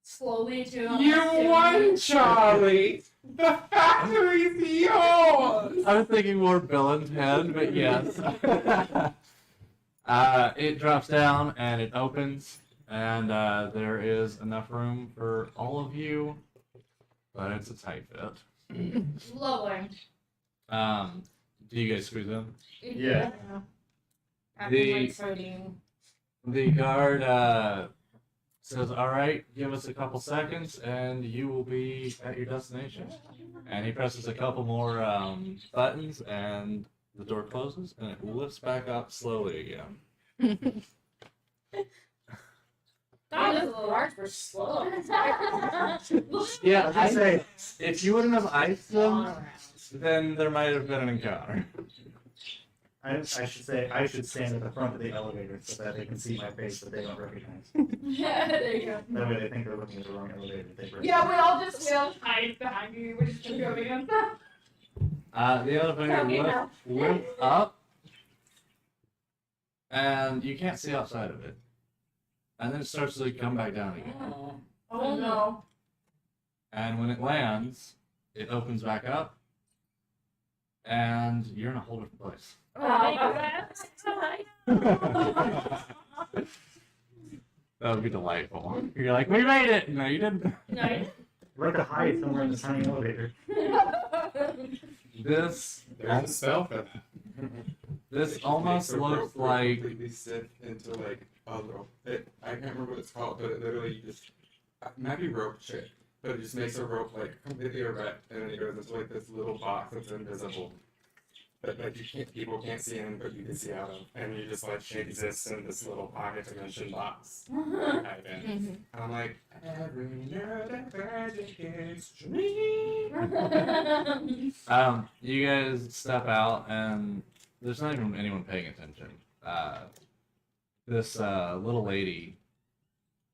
Slowly to. You won, Charlie! The factory's yours! I was thinking more Bill and Ted, but yes. It drops down and it opens, and there is enough room for all of you, but it's a tight fit. Lovely. Do you guys squeeze in? Yeah. The guard says, "All right, give us a couple seconds, and you will be at your destination." And he presses a couple more buttons, and the door closes, and it lifts back up slowly again. Thought the guards were slow. Yeah, I was gonna say, if you wouldn't have iced them, Around. then there might have been an encounter. I should say I should stand at the front of the elevator so that they can see my face that they don't recognize. Yeah, there you go. That way they think they're looking at the wrong elevator. They Yeah, we all just hide behind you. We're just going in. The elevator Okay, lifts up, and you can't see outside of it. And then it starts to come back down again. Oh no. And when it lands, it opens back up, and you're in a whole different place. That would be delightful. You're like, we made it! No, you didn't. No. I'd like to hide somewhere in this tiny elevator. This There's a spell for that. this It almost makes a rope looks like completely stiff into like a little. I can't remember what it's called, but it literally just it might be rope shit, but it just makes a rope like completely erect, and then it goes into like this little box that's invisible. But like people can't see in, but you can see out of, and you just like exists in this little pocket dimension box. And I'm like, every nerd and magic is dream. you guys step out and there's not even anyone paying attention. This little lady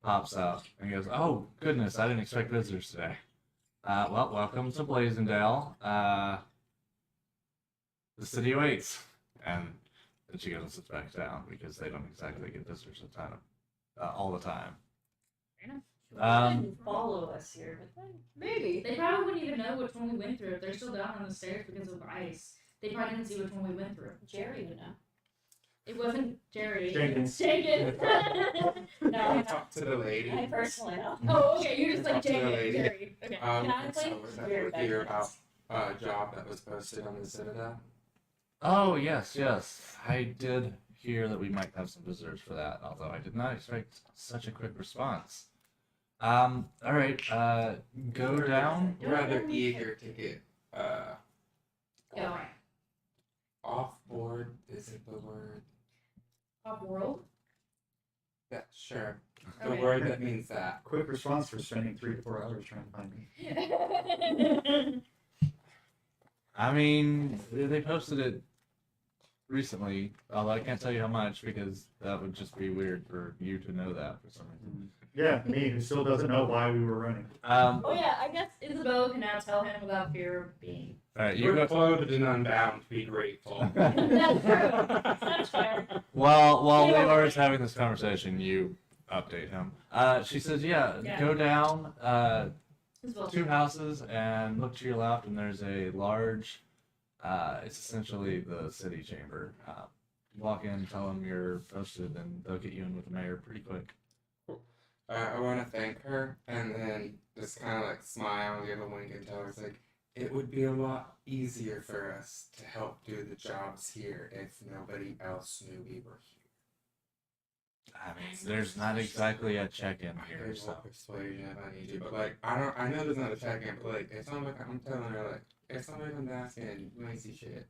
pops up and goes, "Oh goodness, I didn't expect visitors today. Well, welcome to Blasingdell. The city waits." And then she goes and sits back down because they don't exactly get visitors all the time. Follow us here, but Maybe. They probably wouldn't even know which one we went through. If they're still down on the stairs because of ice, they probably didn't see which one we went through. Jerry would know. It wasn't Jerry. Jenkins. Jenkins. No, I talked to the lady. I personally know. Oh, okay. You're just like Talk to the Jenkins. lady. Jerry. Okay. Can I And so play? was that Very with you bad. about a job that was posted on the Citadel? Oh, yes. I did hear that we might have some visitors for that, although I did not expect such a quick response. All right, go down. Rather eager to get Go. off board. Is it the word? Off world. Yeah, sure. The Okay. word that means that. Quick response for spending 3 to 4 hours trying to find me. I mean, they posted it recently, although I can't tell you how much because that would just be weird for you to know that for some reason. Yeah, me who still doesn't know why we were running. Oh yeah, I guess Isabella can now tell him without fear of being. All right, you You're go. clothed and unbound. Be grateful. That's true. That's fair. While Leora's having this conversation, you update him. She says, "Yeah, Yeah. go down Isabella. 2 houses and look to your left, and there's a large. It's essentially the city chamber. Walk in, tell them you're posted, and they'll get you in with the mayor pretty quick." I want to thank her and then just kind of like smile, give a wink, and tell her it's like it would be a lot easier for us to help do the jobs here if nobody else knew we were here. I mean, there's not exactly a check-in I here, could so. roll persuasion if I need to, but like I know there's not a check-in, but like if somebody, I'm telling her like if somebody comes asking, you ain't see shit.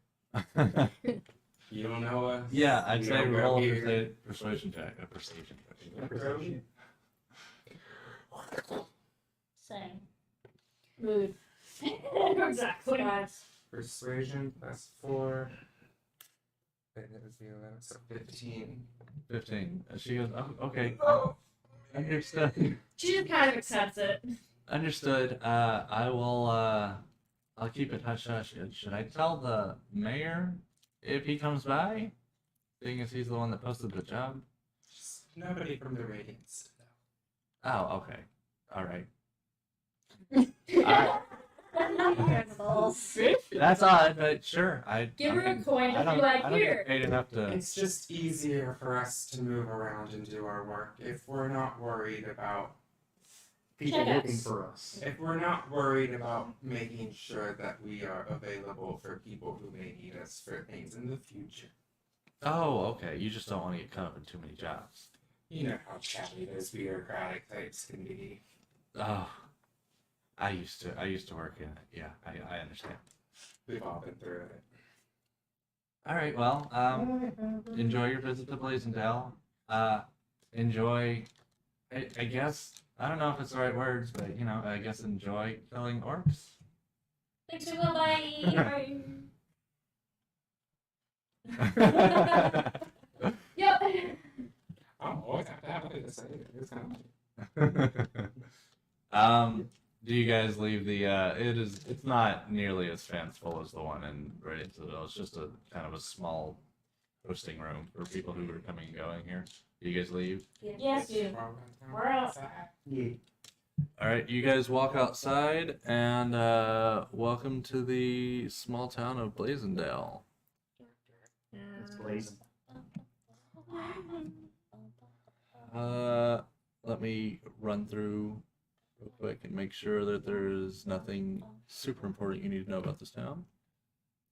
You don't know us. Yeah, I'd you say don't go roll a here. persuasion check, a persuasion check. Persuasion? Same. Mood. Exactly. Persuasion +4. And it was the 11, so 15. 15. And she goes, "Oh, okay. Understood. She just kind of accepts it. Understood. I will, I'll keep it hush hush. Should I tell the mayor if he comes by? Seeing as he's the one that posted the job? Just nobody from the Radiance. Oh, okay. All right. That's odd, but sure. Give her a coin I and be don't, like, I don't here. get paid enough to. It's just easier for us to move around and do our work if we're not worried about People Check looking us. for us. making sure that we are available for people who may need us for things in the future. Oh, okay. You just don't want to get caught up in too many jobs. You know how chatty those bureaucratic types can be. Oh, I used to work in it. Yeah, I understand. We've all been through it. All right. Well, enjoy your visit to Blasingdell. Enjoy I guess I don't know if it's the right words, but you know, I guess enjoy killing orcs. Thanks for the bye. Yep. I'll always have to have it to say it. It's kind Do you guys leave the? It's not nearly as fanciful as the one in Radiant Citadel. It's just a kind of a small hosting room for people who are coming and going here. Do you guys leave? Yes, dude. We're outside. Yeah. All right, you guys walk outside, and welcome to the small town of Blasingdell. It's blazing. Let me run through real quick and make sure that there's nothing super important you need to know about this town.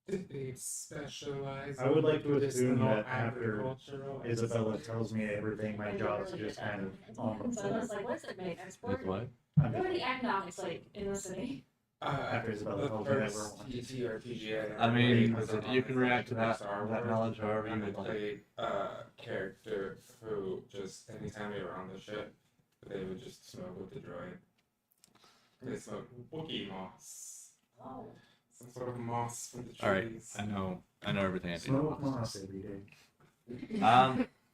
Did they specialize? I would like to in assume medicinal, that after agricultural, Isabella tells me everything, my job is just kind of on the So I was floor. like, what's it make? Is Export? what? I'm What are just- the economics like in the city? After Isabella the tells me that first we're TTRPG I mean, was you can react to that Star that Wars, knowledge however you and I would like. played a character who just anytime they were on the ship, they would just smoke with the droid. They smoked Wookiee moss, Oh. some sort of moss from the trees. All right, I know everything I need to smoke know. moss every day.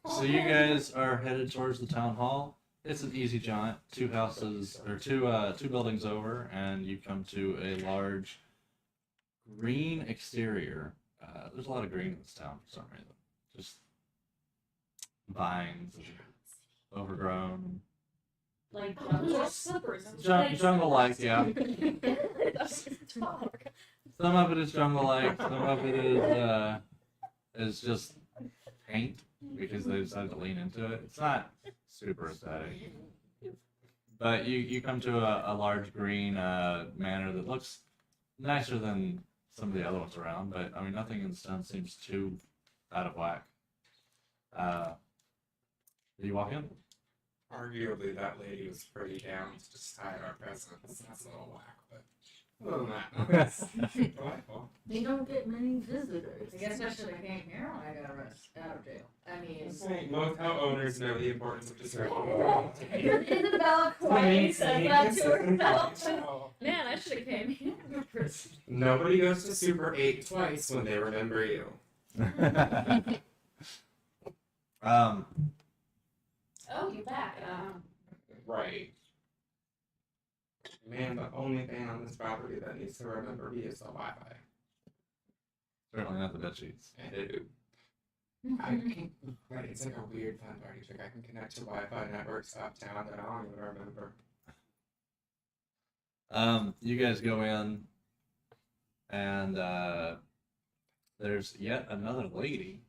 So you guys are headed towards the town hall. It's an easy jaunt, two houses or two buildings over, and you come to a large green exterior. There's a lot of green in this town for some reason. Just vines, and overgrown, Like Slippers. jungle-like. Yeah, some of it is jungle-like. Some of it is just paint because they decided to lean into it. It's not super aesthetic. But you come to a large green manor that looks nicer than some of the other ones around, but I mean nothing in the stone seems too out of whack. Do you walk in? Arguably, that lady was pretty down to just hide our presence. That's a little whack, but other than that, no, it's delightful. They don't get many visitors. I guess I should have came here when I got arrested out of jail. I mean, Saying motel owners know the importance of discretion. Isabella quietly said that to herself. Man, I should have came here. Nobody goes to Super 8 twice when they remember you. Oh, you're back. Right. Man, the only thing on this property that needs to remember me is the Wi-Fi. Certainly not the bed sheets. And it, I can, right, it's like a weird fun party trick. I can connect to Wi-Fi networks uptown that I don't even remember. You guys go in, and there's yet another lady.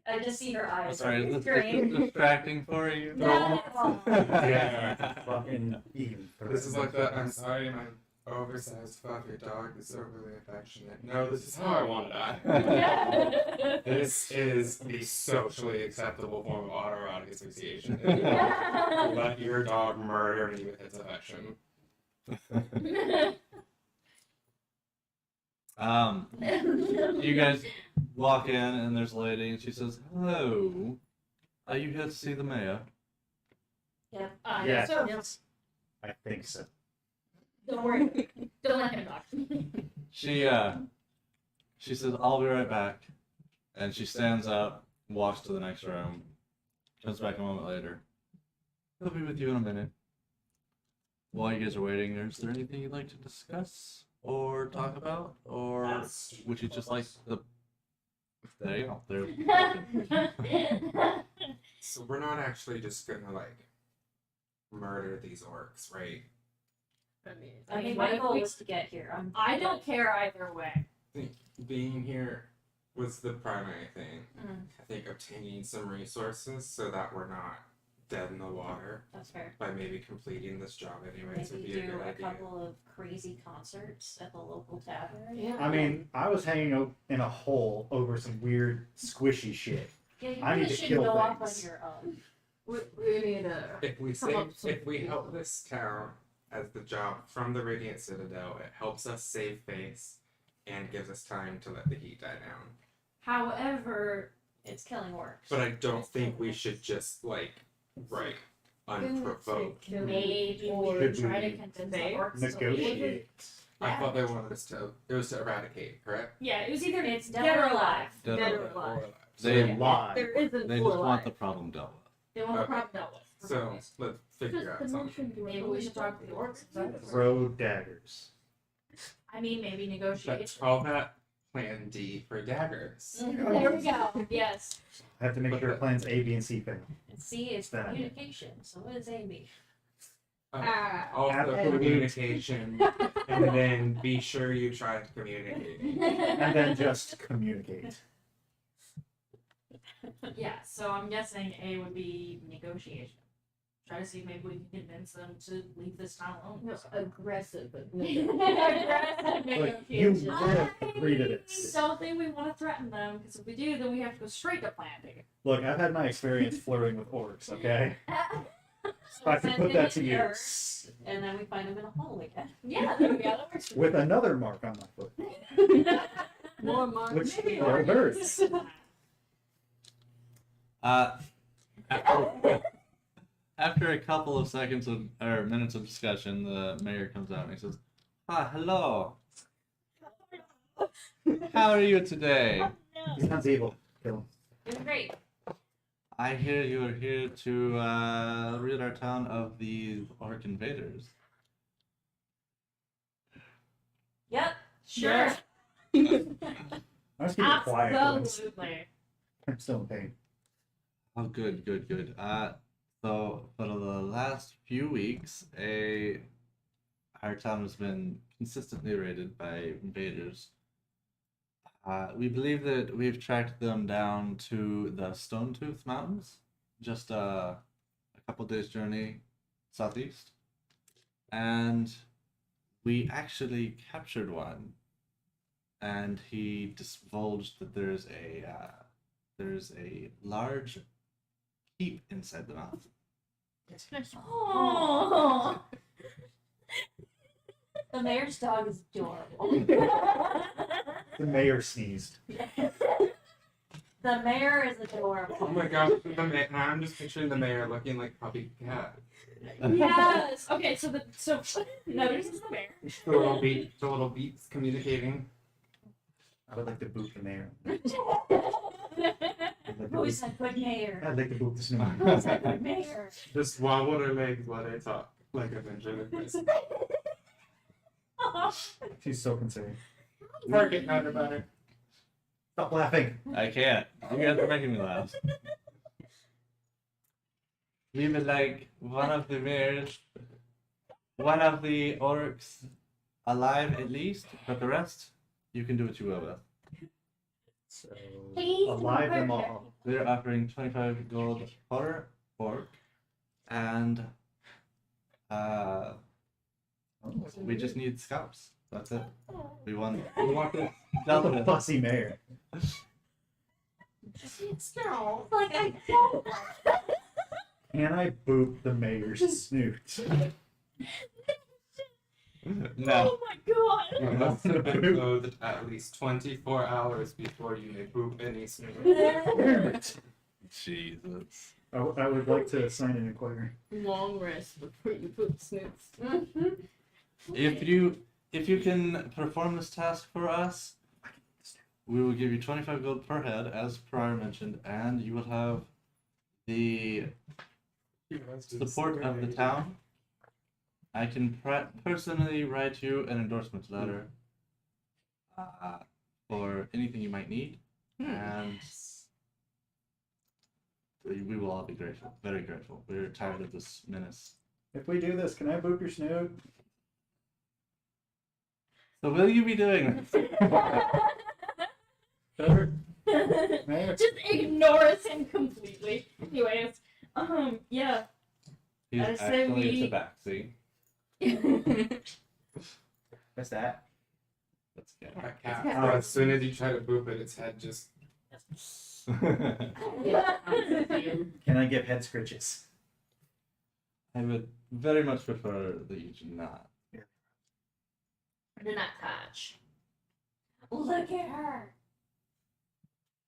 I just see her eyes. Sorry, is this Green. distracting for you? No. Yeah. Fucking even. This is like the, I'm sorry, my oversized fluffy dog is so really affectionate. No, this is how I want to die. This is the socially acceptable form of autoerotic asphyxiation. Let your dog murder me with its affection. You guys walk in, and there's a lady, and she says, "Hello, are you here to see the mayor?" Yeah. Yeah. So, I think so. don't worry. Don't let him talk. She says, "I'll be right back," and she stands up, walks to the next room, comes back a moment later. "He'll be with you in a minute." While you guys are waiting, is there anything you'd like to discuss or talk about, or would you just like the? There you go. There. So we're not actually just gonna like murder these orcs, right? I mean, my goal was to get here. I don't care either way. I think being here was the primary thing. Mm. I think obtaining some resources so that we're not dead in the water That's fair. by maybe completing this job anyways would Maybe be a do good a idea. couple of crazy concerts at the local tavern. I mean, I was hanging out in a hole over some weird squishy shit. Yeah, you I need really to should kill go off on things. your own. We need a. If we Come up with some- if we help this town as the job from the Radiant Citadel, it helps us save face and gives us time to let the heat die down. However, It's killing orcs. But I don't think we should just write unprovoked. Maybe Or we should try to we convince the say orcs to leave. Negotiate. I Yeah. thought they wanted us to. It was to eradicate, correct? Yeah, it was either It's dead or alive. Dead Dead or or alive. They Lie. There isn't they full just want alive. the problem dealt with. They want the Okay. problem dealt with. So let's figure out something. Maybe we should talk to the orcs. Throw daggers. I mean, maybe Let's negotiate. call that Plan D for daggers. There we go. Yes. I have to make sure plans A, B, and C fail. And C is That. communication. So what is AB? Also Absolute. communication, and then be sure you try to communicate. And then just communicate. Yeah, so I'm guessing A would be negotiation. Try to see if maybe we can convince them to leave this town alone. No, aggressive. but Aggressive Like, you negotiation. will agree to I this. don't think we want to threaten them, because if we do, then we have to go straight to planting. Look, I've had my experience flirting with orcs, okay? So I can send put him that to to Earth, use. and then we find him in a hole again. Yeah, there we go. That works. With another mark on my foot. More marks. Which Maybe are orcs. birds. After a couple of seconds of or minutes of discussion, the mayor comes out and he says, hello. How are you today? He sounds evil. Kill him. It's great. I hear you are here to rid our town of the orc invaders. Yep. Sure. I was keeping quiet. for once. Absolutely. I'm still in pain. Oh, good, good, good. So for the last few weeks, our town has been consistently raided by invaders. We believe that we've tracked them down to the Stone Tooth Mountains, just a couple days' journey southeast, and we actually captured one. And he divulged that there's a large keep inside the mountain. Oh. The mayor's dog is adorable. The mayor sneezed. The mayor is Oh adorable. my gosh, I'm just picturing the mayor looking like Puppy Cat. Yes. Okay. So no, this is the mayor. The little beats communicating. I would like to boot the mayor. Who's a good mayor? I'd like to boot the snooze. Who's a good mayor? Just wobble their legs while they talk, like a ventriloquist. She's so concerned. Forget not about it. Stop laughing. I can't. You guys are making me laugh. We would like one of the orcs alive at least, but the rest you can do what you will with. So, Please alive them murder. all. We're offering 25 gold per orc, and we just need scalps. That's it. We want this dealt The with. fussy mayor. No, like I don't. Can I boot the mayor's snoot? No. Oh my god. You must have been clothed at least 24 hours before you may poop any snooze. Jesus. I would like to sign an inquiry. Long rest before you poop snoots. If you can perform this task for us, we will give you 25 gold per head, as prior mentioned, and you will have the support of the town. I can personally write you an endorsement letter for anything you might need, and we will all be grateful, very grateful. We're tired of this menace. If we do this, can I boot your snoot? So will you be doing this? Better? Mayor? Just ignores him completely. Anyways, yeah. He's I say actually we- at the back, see? What's that? That's good. That cat, as soon as you try to boop it, its head just. Can I give head scritches? I would very much prefer that you do not. Do not touch. Look at her.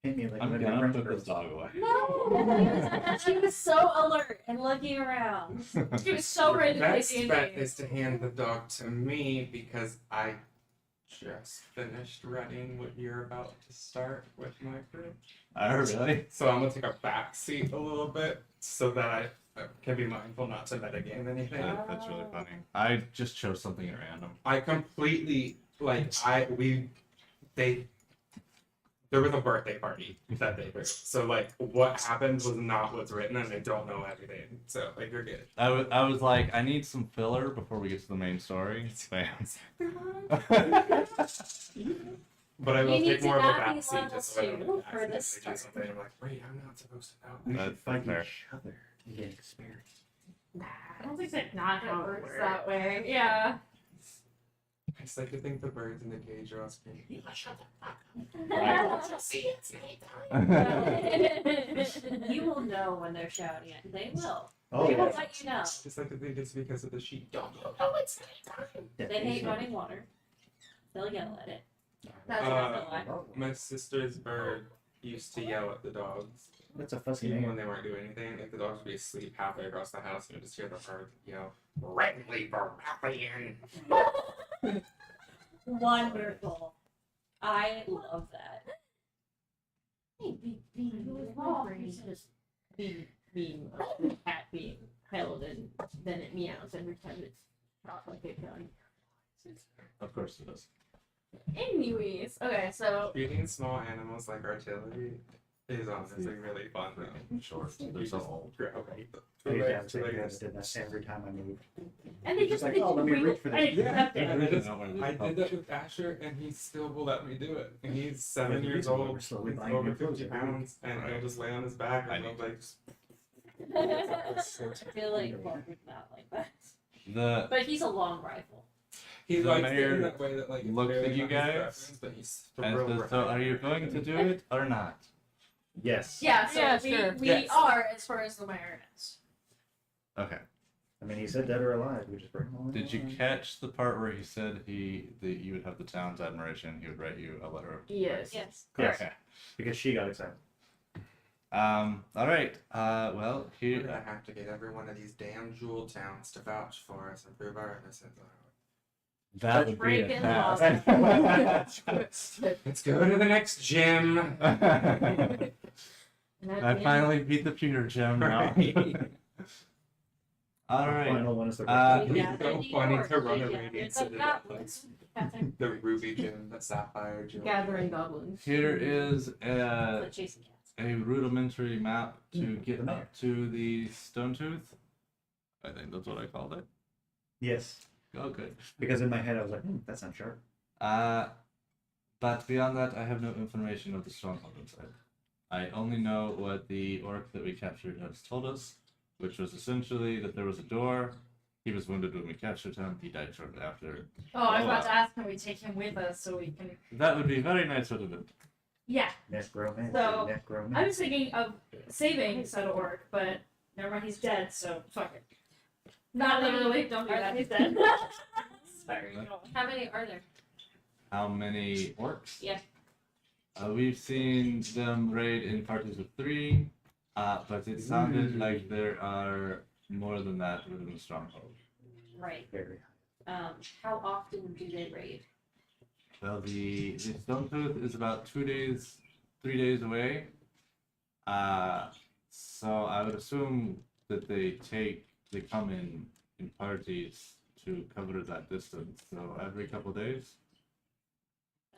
hit me like I'm one of your gonna French put girls. this dog away. No, she was so alert and looking around. She was so ready to play Best bet D&D. is to hand the dog to me because I just finished writing what you're about to start with my group. Oh, really? So I'm gonna take a back seat a little bit so that I can be mindful not to metagame anything. That's really funny. I just chose something at random. I completely there was a birthday party that they threw. So like what happened was not what's written and I don't know everything. So like you're good. I was like, I need some filler before we get to the main story. Bam. But I will You need take to more of a not be back seat level just so I don't 2 for accidentally this do start. something. I'm like, wait, I'm not supposed to know. We should That's fight fair. each other and get experience. I don't think that's not how it works works. that way. Yeah. I just like to think the birds in the cage are all screaming, you must shut the fuck up. You will know when they're shouting it. They will. Oh, They will yeah. let you know. Just like to think it's because of the sheep. Don't you know it's nighttime? They hate running water. They'll yell at it. That's My sister's bird used to yell at the dogs. That's a fussy Even name. when they weren't doing anything, like the dogs would be asleep halfway across the house, and you would just hear the bird yell, "Red for rebellion." Wonderful. I love that. Hey, who is my brain just being a cat being held and then it meows every time it's not like it's done. Of course it is. Anyways, okay, so Treating small animals like artillery is honestly really fun though. Short. They're so old. Okay. I used to have to did that every time I moved. and they Just just like, oh, let me reach for this. I did that with Asher, and he still will let me do it. And he's 7 Yeah, years we're old, slowly he's buying over new clothes 50 every week. pounds, and he'll just lay on his back, I and he'll need like, I feel like Walter's not like that. The But he's a long rifle. he The likes mayor it in that way that like it's looked very at you not his guys preference, but he's and thrilled said, so are you going to do it or not? Yes. yeah, so Yeah, we, sure. we Yes. are as far as the mayor knows. Okay. I mean, he said dead or alive. We just bring him on. Did you catch the part where he said that you would have the town's admiration? He would write you a letter. Yes. Yes. Yes. Okay. Because she got excited. All right. Well, We're here. gonna have to get every one of these damn jewel towns to vouch for us and prove our innocence. That would be breaking a task. Let's go to the next gym. And at I the finally beat the pewter gem now. All The right. final one is the Yeah, It's so they funny need to run a more. Yeah, radiant it's like citadel. goblins. The ruby gym, the sapphire gym. Gathering goblins. Here is But chasing cats. a rudimentary map to get the up to the Stone Tooth. I think that's what I called it. Yes. Oh, good. Because in my head I was like, that sounds sharp. But beyond that, I have no information of the stronghold inside. I only know what the orc that we captured has told us, which was essentially that there was a door. He was wounded when we captured him. He died shortly after. Oh, I was Oh, about to wow. ask, can we take him with us so we can? That would be very nice of him. Yeah, Necromancy. So, Necromancy. I was thinking of saving said orc, but never mind, he's dead, so fuck it. Not literally, don't do that. He's dead. Sorry. How many are there? How many orcs? Yeah. We've seen them raid in parties of 3, but it sounded like there are more than that within the stronghold. Right. Very How often do they raid? Well, the Stone Tooth is about 3 days away. So I would assume that they come in parties to cover that distance. So every couple days.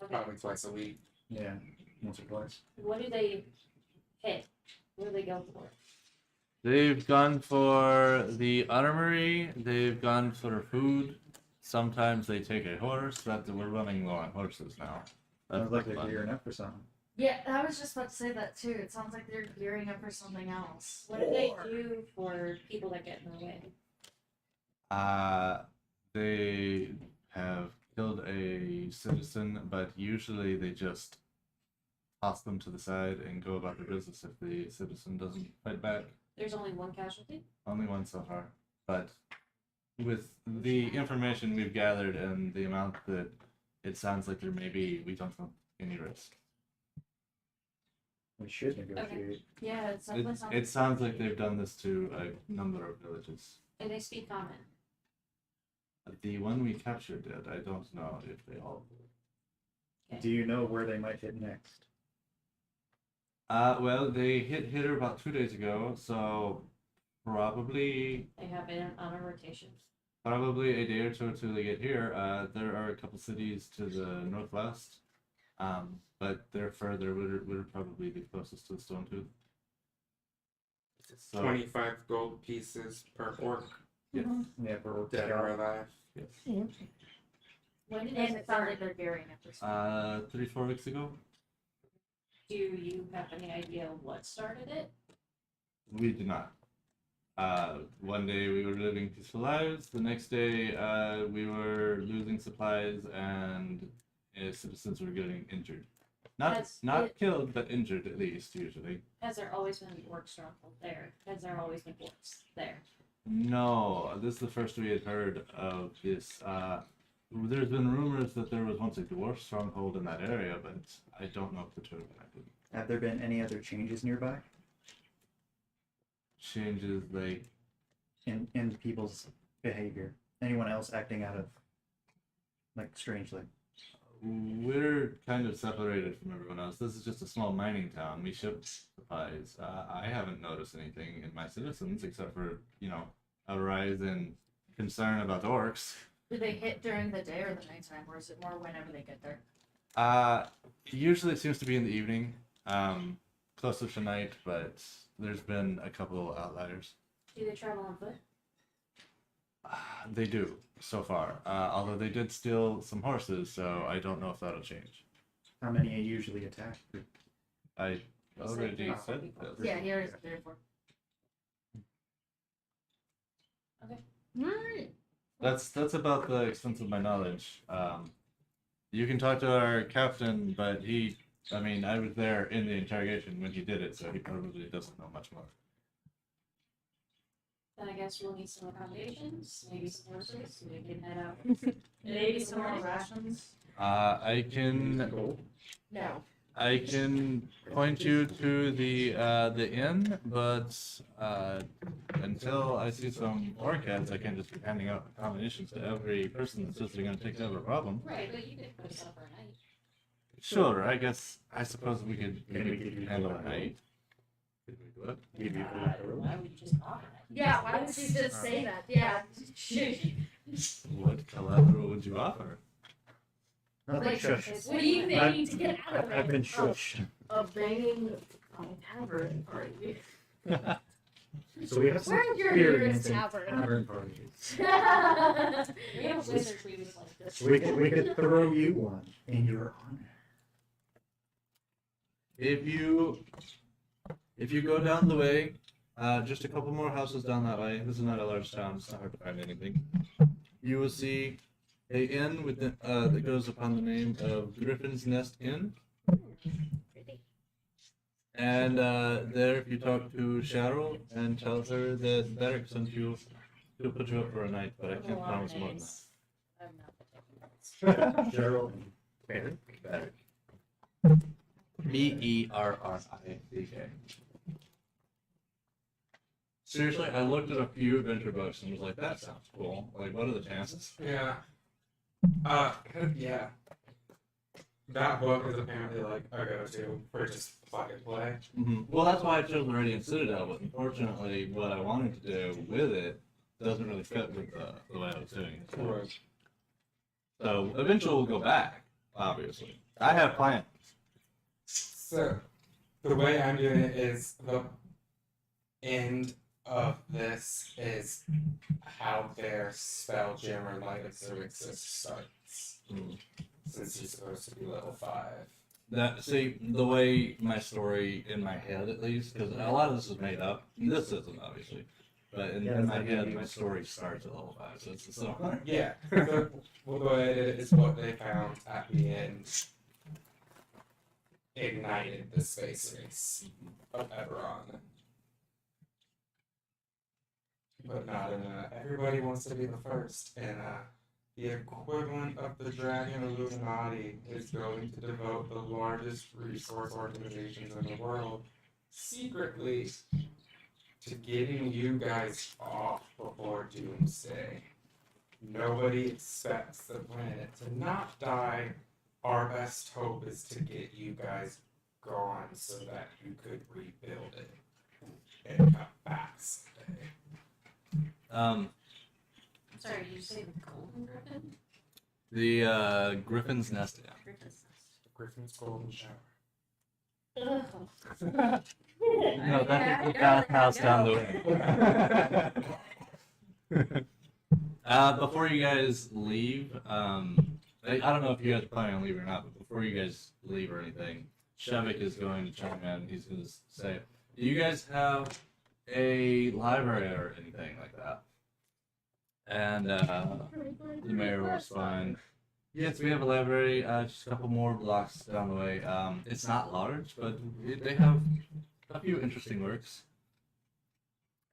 Okay. Probably twice a week. Yeah. Once or twice. What do they hit? What do they go for? They've gone for the armory. They've gone for food. Sometimes they take a horse. We're running low on horses now. Sounds like they're fun. gearing up for something. Yeah, I was just about to say that too. It sounds like they're gearing up for something else. What do they do for people that get in their way? They have killed a citizen, but usually they just toss them to the side and go about their business if the citizen doesn't fight back. There's only one casualty? Only one so far. But with the information we've gathered and the amount that it sounds like there may be, we don't have any risk. We should negotiate. Yeah, it's definitely It, something. it sounds like they've done this to a number of villages. And they speak common. The one we captured did. I don't know if they all. Do you know where they might hit next? Well, they hit her about 2 days ago, so probably They have been on a rotation. a day or two until they get here. There are a couple cities to the northwest, but they're further. We're probably the closest to the Stone Tooth. So 25 gold pieces per orc, yes, Yeah, for dead or alive. yes. When did And this it sounds like start? they're burying it for some. 3-4 weeks ago. Do you have any idea what started it? We did not. One day we were living peaceful lives. The next day we were losing supplies and citizens were getting injured. Has Not it- killed, but injured at least usually. Has there always been an orc stronghold there? Has there always been orcs there? No, this is the first we had heard of this. There's been rumors that there was once a dwarf stronghold in that area, but I don't know if the two are connected. Have there been any other changes nearby Changes like in people's behavior? Anyone else acting out of like strangely? we're kind of separated from everyone else. This is just a small mining town. We ship supplies. I haven't noticed anything in my citizens except for, a rise in concern about orcs. Do they hit during the day or the nighttime, or is it more whenever they get there? Usually it seems to be in the evening, closer to night, but there's been a couple outliers. Do they travel on foot? They do, so far. Although they did steal some horses, so I don't know if that'll change. How many usually attack? I They say already they're all said people. this. Yeah, here is 3 or 4. Alright. That's about the extent of my knowledge. You can talk to our captain, but I was there in the interrogation when he did it, so he probably doesn't know much more. Then I guess we'll need some accommodations, maybe some horses, so we can head out. Maybe some more rations. I can No. point you to the inn, but until I see some orc heads, I can't just be handing out accommodations to every person that's just going to take care of a problem. Right, but you could put us up for a night. Sure, I suppose we could Can we give you handle a collateral? night. Could we do it? Give you Why would you just offer that? Yeah, why would you just say that? Yeah. What collateral would you offer? Nothing Like, shush. what do you think I've- you need to get out of it? I've been shushed. A banging tavern party. So we have some Where's your experience nearest in tavern? tavern parties. We have wizards we was like this. We could throw you one in your honor. If you go down the way, just a couple more houses down that way. This is not a large town. It's not hard to find anything. You will see a inn with that goes upon the name of Griffin's Nest Inn. And there, if you talk to Cheryl and tell her that Derek sent you, she'll put you up for a night. But I can't promise more than that. I'm not Gerald. Derek. Berrick. Seriously, I looked at a few adventure books and was like, that sounds cool. Like, what are the chances? Yeah. Yeah. That book is apparently like a go-to for just plug and play. Well, that's why I chose the Radiant Citadel, but unfortunately, what I wanted to do with it doesn't really fit with the way I was doing it. Right. So, eventually we'll go back, obviously. I have plans. So, the way I'm doing it is the end of this is how their spell jammer light of Xerxes starts. Since he's supposed to be level 5. See, the way my story, in my head at least, because a lot of this is made up. This isn't, obviously. But in my head, my story starts at level 5, so it's the similar. Yeah. So, well, the way I did it is what they found at the end ignited the space race of Eberron. But not in everybody wants to be the first in the equivalent of the Dragon Illuminati is going to devote the largest resource organizations in the world secretly to getting you guys off before Doomsday. Nobody expects the planet to not die. Our best hope is to get you guys gone so that you could rebuild it and come back someday. Sorry, did you say the golden griffin? The Griffin's Nest. Yeah. Griffin's nest. Griffin's golden shower. No, that's the bathhouse down the way. Before you guys leave, I don't know if you guys are planning on leaving or not, but before you guys leave or anything, Shevik is going to chime in. He's going to say, do you guys have a library or anything like that? And the mayor will respond, yes, we have a library, just a couple more blocks down the way. It's not large, but they have a few interesting works.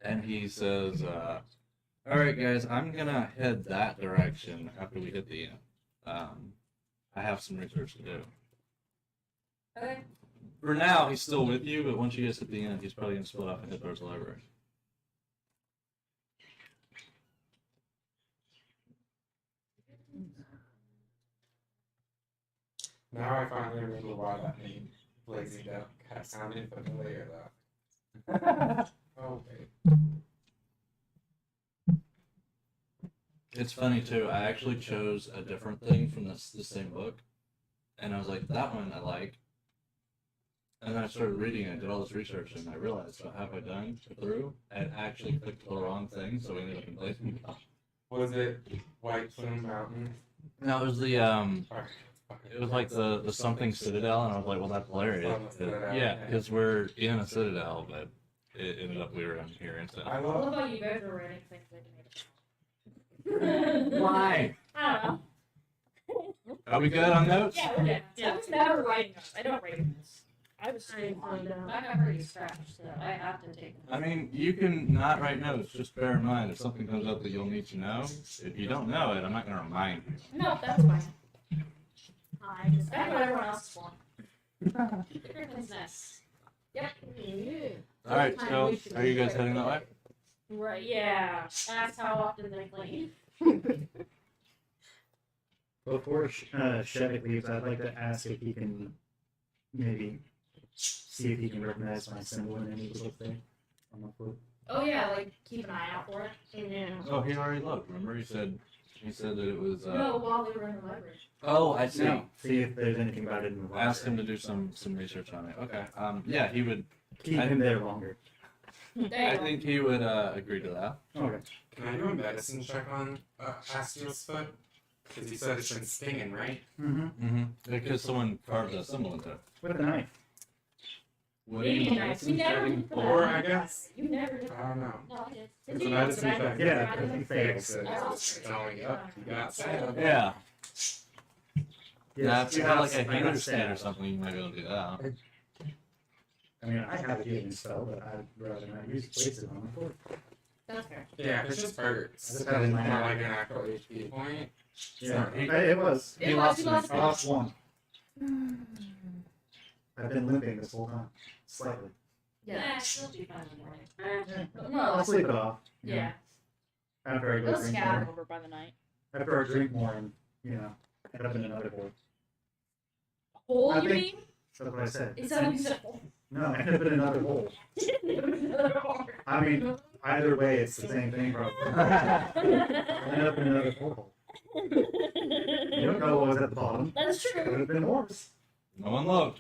And he says, all right, guys, I'm going to head that direction after we hit the end. I have some research to do. Okay. For now, he's still with you, but once you guys hit the end, he's probably going to split off and head towards the library. Now I finally remember why that name, Blasingdell, had sounded familiar though. Oh, wait. It's funny too. I actually chose a different thing from the same book, and I was like, "That one I like." And then I started reading it, did all this research, and I realized what have I done through? I had actually clicked the wrong thing, so we ended up in Blasingdell. Was it White Plume Mountain? No, it was the Or- it was like the something Citadel, and I was like, "Well, that's hilarious." Something Citadel, Yeah, yeah. because we're in a Citadel, but it ended up we were in here instead. I I love love how you guys are writing things like me. Why? I don't know. Are we good on notes? Yeah, we're good. Yeah. I was never writing notes. I don't write notes. I was I found out. My memory's scratched, so I have to take I mean, you can not write notes. Just bear in mind if something comes up that you'll need to know. If you don't know it, I'm not going to remind you. No, that's fine. I just That's what everyone else is want. Griffin's nest. All right, so are you guys heading that way? Right, yeah. That's how often they clean. Before Shevik leaves, I'd like to ask if he can maybe see if he can recognize my symbol in any little thing on my foot. Oh yeah, like keep an eye out for it. Yeah. Oh, he already looked. Remember, he said that it was. No, while they were in the library. Oh, I see. No, see if there's anything about it in the library. Ask him to do some research on it. Okay. Yeah, he would. Keep him there longer. There I you go. think he would agree to that. Okay. Can I do a medicine check on Astiel's foot? Because you said it's been stinging, right? Mm-hmm. Because someone carved a symbol into it. With a knife. What do you Yeah, we never did that. Or I guess. You never did. I don't know. No, I did. It's Did a you? medicine Did I? check. Yeah, I because did. he Thanks. failed. It's telling you up. You got sad. Yeah. Yeah, if you had like a I got hanger stand or stabbed. something, you might be able to do that. I mean, I have a healing spell, but I'd rather not use place it on the floor. That's fair. Yeah, it just hurts. I just It's have it in my not hand. like an actual HP point. Yeah, He- it was. He lost He some- lost I lost one. I've been limping this whole time. Slightly. Yeah. She'll be fine in the morning. I'll sleep it off. you know, Yeah. After I go They'll drink scatter more. over by the night. After I drink more and, end up in another hole. Hole, I you think- mean? That's what I said. It sounded simple. No, I end up in another hole. I mean, either way, it's the same thing, probably. I end up in another hole. You don't know what was at the bottom. That's It would true. have been worse. No one looked.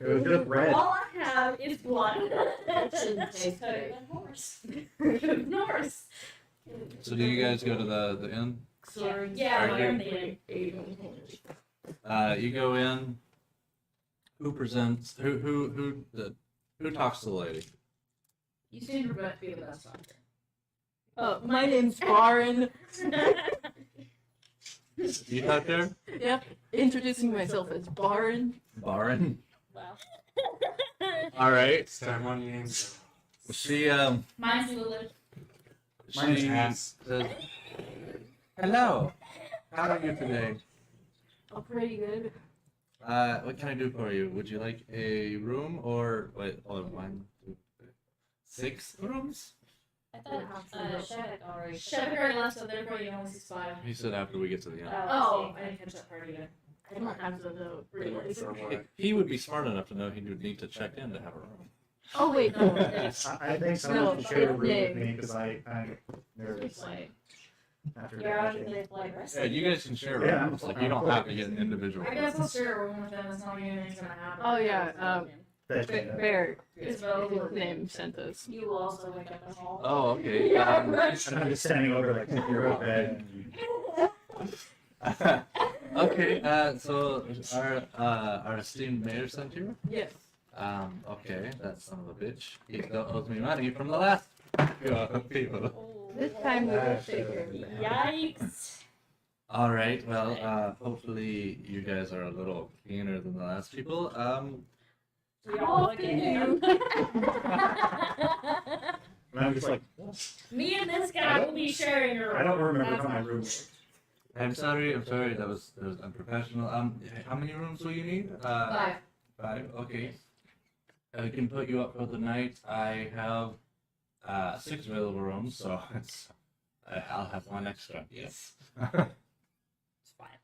It was just red. All I have is blood. It shouldn't taste Could great. have been worse. Norse. So do you guys go to the inn? Sorry. Yeah, Are you- You go in. Who presents? Who talks to the lady? You seem to be the best doctor. My name's Barin. You talk to her? Yep. Introducing myself as Barin. Barin. Wow. All right. Ceremony names. She Mine's Lilith. Mine's she ass. says, "Hello. How are you today? Oh, pretty good. What can I do for you? Would you like a room or wait? Oh, 1, 2, 3, 6 rooms? I thought Shavik already. Shevik already left, so therefore you only see 5. He said after we get to the end. Oh, I didn't catch that part either. I don't have the realize. He would be smart enough to know he would need to check in to have a room. Oh wait, no. I think someone should share a room with me because I'm nervous Like, after You're out of that. the like rest. Yeah, you guys can share Yeah. rooms. Like you don't have to get an individual. I guess I'll share a room with them. It's not like anything's gonna happen. Oh, yeah, Bear, Isabel, his name sent us. You will also wake up in the hall. Oh, okay. And I'm just standing over like your bed. Okay. So our esteemed mayor sent you. Yes. Okay, that son of a bitch. He still owes me money from the last people. This time we will take care of that. Yikes. All right. Well, hopefully you guys are a little cleaner than the last people. We all look at him. And I'm just like, Me and this guy will be sharing a room. I don't remember That's how my all. room was. I'm sorry. That was unprofessional. How many rooms will you need? 5. 5. Okay. I can put you up for the night. I have 6 available rooms, so I'll have 1 extra. Yes. It's fine.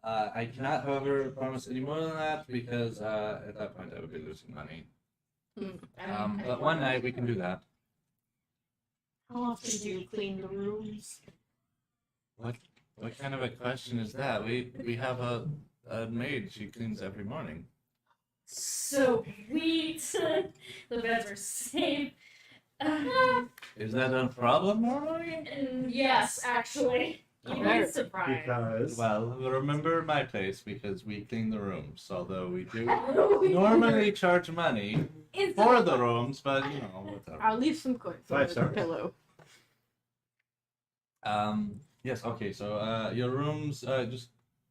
I cannot, however, promise any more than that because at that point I would be losing money. But one night we can do that. How often do you clean the rooms? What kind of a question is that? We have a maid. She cleans every morning. Sweet. The beds are safe. Is that a problem normally? Yes, actually. You'd be surprised. Because Well, remember my place because we clean the rooms, although we do normally charge money for the rooms, but you know, whatever. I'll leave some coins 5 under the stars. pillow. Yes, okay, so your rooms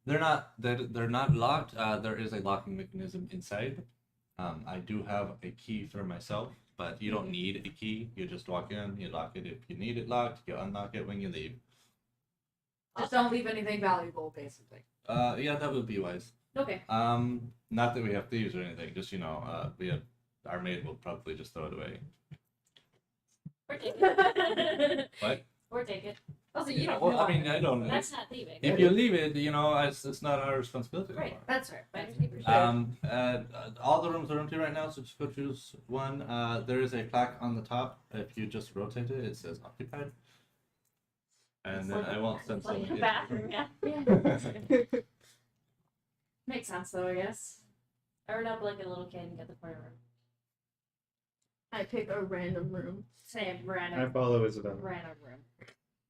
they're not locked. There is a locking mechanism inside. I do have a key for myself, but you don't need a key. You just walk in, you lock it if you need it locked, you unlock it when you leave. Just don't leave anything valuable, basically. Yeah, that would be wise. Okay. Not that we have thieves or anything, just our maid will probably just throw it away. Or take it. What? Or take it. Also, you don't Well, know. I mean, I don't know. That's not thieving. If you leave it, it's not our responsibility Right. anymore. That's right. But keep your shit. All the rooms are empty right now, so just go choose one. There is a plaque on the top. If you just rotate it, it says occupied. And It's then like I won't send It's like someone a in. bathroom, yeah. Makes sense, though, I guess. I run up like a little kid and get the corner room. I pick a random room. Same, I random follow Isabel. room.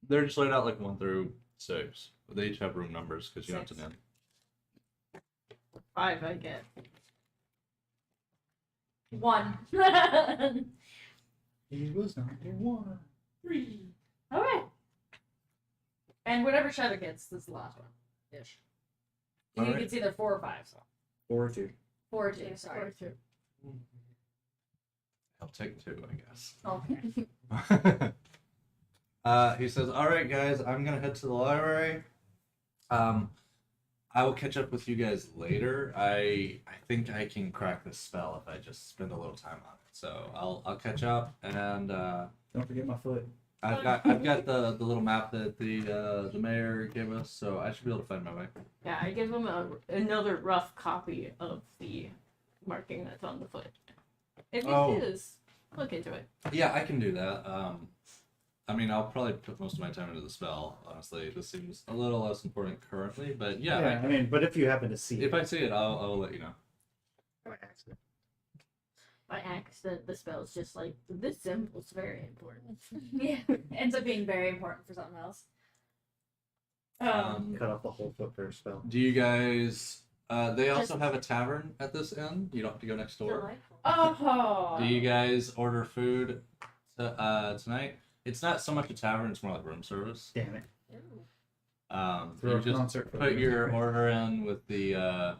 They're just laid out like 1 through 6. They each have room numbers because you have to 6. know. 5 I get. 1. He was number 1. 3. Okay. And whatever Shadow gets, this is the last one. Ish. You Alright. can see either 4 or 5, so. 4 or 2. 4 or 2, sorry. Or 2. I'll take 2, I Okay. guess. He says, "All right, guys, I'm gonna head to the library. I will catch up with you guys later. I think I can crack this spell if I just spend a little time on it. So I'll catch up, and Don't forget my foot. I've got the little map that the mayor gave us, so I should be able to find my way. Yeah, I give him another rough copy of the marking that's on the foot. If it Oh. is, look into it. Yeah, I can do that. I mean, I'll probably put most of my time into the spell. Honestly, this seems a little less important currently, but yeah, I mean, but if you happen to see if I see it, I'll let you know. by accident. By accident, the spell's just like, this symbol's very important. Yeah. Ends up being very important for something else. Cut off the whole foot for a spell. Do you guys? They also have a tavern at this inn. You don't have to go next door. Delightful. Oh. Do you guys order food tonight? It's not so much a tavern; it's more like room service. Damn it. Ooh. Throw You a just concert for put the- your order in with the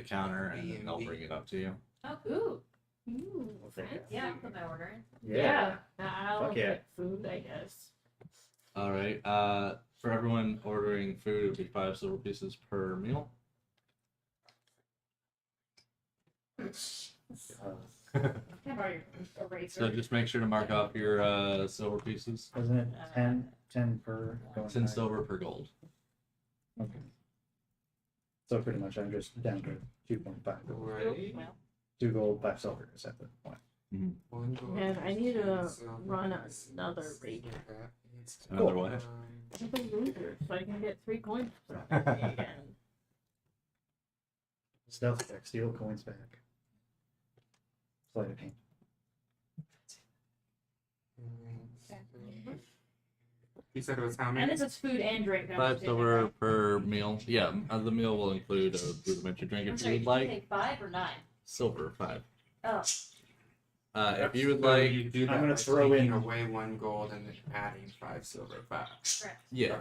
counter, and then they'll bring it up to you. Oh, Ooh. Ooh, I'll take it. yeah, I'll put my order in. Yeah. I'll Fuck yeah. get food, I guess. All right. For everyone ordering food, it would be 5 silver pieces per meal. Can I borrow your eraser? So just make sure to mark off your silver pieces. Isn't it 10 per going 10 back? silver per gold. Okay. So pretty much I'm just down to 2.5 gold. Right. Well, 2 gold, 5 silver is at the point. One gold, And I need to one silver, run one another silver, raid. that needs to Another be what? done. I'm a loser, so I can get 3 coins. And Stealth check, steal coins back. Sleight of hand. You said it was how and many? this is food and drink. I'm 5 just taking silver it. per meal. Yeah, the meal will include a rudimentary drink I'm if sorry, you did would you like. say 5 or 9? Silver, 5. Oh, If you would So like, you do that I'm gonna by throw taking in- away 1 gold and then adding 5 silver back. correct. yeah.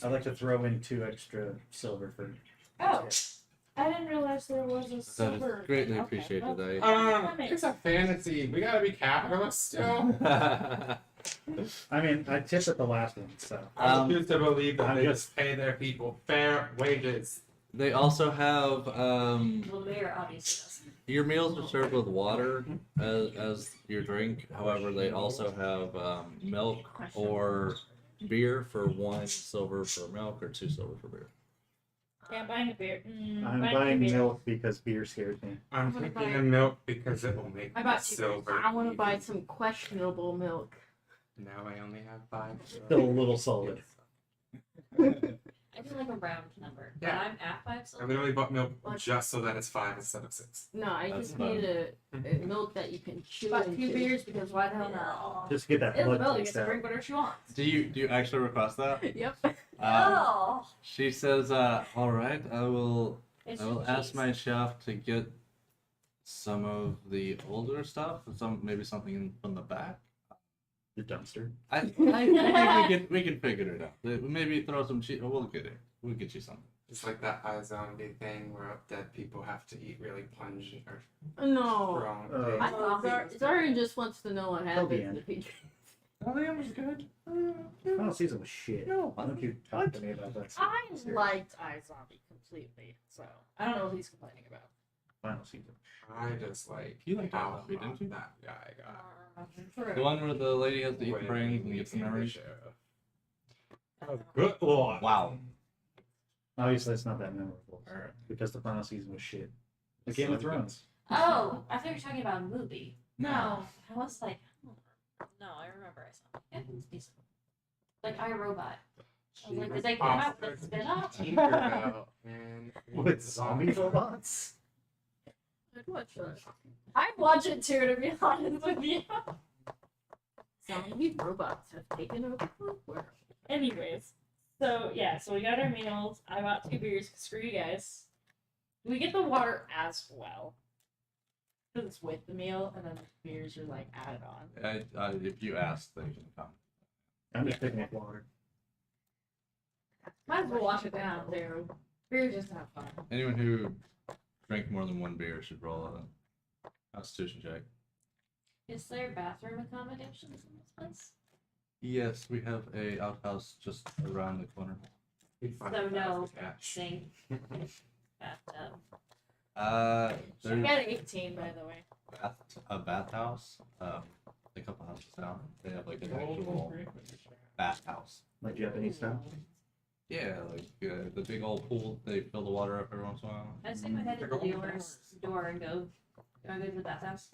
I'd like to throw in 2 extra silver for. Oh, I didn't realize there was a That silver. is greatly Okay, apprecited. well, It's a fantasy. We gotta be capitalist still. I mean, I tipped at the last one, so. I refuse to believe that I'm they just- just pay their people fair wages. They also have Well, the mayor obviously doesn't. your meals are served with water as your drink. However, they also have milk or beer for 1 silver for milk or 2 silver for beer. Yeah, I'm buying a beer. I'm buying buying beer. milk because beer scares me. I'm gonna taking buy- the milk because it will make I me bought 2 silver. I want to buy even. some questionable milk. Now I only have 5. Still a little solid. I do like a round number. Yeah. But I'm at 5 I silver. literally bought milk just so that it's 5 instead of 6. No, I That's just fine. need a milk that you can chew Bought into. 2 beers because why the hell not? Just get that blood Isabella gets taste to out. drink whatever she wants. Do you actually request that? Yep. Oh! She says, "All right, I will It's ask cheese. my chef to get some of the older stuff, maybe something from the back. The dumpster. I think we can figure it out. Maybe throw some cheese. We'll get it. We'll get you something." It's like that iZombie thing where dead people have to eat really pungent or No. strong I things. Zara just wants to know what Till the happens end. if he Oh, that was good. Final season was shit. No, Why don't you talk to me about that? I series? liked iZombie completely, so I don't know what he's complaining about. Final season. I just like You liked how iZombie, didn't you? that guy got. The one where the lady has to eat Way brains and gets the in memories. sheriff. Good lord. Wow. Obviously, it's not that memorable Alright. because the final season was shit. The Game of Thrones. Oh, I thought you were talking about a movie. No. I was like, no, I remember I saw it. Yeah, it was decent. Like iRobot. I was like, did they come out with a spin-off? Tinkerbell and With zombie robots? I'd watch that. I'd watch it too, to be honest with you. Zombie robots have taken over the world. Anyways, so yeah, so we got our meals. I bought 2 beers. 'Cause screw you guys. We get the water as well. Because it's with the meal, and then the beers are like added on. If you ask, they can come. I'm just picking up water. Might as well wash it down too. Beers just to have fun. Anyone who drank more than 1 beer should roll a Constitution check. Is there bathroom accommodations in this place? Yes, we have a outhouse just around the corner. So no Cash. sink, bathtub. I There's got an 18, by the way. a bathhouse. A couple houses down. They have like an actual bathhouse. Like Japanese style. Yeah, like the big old pool. They fill the water up every once in a while. I stick my head in the dealer's door and go, do I go to the bathhouse?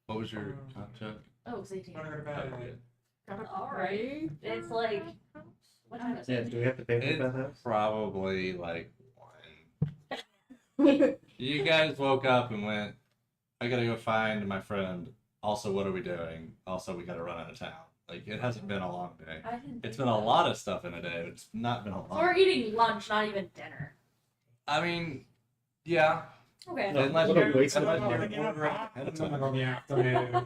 What was your con check? Oh, it was 18. Oh, good. Alright. It's like, what time is Yeah, it? do we have to pay for It's the bathhouse? probably like 1. You guys woke up and went, I gotta go find my friend. Also, what are we doing? Also, we gotta run out of town. Like, it hasn't been a long day. I didn't It's do been a that. lot of stuff in a day, but it's not been a So we're long. eating lunch, not even dinner. I mean, yeah. Okay. No, Unless what are we you're, wasting unless our you're money? order ahead of time. in the afternoon.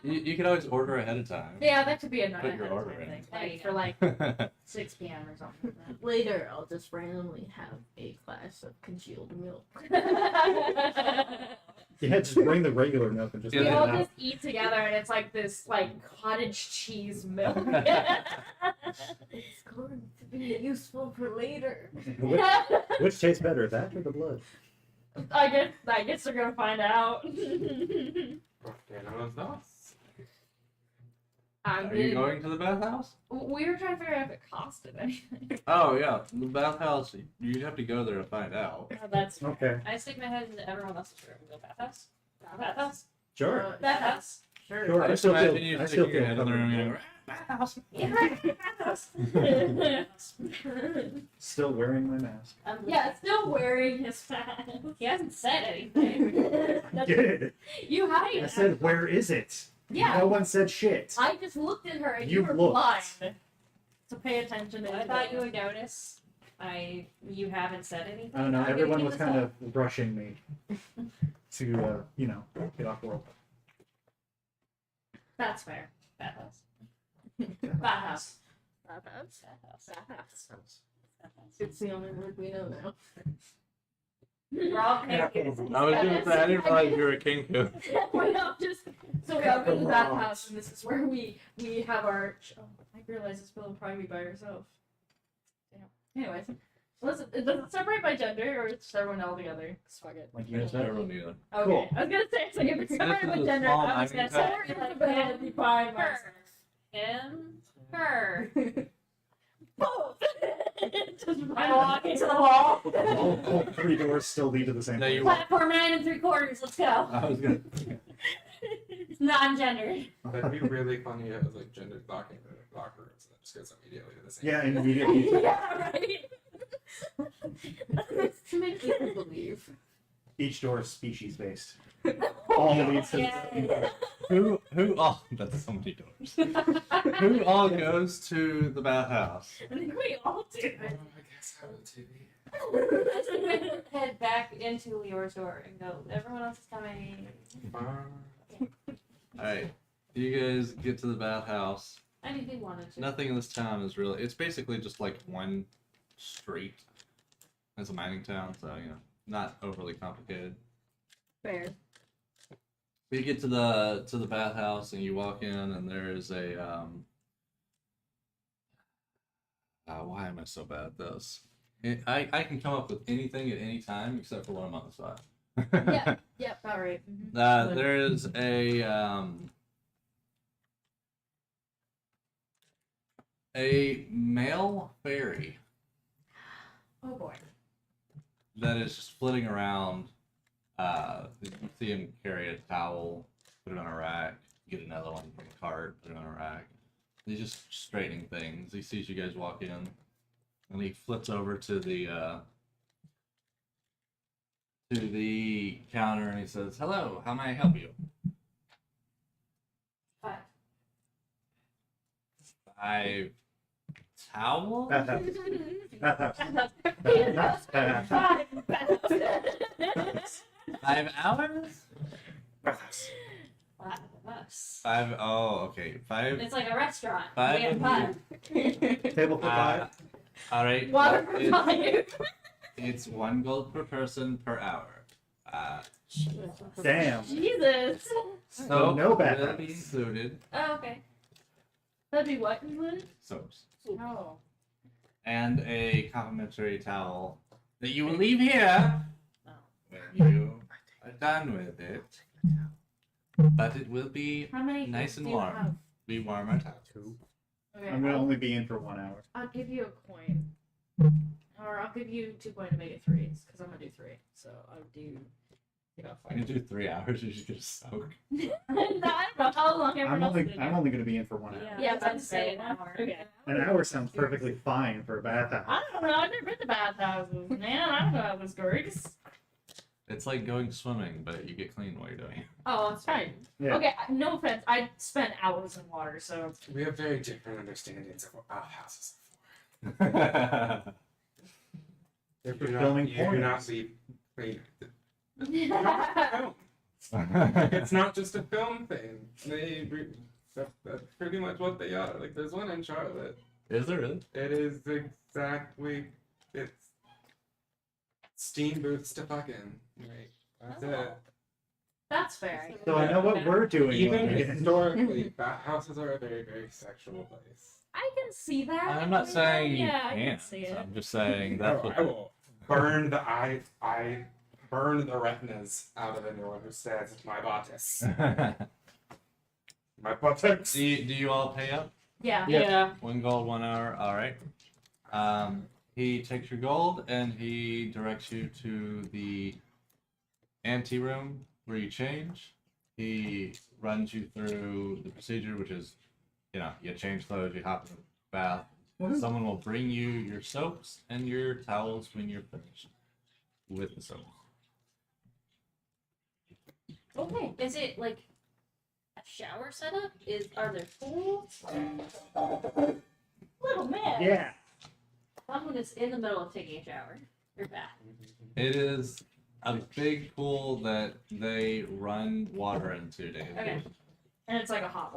You can always order ahead of time. Yeah, that could be a night. Put your order in. Thing. There you Like, go. for like 6 p.m. or something like Later, I'll just randomly have a glass of congealed milk. that. Yeah, just bring the regular milk and just Yeah, We let it all out. just eat together, and it's like this cottage cheese milk. It's going to be useful for later. Which tastes better, that or the blood? I guess they're gonna find out. I Are you mean, going to the bathhouse? we were trying to figure out if it costed anything. Oh yeah, the bathhouse. You have to go there to find out. Oh, that's Okay, I stick my head into everyone else's room and go bathhouse. Bathhouse. sure. Bathhouse. Sure, I I just still imagine feel, you I sticking still your feel head in the room and comfortable. going, bathhouse. Still wearing my mask. yeah, still wearing his mask. He hasn't said anything. Good. You I hide. said, where is it? Yeah. No one said shit. I just looked at her, and You you were looked. blind. So pay attention. I thought you would notice. You haven't said anything. I don't know, I'm gonna everyone keep was this kind up. of rushing me to, get off world. That's fair. Bathhouse. Bathhouse. Bathhouse. It's the only word we know now. We're all confused. I was gonna say I didn't realize you were a kinko. We all just so we all go to the bathhouse, and this is where we have our. Oh, I realize this bill will probably be by herself. Damn. Anyways, listen, does it separate by gender or is everyone all together? 'Cause fuck it. Like, Yes, I don't either. Okay, Cool. I was gonna say it's like if it's separated This by is a gender, small I was gonna mining say town. it's gonna be fine. Her. Him. Her. Both. Just I'm walking to the wall. all three doors still lead to the same No, place. you- Platform 9 3/4. Let's go. I was gonna. It's non-gendered. That'd be really funny if it was like gendered locker rooms and it just goes immediately to the same. Yeah, and immediately yeah, right. To make people believe. each door is species based. All leads to the same Yeah. place. Who all? That's so many doors. Who all goes to the bathhouse? I think we all do. I guess I would too. I think we head back into Leor's door and go, everyone else is coming. Alright, you guys get to the bathhouse. I mean, they wanted to. Nothing in this town is really. It's basically just like one street. It's a mining town, so not overly complicated. Fair. You get to the bathhouse and you walk in and there is a why am I so bad at this? I can come up with anything at any time except for when I'm on the spot. Yeah. Yeah, about right. Mhm. There is a male fairy Oh boy. that is just flitting around. You see him carry a towel, put it on a rack, get another one from the cart, put it on a rack. He's just straightening things. He sees you guys walk in, and he flips over to the counter and he says, "Hello, how may I help you?" 5. 5 towels? Bathhouse. Bathhouse. 5 hours? Bathhouse. 5 of us. 5. Oh, okay. 5. It's like a restaurant. 5 We have of 5. Table for five. All right. Water well, for fire. it's 1 gold per person per hour. Damn. Jesus. So no will bathhouse. be included Oh, okay. That'd be what included? soaps Oh. and a complimentary towel that you will leave here Oh. when you are done with it. But it will be How many nice do and you warm. have? Be warmer towels. Okay, I'm gonna only be in for 1 hour. I'll give you a coin. Or I'll give you 2 coins to make it 3, because I'm gonna do 3. So I'll do. I can do 3 hours. You're just gonna soak. No, I don't know how long everyone else is gonna I'm do. only gonna be in for 1 hour. Yeah, I'd that's say fair. an hour. Okay. An hour sounds perfectly fine for a bathhouse. I don't know. I've never been to bathhouses, man. I don't know how this works. It's like going swimming, but you get clean while you're doing it. Oh, that's right. Yeah. Okay, no offense. I spent hours in water, so. We have very different understandings of what outhouses are for. They're for You do filming not, you do porn. not leave clean. It's not just a film thing. That's pretty much what they are. Like, there's one in Charlotte. Is there really? It is exactly. It's steam booths to fucking. Right. That's it. That's fair. So I know what we're doing. Even when we get- historically, bathhouses are a very, very sexual place. I can see that. I'm not saying you yeah, I can can't. see it. I'm just saying that's No, what. I will burn the I burn the retinas out of anyone who says my bodice. My buttocks. do you all pay up? Yeah. Yeah. 1 gold, 1 hour. All right. He takes your gold and he directs you to the ante room where you change. He runs you through the procedure, which is, you change clothes, you hop in the bath. Someone will bring you your soaps and your towels when you're finished with the soaps. Okay. Is it like a shower setup? Are there pools? Little man. Yeah. Someone is in the middle of taking a shower or bath. It is a big pool that they run water into daily. Okay. And it's like a hot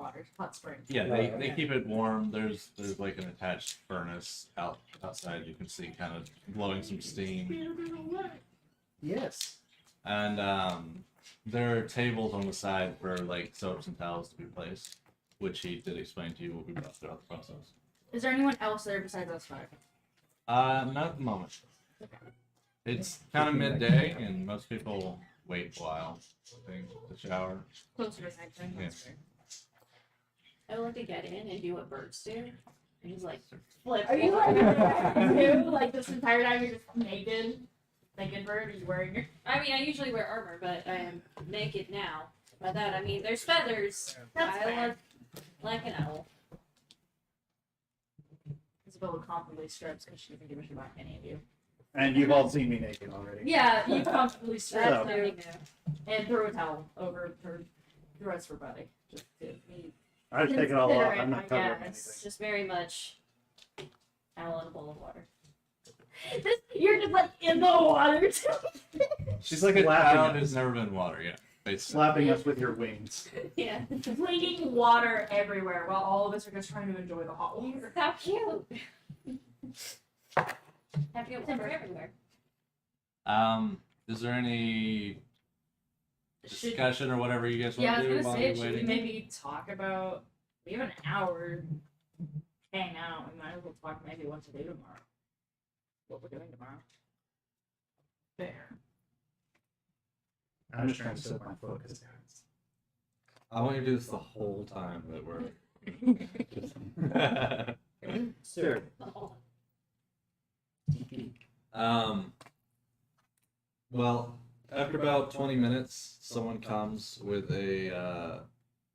spring. Yeah, they keep it warm. There's like an attached furnace outside. You can see kind of blowing some steam. Yes. And there are tables on the side for like soaps and towels to be placed, which he did explain to you will be brought throughout the process. Is there anyone else there besides us 5? Not at the moment. It's kind of midday, and most people wait a while to shower. Closer to nighttime. Yeah. I would like to get in and do what birds do. And he's like, flip. Are you like too? Like this entire time you're just naked? Naked bird? Are you wearing your... I mean, I usually wear armor, but I am naked now. By that, I mean, there's feathers. That's I fair. look like an owl. Isabella confidently strips because she doesn't give a shit about any of you. And you've all seen me naked already. Yeah, you comfortably strip So- There we too, go. and throw a towel over the rest of her body. Just to be I just take it all off. I'm considerate, not I covering guess. anything. Just very much owl in a bowl of water. You're just like in the water too. She's like a Slapping child us. who's never been in water yet. Basically. Slapping us with your wings. Yeah. Flinging water everywhere while all of us are just trying to enjoy the hot water. How cute. Have to get water everywhere. Is there any Should- discussion or whatever you guys Yeah, I want was to do gonna while say, you're should we waiting? maybe talk about? We have an hour. Hang out. We might as well talk maybe what to do tomorrow. What we're doing tomorrow. Fair. I'm just trying to soak my foot because I want you to do this the whole time that we're. Sir. Well, after about 20 minutes, someone comes with a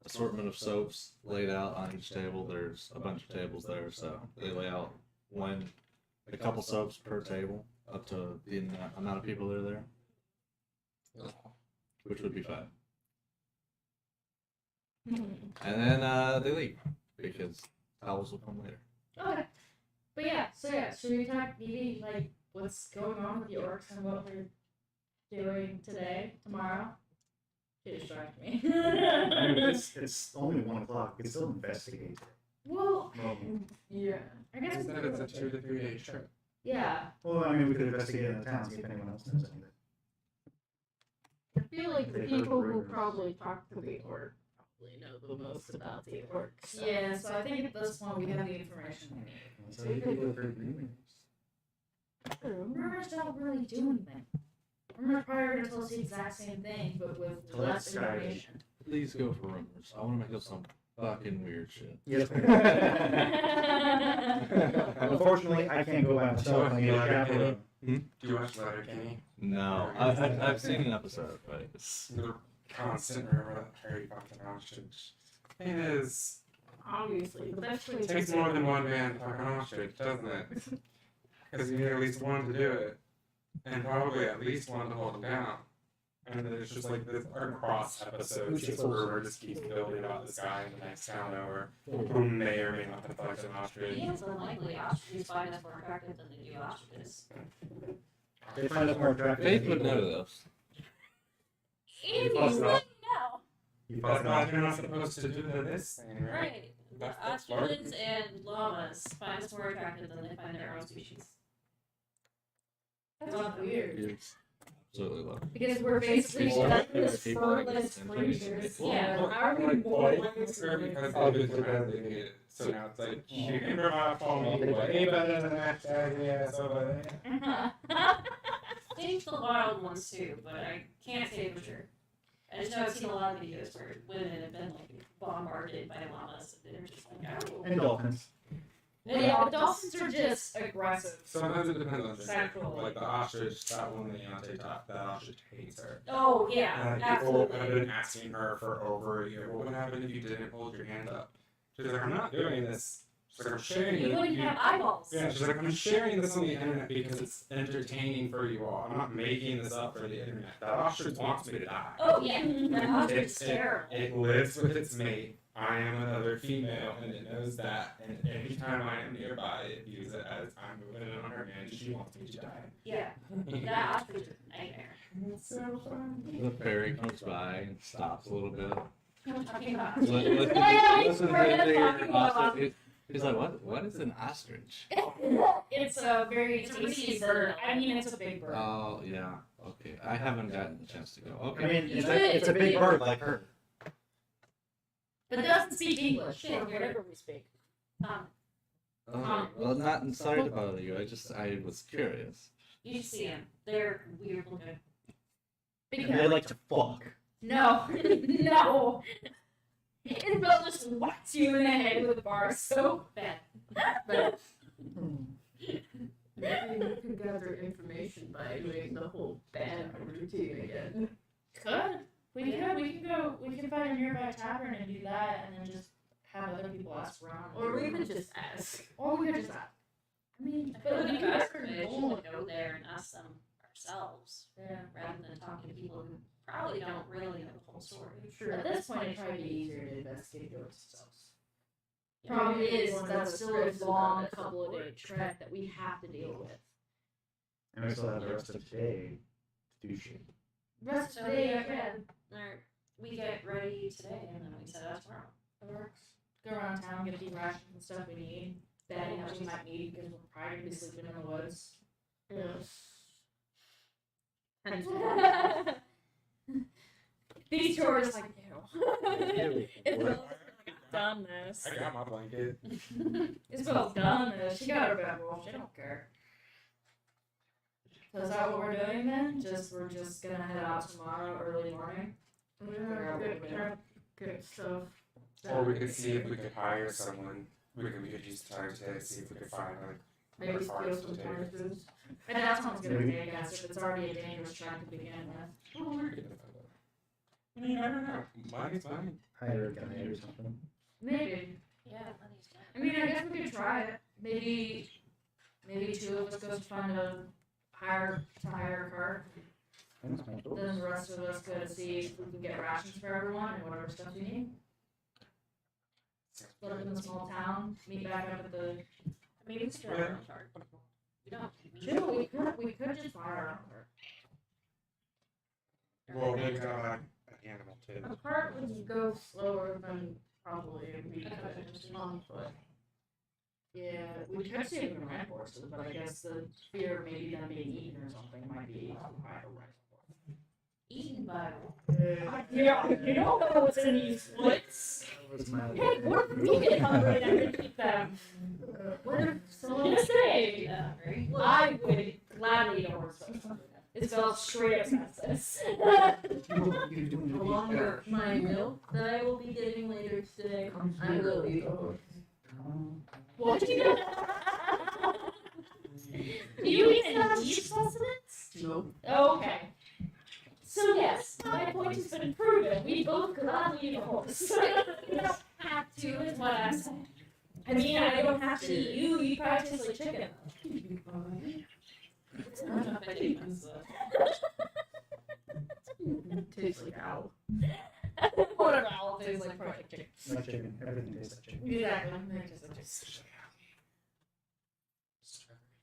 assortment of soaps laid out on each table. There's a bunch of tables there, so they lay out a couple soaps per table, up to the amount of people that are there, which would be 5. And then they leave because towels will come later. Okay. But yeah, so yeah, should we talk maybe like what's going on with the orcs and what we're doing today, tomorrow? You distract me. I mean, it's only 1 o'clock. We can still investigate. Well, Well, yeah. I guess Instead, it's a 2 to 3 day trip. yeah. well, I mean, we could investigate in the town, see if anyone else knows anything. I feel like the They've heard people who rumors. probably talk to the orc probably know the most about the orcs. Yeah, so I think at this point we have the information we need. So you could go for rumors. Rumors don't really do anything. Rumors probably tell us the exact same thing, but with Well, that's less scary. information. Please go for rumors. I want to make up some fucking weird shit. Yes. Unfortunately, I can't go by myself. I need a chaperone. Do you watch Letterkenny? No, I've seen an episode, but it's The constant rumor that Harry fucking ostrich. It is. Obviously, the best way It takes more than one man to fuck an ostrich, doesn't it? Because you need at least one to do it. And probably at least one to hold him down. And then it's just like this across episodes, just a rumor just keeps building about this guy in the next town over who may or may not have fucked an ostrich. It is unlikely ostriches find us more attractive than they do ostriches. They find us more attractive. Faith than would people. know this. Andy, Plus you not. wouldn't know. You That's fucking why know. you're not supposed to do this thing, right? Right. That's Ostriches and llamas find us more attractive than they find their own species. That's not weird. It's absolutely love it. Because we're basically People- stuck with people spurless like creatures. Yeah. Well, How are we like, boy? because they've been domesticated. So now it's like, you can provide for me way better than that shaggy ass over there. Think the wild ones too, but I can't say for sure. I just know I've seen a lot of videos where women have been like bombarded by llamas and they're just like, oh. And dolphins. Yeah, but dolphins are just aggressive. Sometimes it depends on the Central. Like the ostrich, that one that Untitled, that ostrich hates her. Oh yeah, And people have absolutely. been asking her for over a year, what would happen if you didn't hold your hand up? She's like, I'm not doing this. She's like, I'm sharing You it. wouldn't have eyeballs. Yeah, she's like, I'm sharing this on the internet because it's entertaining for you all. I'm not making this up for the internet. That ostrich wants me to die. Oh yeah, that ostrich is It- terrible. It lives with its mate. I am another female, and it knows that. And anytime I am nearby, it views it as I'm moving in on her hand. She wants me to die. Yeah, that ostrich is a nightmare. It's so fun. The fairy comes by and stops a little bit. What am I talking about? Listen we're to talking your about ostrich. He's like, what is an ostrich? It's a very It's a tasty really bird. bird. I mean, it's a big bird. Oh, yeah. Okay. I haven't gotten the chance to go. I Okay. mean, You it's a big bird like her. But it doesn't speak English Yeah. or whatever we speak. Oh, well, not sorry to bother you. I was curious. You should see them. They're weird looking. And they like to fuck. No, no. Isabel just whacks you in the head with a bar so Bad. But maybe we could gather information by doing the whole band routine again. Could. We can find a nearby tavern and do that and then just have other people ask around. Or even just ask. Or we could just ask. I mean, I feel like we we could ask ask permission to go there and ask them ourselves, Yeah. rather than talking to people who probably don't really know the whole story. Sure. At this point, it'd probably be easier to investigate it ourselves. Yeah. Problem is, One of that's the still a strengths of long that couple of day work. trek that we have to deal with. And we still have the rest of today to do shit. Rest So of the day, we- again. Or we get ready today and then we set out tomorrow. It works. Go around town, get the rations and stuff we need. Bedding that we might need because we're probably gonna be sleeping in the woods. These two are just like, ew. Isabel's like, I've done this. I got my blanket. Isabel's done this. She got her bedroll. She don't care. So is that what we're doing then? We're just gonna head out tomorrow early morning. Yeah, good stuff. Or we could see if we could hire someone. We could use time to see if we could find like Maybe more steal farms some to take. horses. And that sounds good idea, I guess, if it's already a dangerous trek to begin with. Oh, we're good. I mean, I don't know. Money's money. Hire a guide or something. Maybe. Yeah, money's money. I mean, I guess we could try it. Maybe two of us go find a hire a cart. That's my choice. Then the rest of us go to see if we can get rations for everyone and whatever stuff we need. Split up in the small town, meet back up at the. I mean, we still have our own card. We don't. True, we could just buy our own cart. Well, we got like an animal too. A cart would go slower than probably we could on foot. Yeah, we could see if we can rent horses, but I guess the fear of maybe them being eaten or something might be too high to rent. Eaten by Yeah, you don't know what's in these woods. That was my Hey, what if we get hungry and we keep them? What if someone Just say, yeah, right? I would gladly eat a horse. It's spelled straight up says this. along with my milk that I will be getting later today, I will eat a horse. What do you do? Do you even eat sustenance? Nope. Oh, okay. So yes, my point has been proven. We both gladly eat a horse. You don't have to, is what I'm saying. I mean, I don't have to eat you. You probably taste like chicken. I don't know if I do myself. Tastes like owl. Whatever owl tastes like, probably like chicken. Like chicken. Everything tastes like chicken. Exactly. It tastes like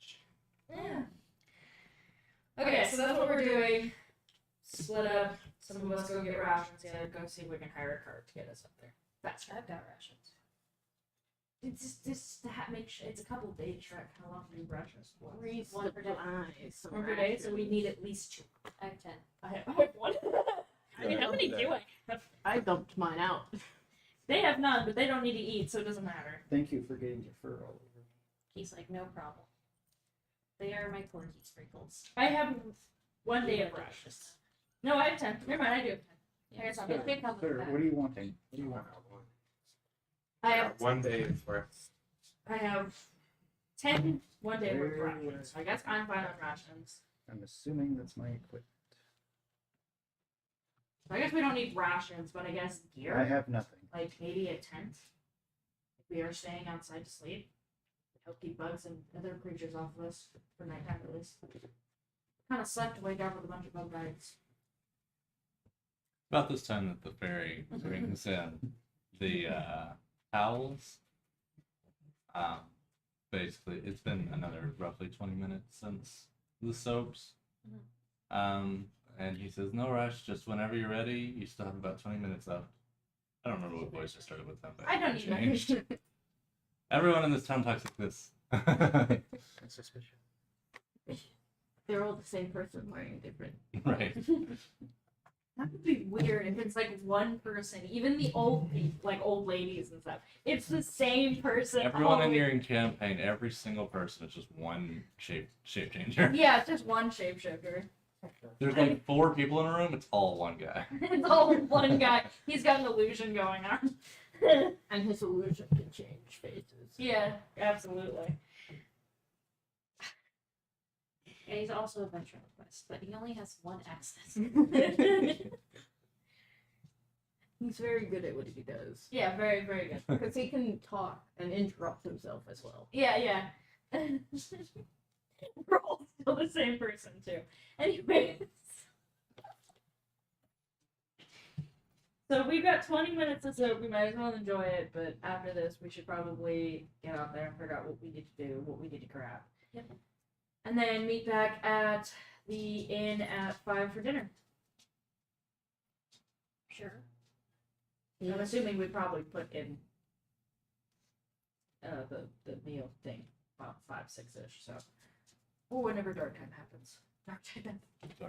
chicken. Yeah. Okay, so that's what we're doing. Split up. Some of us go get rations. The other go see if we can hire a cart to get us up there. I've got rations. It's to make sure it's a couple days trek. How long do you brush us for? One per day. One per day, so we need at least 2. I have 10. I have 1. I mean, how many do I have? I dumped mine out. They have none, but they don't need to eat, so it doesn't matter. Thank you for getting your fur all over. He's like, no problem. They are my corgi sprinkles. I have 1 day of brushes. No, I have 10. Never mind, I do have 10. I guess I'll Sir, pick up Sir, with that. what are you wanting? What do you want? I have 1 day worth. I have 10 1 day worth of Where- rations. I guess I'm fine on rations. I'm assuming that's my equipment. I guess we don't need rations, but I guess I gear. have nothing. Like maybe a tent. If we are staying outside to sleep. Help keep bugs and other creatures off of us for nighttime at least. Kind of sucked to wake up with a bunch of bug bites. About this time that the fairy brings in the towels. Basically, it's been another roughly 20 minutes since the soaps. And he says, no rush, just whenever you're ready. You still have about 20 minutes left. I don't remember what voice I started with them. But I don't it even changed. understand. Everyone in this town talks like this. That's suspicious. They're all the same person wearing different. Right. That would be weird if it's like one person, even the old people, like old ladies and stuff. It's the same person. Everyone in always. your campaign, every single person is just one shape changer. Yeah, it's just one shapeshifter. There's like 4 people in a room, it's all one guy. It's all one guy. He's got an illusion going on. And his illusion can change faces. Yeah, absolutely. And he's also a ventriloquist, but he only has 1 access. He's very good at what he does. Yeah, very, very good. Because he can talk and interrupt himself as well. Yeah, yeah. We're all still the same person, too. Anyways. So we've got 20 minutes or so. We might as well enjoy it, but after this, we should probably get out there and figure out what we need to do, what we need to grab. Yep. And then meet back at the inn at 5 for dinner. Sure. I'm assuming we probably put in the meal thing about 5, 6-ish. So, or whenever dark time happens. Dark time.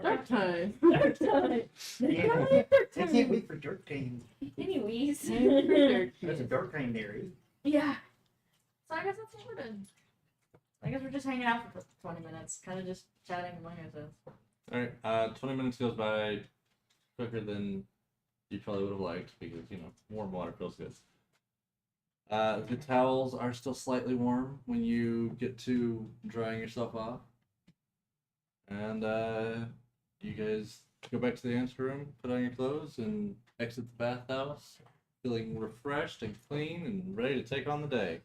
Dark time. Dark time. I can't wait for Dark Time. Anyways. There's a Dark Time Mary. Yeah. So I guess that's what we're doing. I guess we're just hanging out for 20 minutes, kind of just chatting among ourselves. Alright, 20 minutes goes by quicker than you probably would have liked because, you know, warm water feels good. The towels are still slightly warm when you get to drying yourself off. And you guys go back to the answer room, put on your clothes, and exit the bathhouse, feeling refreshed and clean and ready to take on the day.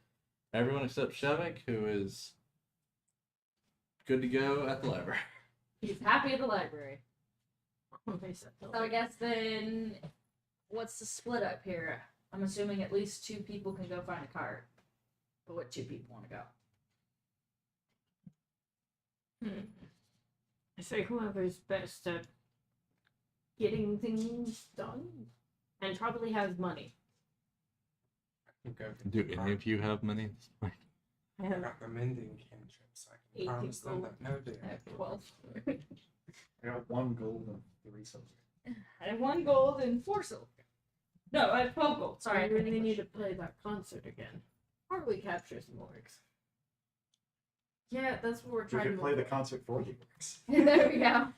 Everyone except Shevik, who is good to go at the library. He's happy at the library. So So I guess then, what's the split up here? I'm assuming at least 2 people can go find a cart. But what 2 people want to go? I say whoever's best at getting things done and probably has money. Do any of you have money? I have Recommending cantrips. I can 18 promise them gold. that no day. I have 12. I got 1 gold and 3 silver. I have 1 gold and 4 silver. No, I have 12 gold. Sorry, I I really couldn't need to play that concert again. Or we capture some orcs. Yeah, that's what we're We trying could to play the concert for you. There we go.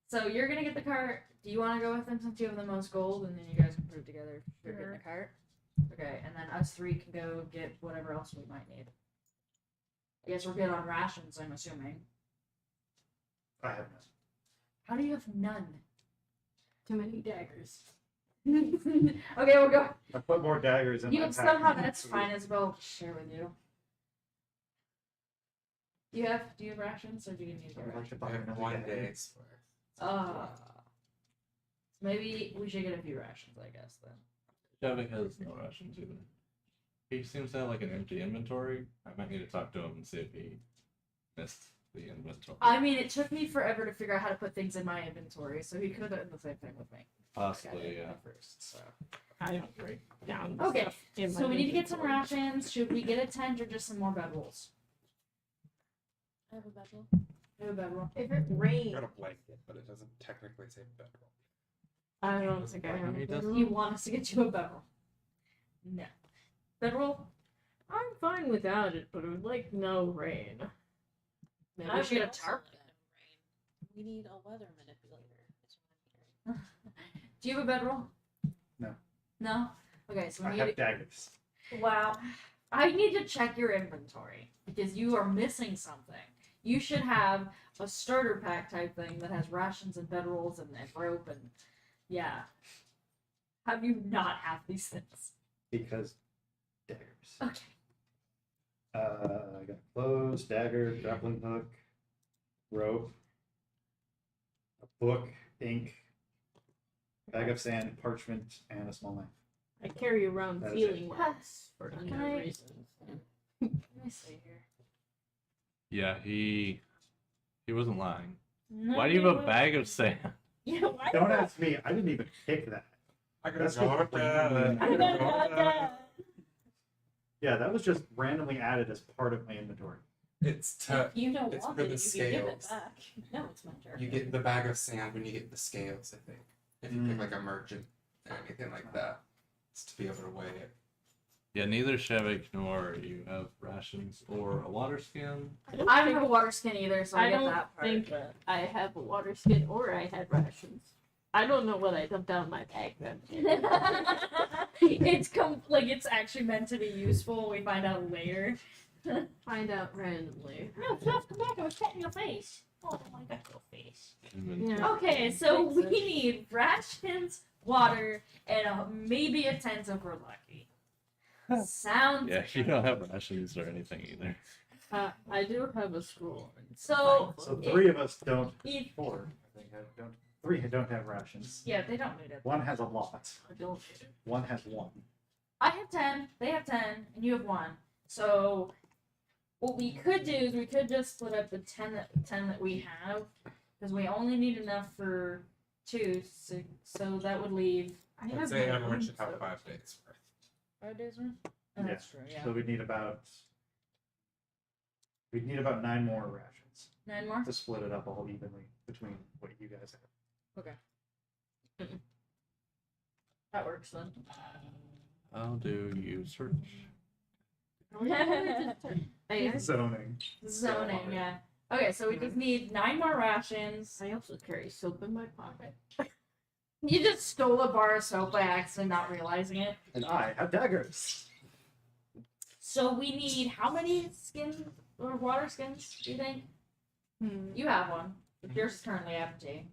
So you're gonna get the cart. Do you want to go with them since you have the most gold, and then you guys can prove together if you're getting the cart? Okay, and then us 3 can go get whatever else we might need. I guess we're good on rations, I'm assuming. I have none. How do you have none? Too many daggers. Okay, we'll go. I put more daggers in You my can pack. somehow that's fine as well. Share with you. Do you have rations or do you need I would like to I buy have another 1 dagger. day's worth. Maybe we should get a few rations, I guess then. Shevik has no rations either. He seems to have like an empty inventory. I might need to talk to him and see if he missed the inventory. I mean, it took me forever to figure out how to put things in my inventory, so he could have done the same thing with me. I got Possibly, it yeah. first, so. I don't break down. the Okay, stuff in my So we need to get some inventory. rations. Should we get a tent or just some more bedrolls? I have a bedroll. I have a bedroll. If it I rains, got a blanket, but it doesn't technically say bedroll. I don't think I have He a does- bedroll. You want us to get you a bedroll? No. Bedroll? I'm fine without it, but I would like no rain. Maybe I we should get a would also tarp. like no rain. We need a weather manipulator. Is what I'm hearing. Do you have a bedroll? No. No? Okay, so we I need have daggers. Wow. I need to check your inventory because you are missing something. You should have a starter pack type thing that has rations and bedrolls and rope and yeah. How do you not have these things? Because daggers. Okay. I got clothes, dagger, grappling hook, rope, a book, ink, bag of sand, parchment, and a small knife. I carry around That is sealing wax for Can unknown I- reasons. Let me see here. Yeah, he wasn't lying. No, Why do you have a wait. bag of sand? Yeah, why? Don't ask me. I didn't even pick that. I That's gotta what go we're with that. doing. Yeah, that was just randomly added as part of my inventory. It's to If you don't it's want for it, the you can give it scales. back. No, it's my turn. you get the bag of sand when you get the scales. I think if you pick like a merchant or anything like that, it's to be able to weigh it. Yeah, neither Shevik nor you have rations or a water skin. I don't have a water skin either, so I, I get don't that part. think I have a water skin or I had rations. I don't know what I dumped down my bag then. It's like it's actually meant to be useful. We find out later. Find out randomly. No, Fluff, come back! I was petting your face. Oh, I got your face. Yeah. Okay, so we Makes sense. need rations, water, and maybe a tent if we're lucky. Sounds Yeah, you don't have rations or anything either. I do have a scroll. so. So three of us don't. If, 4, I think. Don't. 3 don't have rations. yeah, they don't need it. 1 has a lot. I don't need it. 1 has 1. I have 10, they have 10, and you have 1. So, what we could do is we could just split up the 10 that we have, because we only need enough for 2, so that would leave. I I'd have say my everyone own should have stuff. 5 days worth. 5 days worth? Oh, Yeah. that's true, yeah. So we'd need about 9 more rations 9 more? to split it up all evenly between what you guys have. That works then. How do you search? I Zoning. Zoning, yeah. Okay, so we just need 9 more rations. also carry soap in my pocket. You just stole a bar of soap by accident, not realizing it. And I have daggers. So we need how many skins or water skins, do you think? You have one. But yours is currently empty.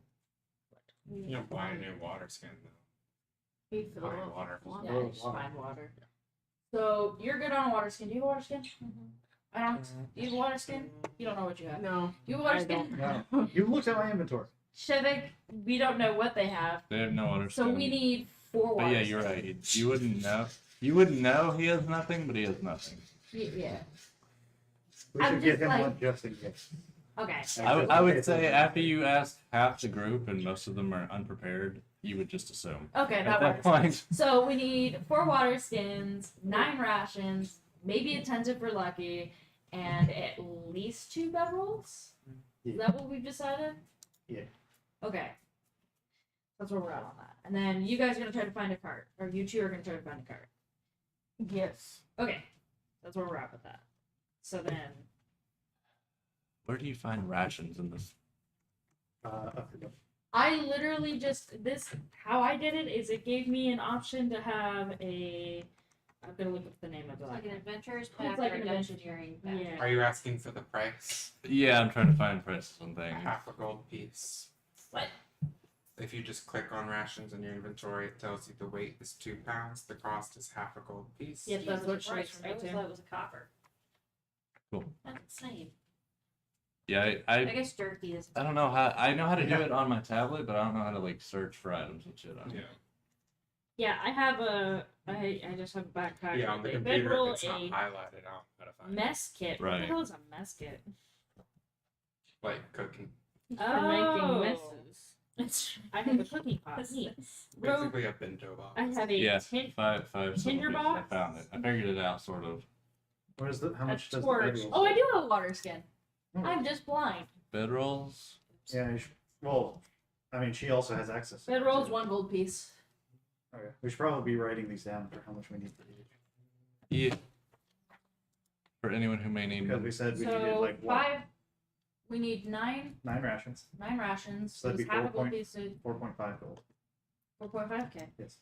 You don't buy a new water skin though. We fill Buy up water. water. Yeah, just find water. So you're good on a water skin. Do you have a water skin? I don't. Do you have a water skin? You don't know what you have. No, You have a water I skin? don't. No. You looked at my inventory. Shevik, we don't know what they have. They have no water So skin. we need 4 water But yeah, you're skins. right. You wouldn't know. You wouldn't know he has nothing, but he has nothing. Yeah. We I'm should give just him like- one just in case. Okay. I would say after you ask half the group and most of them are unprepared, you would just assume. Okay, At that that works. point, So we need 4 water skins, 9 rations, maybe a tent if we're lucky, and at least 2 bedrolls? Is Yeah. that what we've decided? Yeah. Okay. That's where we're at on that. And then you guys are gonna try to find a cart. Or you 2 are gonna try to find a cart. Yes. Okay. That's where we're at with that. So then where do you find rations in this? Up the door. I literally just how I did it is it gave me an option to have I'm gonna look up the name of It's like an it. adventurer's pack like or an an adventure- engineering pack. Yeah. Are you asking for the price? Yeah, I'm trying to find prices on things. Half a gold piece. What? If you just click on rations in your inventory, it tells you the weight is 2 pounds. The cost is half a gold piece. Yeah, that's Jesus what it shows Christ, for me I always too. thought it was a copper. Cool. That's insane. Yeah, I I guess jerky is. I don't know how I know how to do it on my tablet, but I don't know how to like search for items and shit on it. Yeah. Yeah, I have I just have a backpack. Yeah, on the with a computer, bedroll, it's not a highlighted. I don't know how to find it. Mess kit. What the Right. hell is a mess kit? Like cooking. for making Oh. messes. I have a cooking pot. Neat. Rope. Basically a bento box. I have a Yeah. tin. Five Tinder silver pieces. I box? found it. I figured it out, sort of. What is the? How A much does the torch. bedroll? Oh, I do have a water skin. Hmm. I'm just blind. Bedrolls. Yeah. Well, I mean, she also has access. to it, Bedroll's too. 1 gold piece. Okay. We should probably be writing these down for how much we need for each. Yeah. For anyone who may need. Because we said we needed So like what? 5. We need 9 9 rations. rations. So that'd It's be half a 4 gold piece. So 4.5 gold. 4.5k. Yes.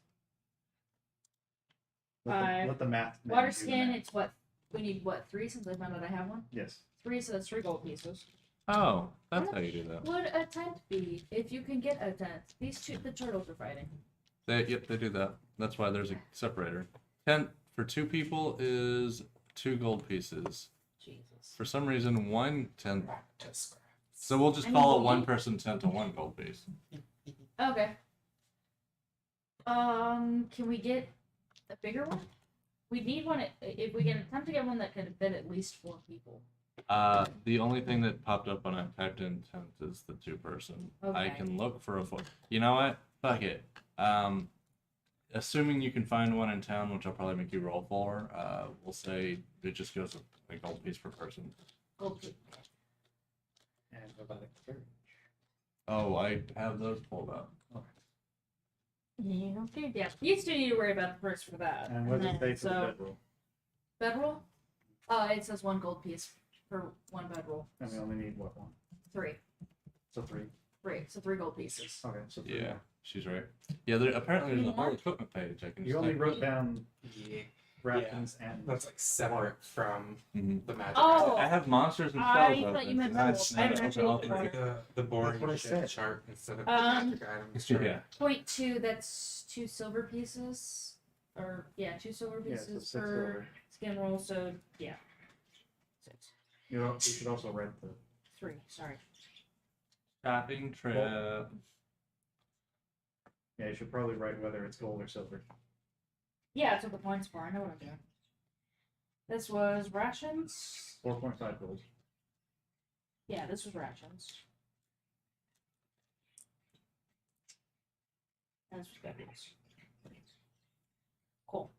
Five. Let the math. man Water do the skin. math. It's what? We need what? 3 since I found out I have one. Yes. 3, so that's 3 gold pieces. Oh, that's how you do that. Would a tent be if you can get a tent? These two, the turtles are fighting. Yep, they do that. That's why there's a separator. Tent for 2 people is 2 gold pieces. Jesus. For some reason, 1 tent. Just So we'll just I call it mean, 1 person tent and 1 gold piece. Okay. Can we get a bigger one? We need one if we can attempt to get one that can fit at least 4 people. The only thing that popped up when I typed in tent is the 2 person. I Okay. can look for a 4. You know what? Fuck it. Assuming you can find one in town, which I'll probably make you roll for, we'll say it just goes a gold piece per person. Gold piece. And what about a carriage? Oh, I have those pulled up. Yeah, okay. Yeah, you still need to worry about the purse for that. And what does then- it say for the so, bedroll? bedroll? It says 1 gold piece for 1 bedroll. And we only need what one? 3. So 3. 3. So 3 gold pieces. Okay. So 3. Yeah, she's right. Yeah, apparently there's a whole equipment page. I can You just only type wrote in. down yeah. rations and. That's like separate from Mhm. the magic. Oh, I have monsters and I spells thought open, you meant so I levels. I haven't open actually all looked three. at it. The boring what I shit said. chart instead of the Um, magic items chart. Yeah. Point 2, that's 2 silver pieces. Or, yeah, 2 silver Yeah, so pieces 6 per silver. skin roll, so, yeah. 6. You should also write the. 3, sorry. Shopping trip. Yeah, you should probably write whether it's gold or silver. Yeah, that's what the point's for. I know what I'm doing. This was rations. 4.5 gold. Yeah, this was rations. And this was bedrolls. Cool.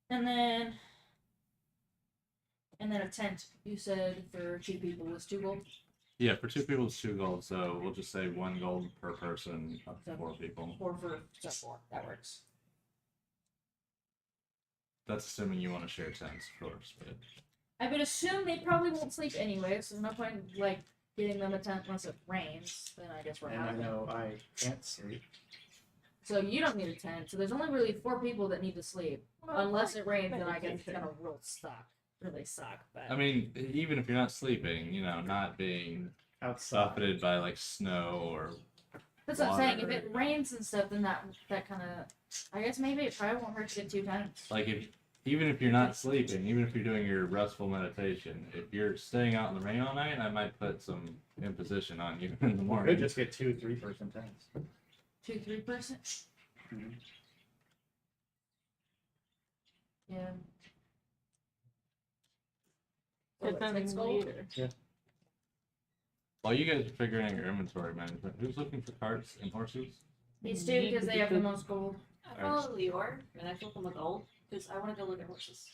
And then a tent. You said for 2 people was 2 gold. Yeah, for 2 people it's 2 gold, so we'll just say 1 gold per person up to 4 people. 4 for 4. That works. That's assuming you want to share tents, of course. But I would assume they probably won't sleep anyway, so there's no point like getting them a tent unless it rains. Then I guess we're And I having it. know I can't sleep. So you don't need a tent. So there's only really 4 people that need to sleep. Unless it rains, then I guess it's gonna really suck. But I mean, even if you're not sleeping, not being Outside. buffeted by like snow or that's what I'm saying. If water. it rains and stuff, then that kind of, I guess maybe it probably won't hurt to get 2 tents. like even if you're not sleeping, even if you're doing your restful meditation, if you're staying out in the rain all night, I might put some imposition on you in the You morning. could just get 2 3-person tents. 2 3-person. Mhm. Yeah. Get What, them 6 gold? later. While you guys are figuring out your inventory management, who's looking for carts and horses? These 2 because they have the most gold. I follow Lior, and I flip him a gold, because I want to go look at horses.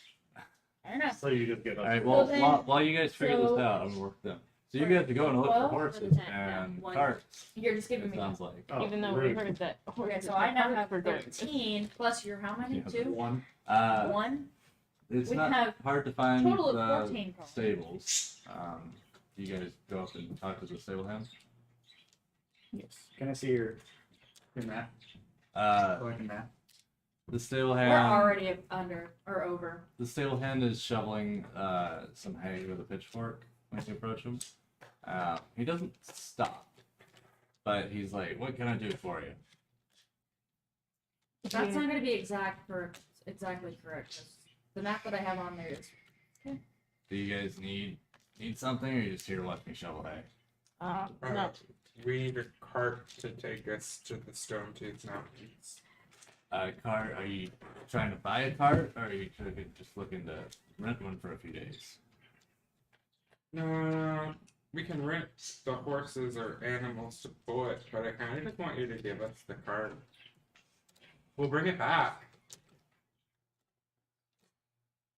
I don't know. So you just get All up. right. Well, Well, then- while you guys figure so- this out, I'm gonna work them. So you guys are going to look for 12 horses for the tent, yeah, and one. carts. You're just giving It me. sounds like. Oh, Even though we rude. heard that. Okay, horses so are I now hard have for goats. 13 plus your how many? Yeah. 2? 1. 1. It's We not have hard to find Total of the 14 cards. stables. You guys go up and talk to the stable hand. Yes. Can I see your map? Like a map. The stable We're hand. already under or over. The stable hand is shoveling some hay with a pitchfork when you approach him. He doesn't stop, but he's like, "What can I do for you?" That's not going to be exactly correct. 'Cause the map that I have on there is Do you guys need something, or are you just here to watch me shovel hay? No. We need a cart to take us to the Stone Tooth Mountains. Cart? Are you trying to buy a cart, or are you just looking to rent one for a few days? No, We can rent the horses or animals to pull it, but I kind of just want you to give us the cart. We'll bring it back.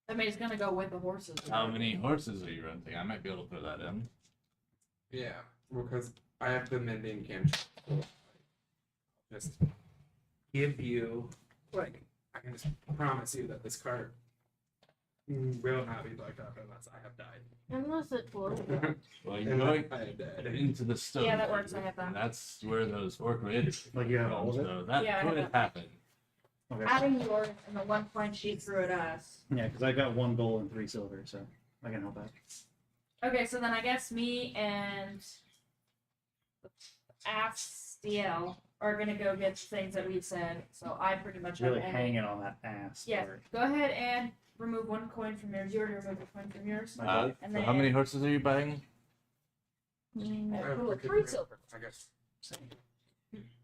I mean, it's gonna go with the horses. How many horses are you renting? I might be able to put that in. Yeah, because I have the mending camp. Just give you, like, I can just promise you that this cart will not be plugged up unless I have died. Unless it floats. Well, you're And going I have died. into the stone. Yeah, that works, I have that. And that's where those orc raiders Like you have all of it? so that Yeah, I have could that. happen. Okay. Adding yours and the 1 point she threw at us. Yeah, because I got 1 gold and 3 silver, so I can help out. Okay, so then I guess me and Astiel are gonna go get the things that we said. So I pretty much Really have hanging on that ass. Yeah, part. go ahead and remove 1 coin from yours. You already removed a coin from yours. My life. And So then how many horses are you buying? Cool, 3 silver. I guess.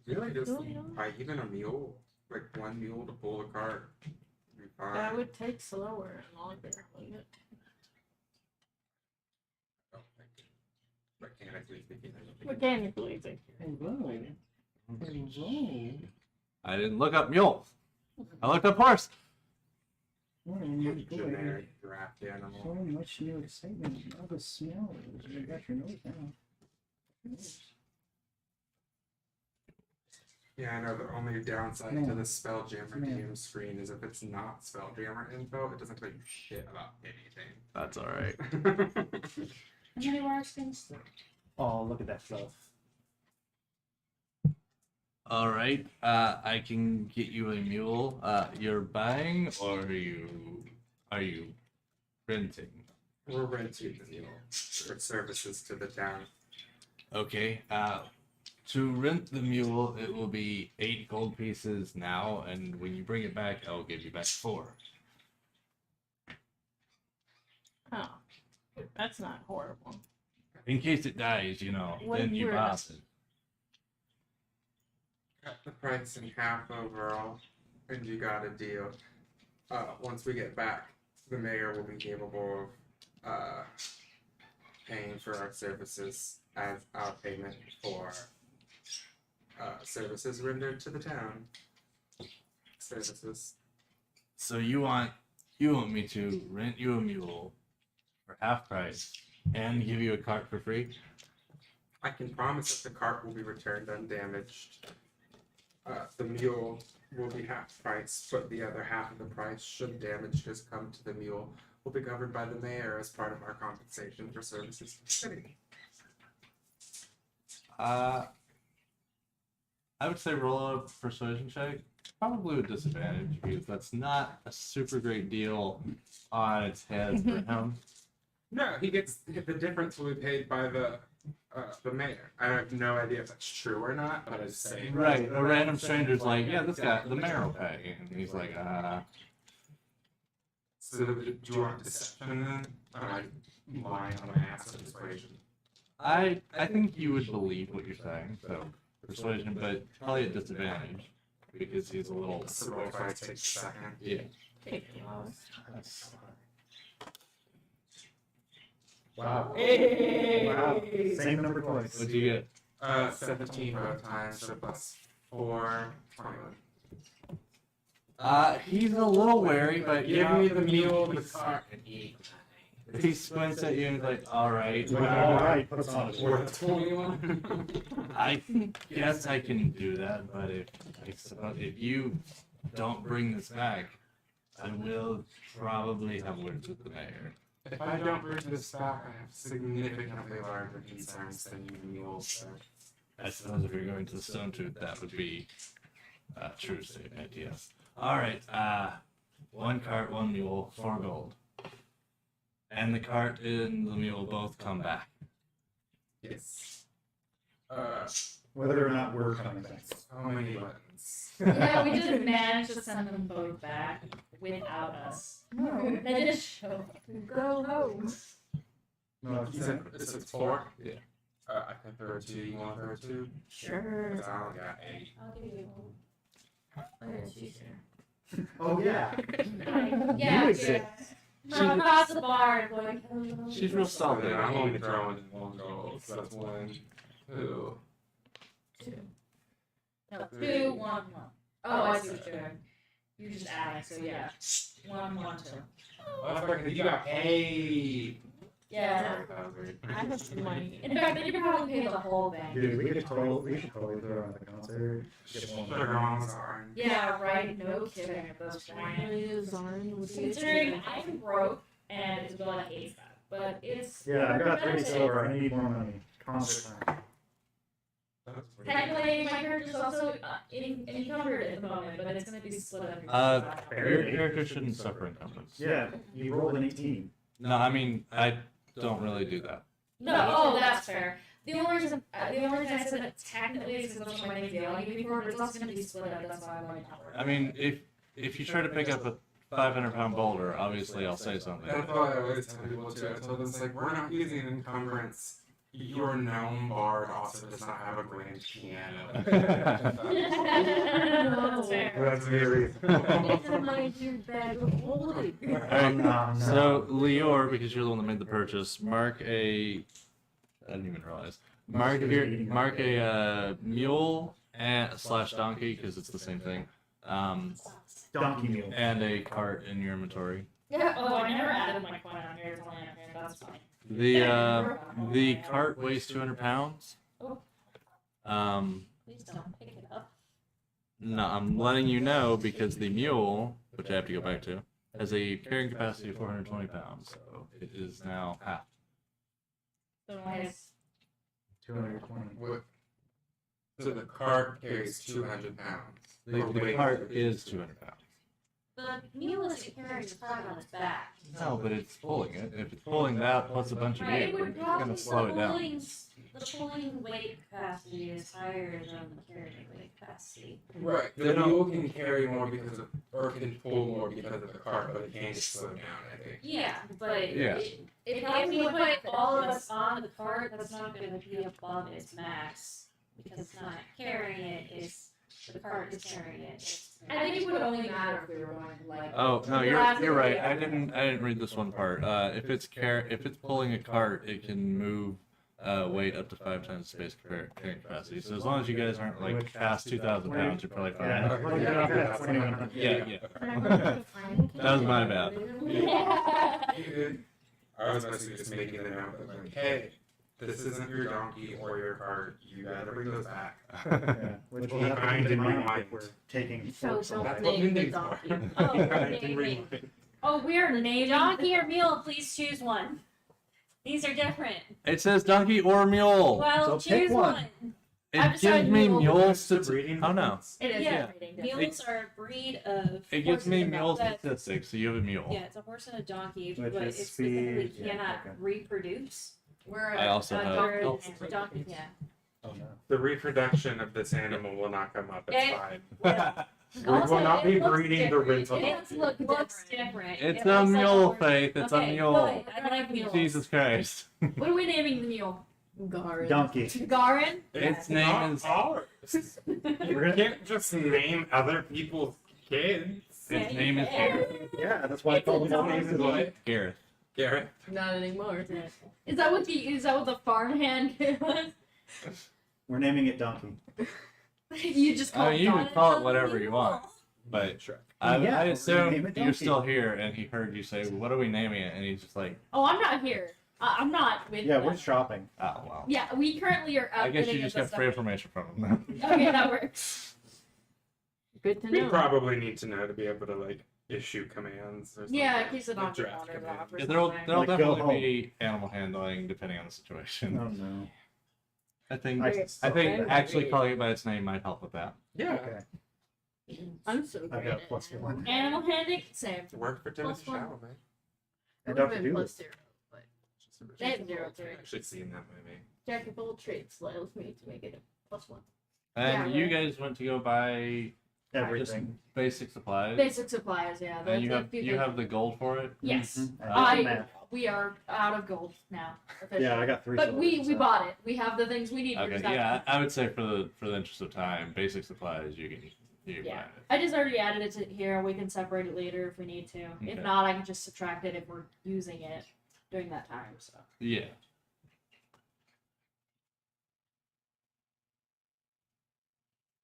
Really, just buy even a mule, like 1 mule to pull the cart. Be fine. That would take slower and longer, wouldn't it? Oh, thank you. Mechanically speaking, I don't think Mechanically, it's I didn't look up mule. I looked up horse. it's a generic draft animal. So much new excitement. All the smells. You got your nose down. Yeah, I know the only downside to Man. the Spelljammer Man. DM screen is if it's not Spelljammer info, it doesn't tell you shit about anything. That's all right. How many wire skins? Oh, look at that fluff. All right. I can get you a mule. You're buying, or are you renting? We're renting the mule for services to the town. Okay. To rent the mule, it will be 8 gold pieces now, and when you bring it back, I'll give you back 4. Oh, that's not horrible. In case it dies, What then if you we're pass it. Cut the price in half overall, and you got a deal. Once we get back, the mayor will be capable of paying for our services as our payment for services rendered to the town. Services. So you want me to rent you a mule for half price and give you a cart for free? I can promise that the cart will be returned undamaged. The mule will be half price, but the other half of the price, should damages come to the mule, will be covered by the mayor as part of our compensation for services to the city. I would say roll a persuasion check, probably with disadvantage, because that's not a super great deal on its head for him. No, he gets the difference will be paid by the mayor. I have no idea if that's true or not, but I just say Right, a random stranger's like, yeah, this guy, the mayor will pay. And he's like, So do you want deception then? Or am I lying on my ass in this equation? I think you would believe what you're saying, so persuasion, but probably at disadvantage, because he's a little... So roll fight takes a second. Yeah. Wow. Wow. Same number twice. What'd you get? 17 both times, so plus 4, 21. He's a little wary, but Give me the mule, the cart, and eat. he squints at you and he's like, alright. All right, put us on it. Worth 21. I guess I can do that, but if you don't bring this back, I will probably have words with the mayor. If I don't bring this back, I have significantly larger concerns than you mules, sir. I suppose if you're going to the Stone Tooth, that would be a true statement, yes. Alright, 1 cart, 1 mule, 4 gold. And the cart and the mule both come back. Yes. Whether or not we're coming back. So many buttons. Yeah, we just managed to send them both back without us. No. They just show up. Go home. No, it's 4? Yeah. I can throw 2. You want to throw 2? Sure. Because I only got 8. I'll give you one. Oh, yeah. Yeah, You exist. From across the bar, going. She's real So solid. then I'm only throwing in one goal. So that's 1, 2. No, 2, 1, 1. Oh, I see what you're doing. You're just adding, so yeah. 1, 1, 2. Motherfucker, you got paid. Yeah. I have some money. In fact, then you can probably pay the whole thing. Dude, we should totally throw on the concert. Get one Sugar more. on Zarn. Yeah, right. No kidding at this point. Considering I'm broke and Isabella hates that, but it's Yeah, I've got 30 silver. I need more money. Concert time. technically my character's also encumbered at the moment, but it's gonna be split up. Your character shouldn't suffer encumbrance. Yeah, you rolled an 18. No, I mean, I don't really do that. No, oh, that's fair. The only reason I said that technically is because that's what my name value before, but it's also gonna be split up. That's why I'm going to cover it. I mean, if you try to pick up a 500-pound boulder, obviously I'll say something. That's what I always tell people too. I told them, it's like, we're not using an encumbrance. Your gnome bard also does not have a grand piano. That's fair. That's very reasonable. It's in my dude bag of holding. Alright, so Lior, because you're the one that made the purchase, mark a. I didn't even realize. Mark a mule and / donkey because it's the same thing. Donkey mule. And a cart in your inventory. Yeah. Oh, I never added my coin on here. It's only on here. That's fine. The cart weighs 200 pounds. Oh. Please don't pick it up. No, I'm letting you know because the mule, which I have to go back to, has a carrying capacity of 420 pounds, so it is now half. So nice. 220. What? So the cart carries 200 pounds. The cart is 200 pounds. The mule isn't carrying the cart on its back. No, but it's pulling it. If it's pulling that plus a bunch of Right, weight, it's going to slow it down. The pulling weight capacity is higher than the carrying weight capacity. Right. The mule can carry more because of, or can pull more because of the cart, but it can just slow down, I think. Yeah, but Yeah. if we put all of us on the cart, that's not going to be above its max because it's not carrying it. It's the cart is carrying it. I think it would only matter if we were going like. Oh no, you're right. I didn't read this one part. If it's pulling a cart, it can move weight up to 5 times the space carrying capacity. So as long as you guys aren't like past 2,000 pounds, you're probably fine. Yeah. That was my bad. I was mostly just making them out like, hey, this isn't your donkey or your cart. You gotta bring those back. Yeah, which we'll have to keep in mind if we're taking So forks don't That's away. what name the Mindy's donkey. for. Oh, I can okay, read. Oh, we are naming Donkey or mule, please choose one. These are different. It says donkey or mule. Well, So pick choose one. one. I've It gives decided me mule mule breeding Oh no. It is Yeah. breeding. Mules are a breed of. It gives me horses mule that- statistics, so you have a mule. Yeah, it's a horse and a donkey, Which but it is specifically speed, yeah, cannot okay. reproduce. We're I also have Donkey elf. and donkey, yeah. Oh no. The reproduction of this animal will not come up. It's Eh, fine. well, We will not be it looks breeding the different. rental It donkey. looks different. It's It a looks like mule, horse. Faith. It's a Okay, mule. good. I like mules. Jesus Christ. What are we naming the mule? Garin. Donkey. Garin? Its name is. ours. You can't just name other people's kids. Its name is Gareth. Yeah, that's why I called His it name is what? Gareth. Garrett. Not anymore. Is that what the farmhand kid was? We're naming it Donkey. You just call I mean, you it can call it whatever you want, but I Yeah, I name assume it you're Donkey. still here, and he heard you say, "What are we naming it?" And he's just like, Oh, I'm not here. I'm not with Yeah, them. we're shopping. "Oh well." Yeah, we currently are I guess outfitting you just the got stuff. free information from him. Okay, that works. Good to We know. probably need to know to be able to like issue commands or something. Yeah, in case the Like donkey draft wanders commands. off or Yeah, something. there'll Like, go definitely be animal handling depending on the situation. Oh no. I think I actually calling it by its name might help with that. Yeah. Okay. I'm so I great got at +1. Animal handling, same. Work for Timothy Plus one. Chalamet. And It would've Dr. been Doolittle. +0, but They have 0 to I've it. actually seen that movie. jack of all trades allows me to make it a +1. And Yeah, you right. guys went to go buy just Everything. basic supplies. Basic supplies, yeah. And the you have the gold for it. Yes. Mhm. I did the math. We are out of gold now. Officially. Yeah, I got 3 But silver, we so. bought it. We have the things we need. We're Okay, just not- yeah, I would say for the interest of time, basic supplies you can You Yeah. find it. I just already added it to here. We can separate it later if we need to. Okay. If not, I can just subtract it if we're using it during that time. So. Yeah.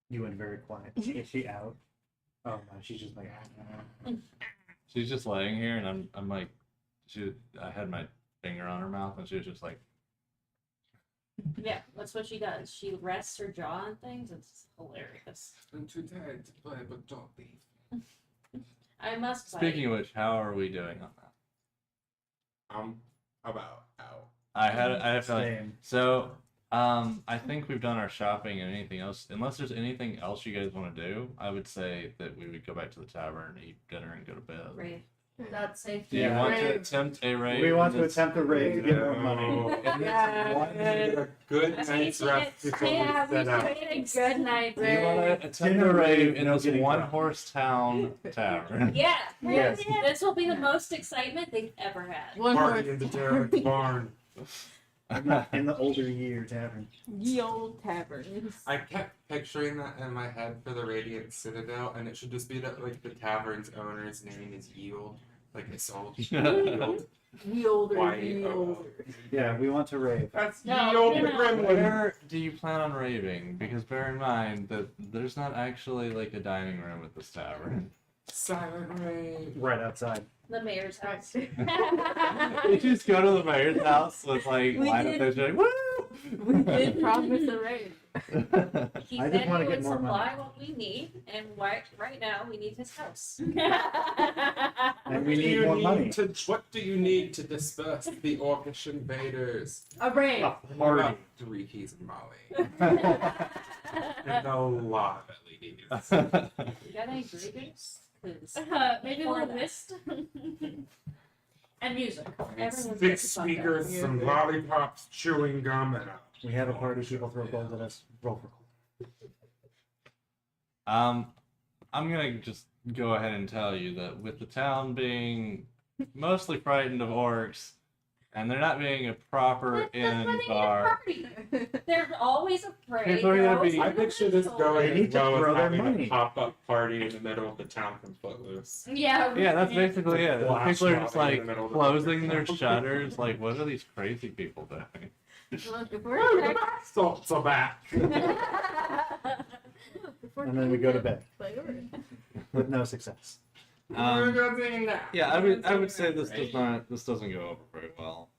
You went very quiet. Is she out? Oh no, she's just like. She's just laying here, and I'm like, I had my finger on her mouth, and she was just like, Yeah, that's what she does. She rests her jaw on things. It's hilarious. I'm too tired to play, but don't leave. I must Speaking of which, how are we doing on that? I'm about out. I have to like, Same. so I think we've done our shopping and anything else. Unless there's anything else you guys want to do, I would say that we would go back to the tavern, eat dinner, and go to bed. Rave. That's safe. Do you Yeah. want to attempt a raid? We want to in this- attempt a raid to get more money. A good night's rest before we Yeah, we set out. made a good night, Do you want Ray. to attempt Dinner a raid raid, in no this getting one drunk. horse town tavern? Yeah. Yes. This will be the most excitement they've ever had. One Party in the derelict barn. In the older year tavern. Ye old taverns. I kept picturing that in my head for the Radiant Citadel, and it should just be that like the tavern's owner's name is Yield, like it's old. Yield. Ye older, Y ye O O. older. Yeah, we want to rave. That's No, Yield no, the no. Gremlin. Where do you plan on raving? Because bear in mind that there's not actually like a dining room at this tavern. Silent rave. Right outside. The mayor's house. You just go to the mayor's house with like We line up did. picture, like, woo! We did promise a raid. He I said just he wanna would get more supply money. what we need, and right now we need his house. And we need more money. What do you need to disperse the orcish invaders? A raid. A party. About 3 keys of Molly. And a lot of LEDs. You got any drinkers? 'Cause Maybe a Pour little that. mist. And music. everyone's Big getting fucked up. speakers, some lollipops, chewing gum, and a We have a party, people throw gold at us. Roll for gold. I'm gonna just go ahead and tell you that with the town being mostly frightened of orcs, and there not being a proper That's inn why they need a bar. party. They're always afraid. People are they're gonna always be- I picture this They going need as to well throw as their having money. a pop-up party in the middle of the town from Footloose. Yeah. Yeah, that's basically it. Flash People are just mobbing in like the middle of the closing night. their shutters. Like, what are these crazy people doing? Look, if Oh, we're the bath salts are back. And then we go to bed with no success. We're going now. Yeah, I would say this doesn't go over very well.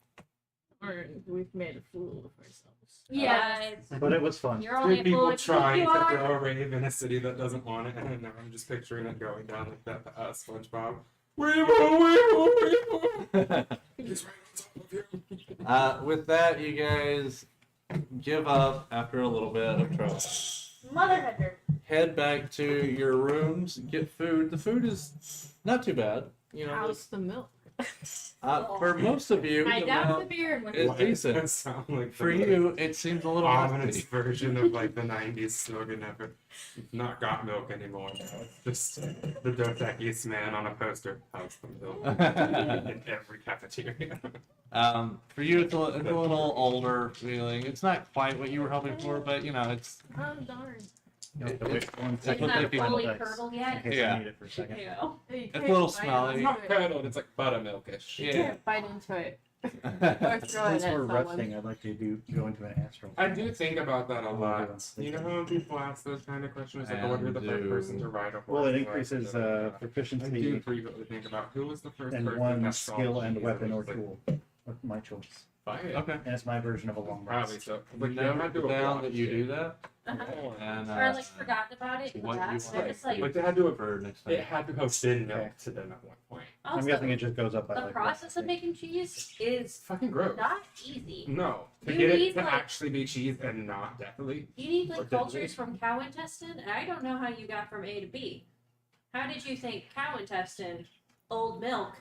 We've made a fool of ourselves. Yeah. But it was fun. You're only Two a fool people if you trying to are. throw a rave in a city that doesn't want it, and now I'm just picturing it going down like that SpongeBob. Weevil! He's right on top of you. With that, you guys give up after a little bit of trouble. Motherheader. Head back to your rooms, get food. The food is not too bad. You know, How's the milk? for most of you, I the down the milk beer and went. is Why does decent. that sound like For the you, it seems a little ominous musty. version of like the 90s slogan ever. Not got milk anymore. Now it's just the Dos Equis man on a poster. How's the milk? In every cafeteria. For you, it's a little older feeling. It's not quite what you were hoping for, but you know, it's Oh darn. It- Wait, one It's second. what they not feel fully Dice. curdled In yet. case Yeah. I need it for a second. There you go. It's a little smelly. It's not curdled, it's like buttermilkish. yeah. Bite into it. Since we're resting, I'd like to go into an astral. I do think about that a Oh, lot. everyone's You know thinking. how people ask those kind of questions? Like, I wonder the first do. person to ride a horse. Well, it was. increases I do proficiency frequently think about who was the first and person one that saw skill and cheese weapon or was like, tool of my choice. Fire. Okay. And it's my version of a long Probably rest. so. Like, they Never had to have down watched that you it. do that. Uh-huh. And Or like forgotten about it. in the what you past. want. They're just like, Like, they had to have for next It time. had to have been milk to them at one point. I'm also, guessing it just goes up by the like process of making cheese is Fucking gross. not easy. No. To You get it need, to like- actually be cheese and not deathly. You need Or like did cultures they? from cow intestine, and I don't know how you got from A to B. How did you think cow intestine, old milk,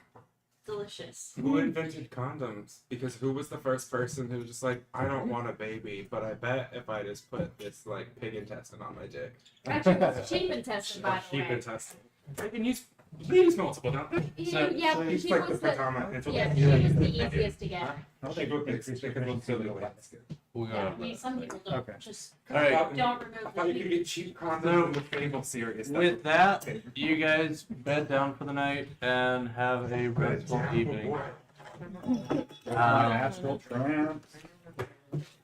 delicious? Who invented condoms? Because who was the first person who was just like, I don't want a baby, but I bet if I just put this like pig intestine on my dick. Actually, it's cheap intestine, by the Sheep way. intestine. They can use multiple, don't they? So- Yeah, So but you she split was the the pajama into yeah, like she was the easiest to get. I don't They think both it increases they can both proficiency fill with the weapons. basket. We'll go. Yeah, some people don't. Okay. Just All right. don't remove I thought you could the get cheap condos in the Fable series. With that, you guys bed down for the night and have a restful evening. Astral tramp.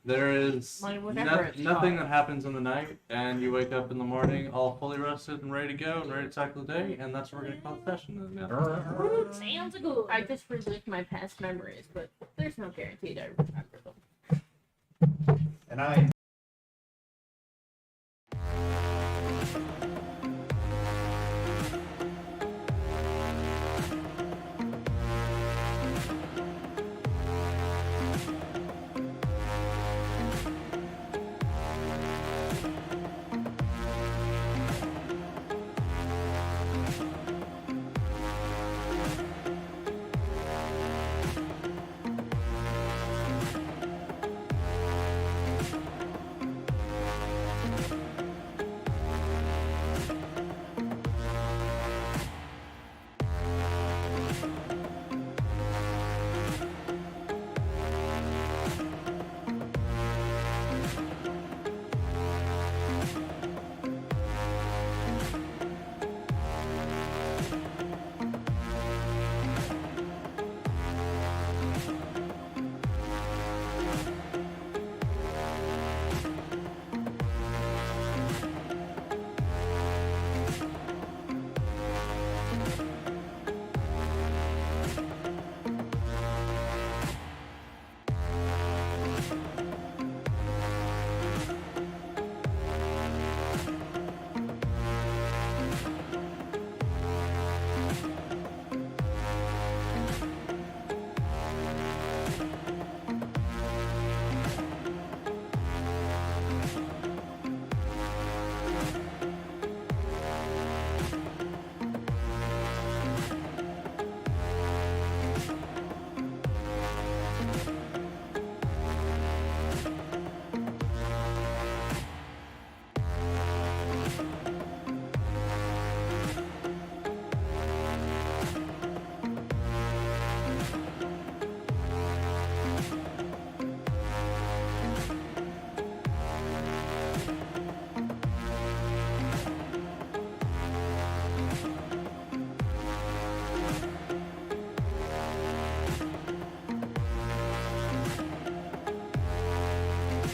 There is Like, whatever it's nothing called. that happens in the night, and you wake up in the morning all fully rested and ready to go and ready to tackle the day, and that's what we're going to call the session. Sounds good. I just relived my past memories, but there's no guarantee that I remember them. And I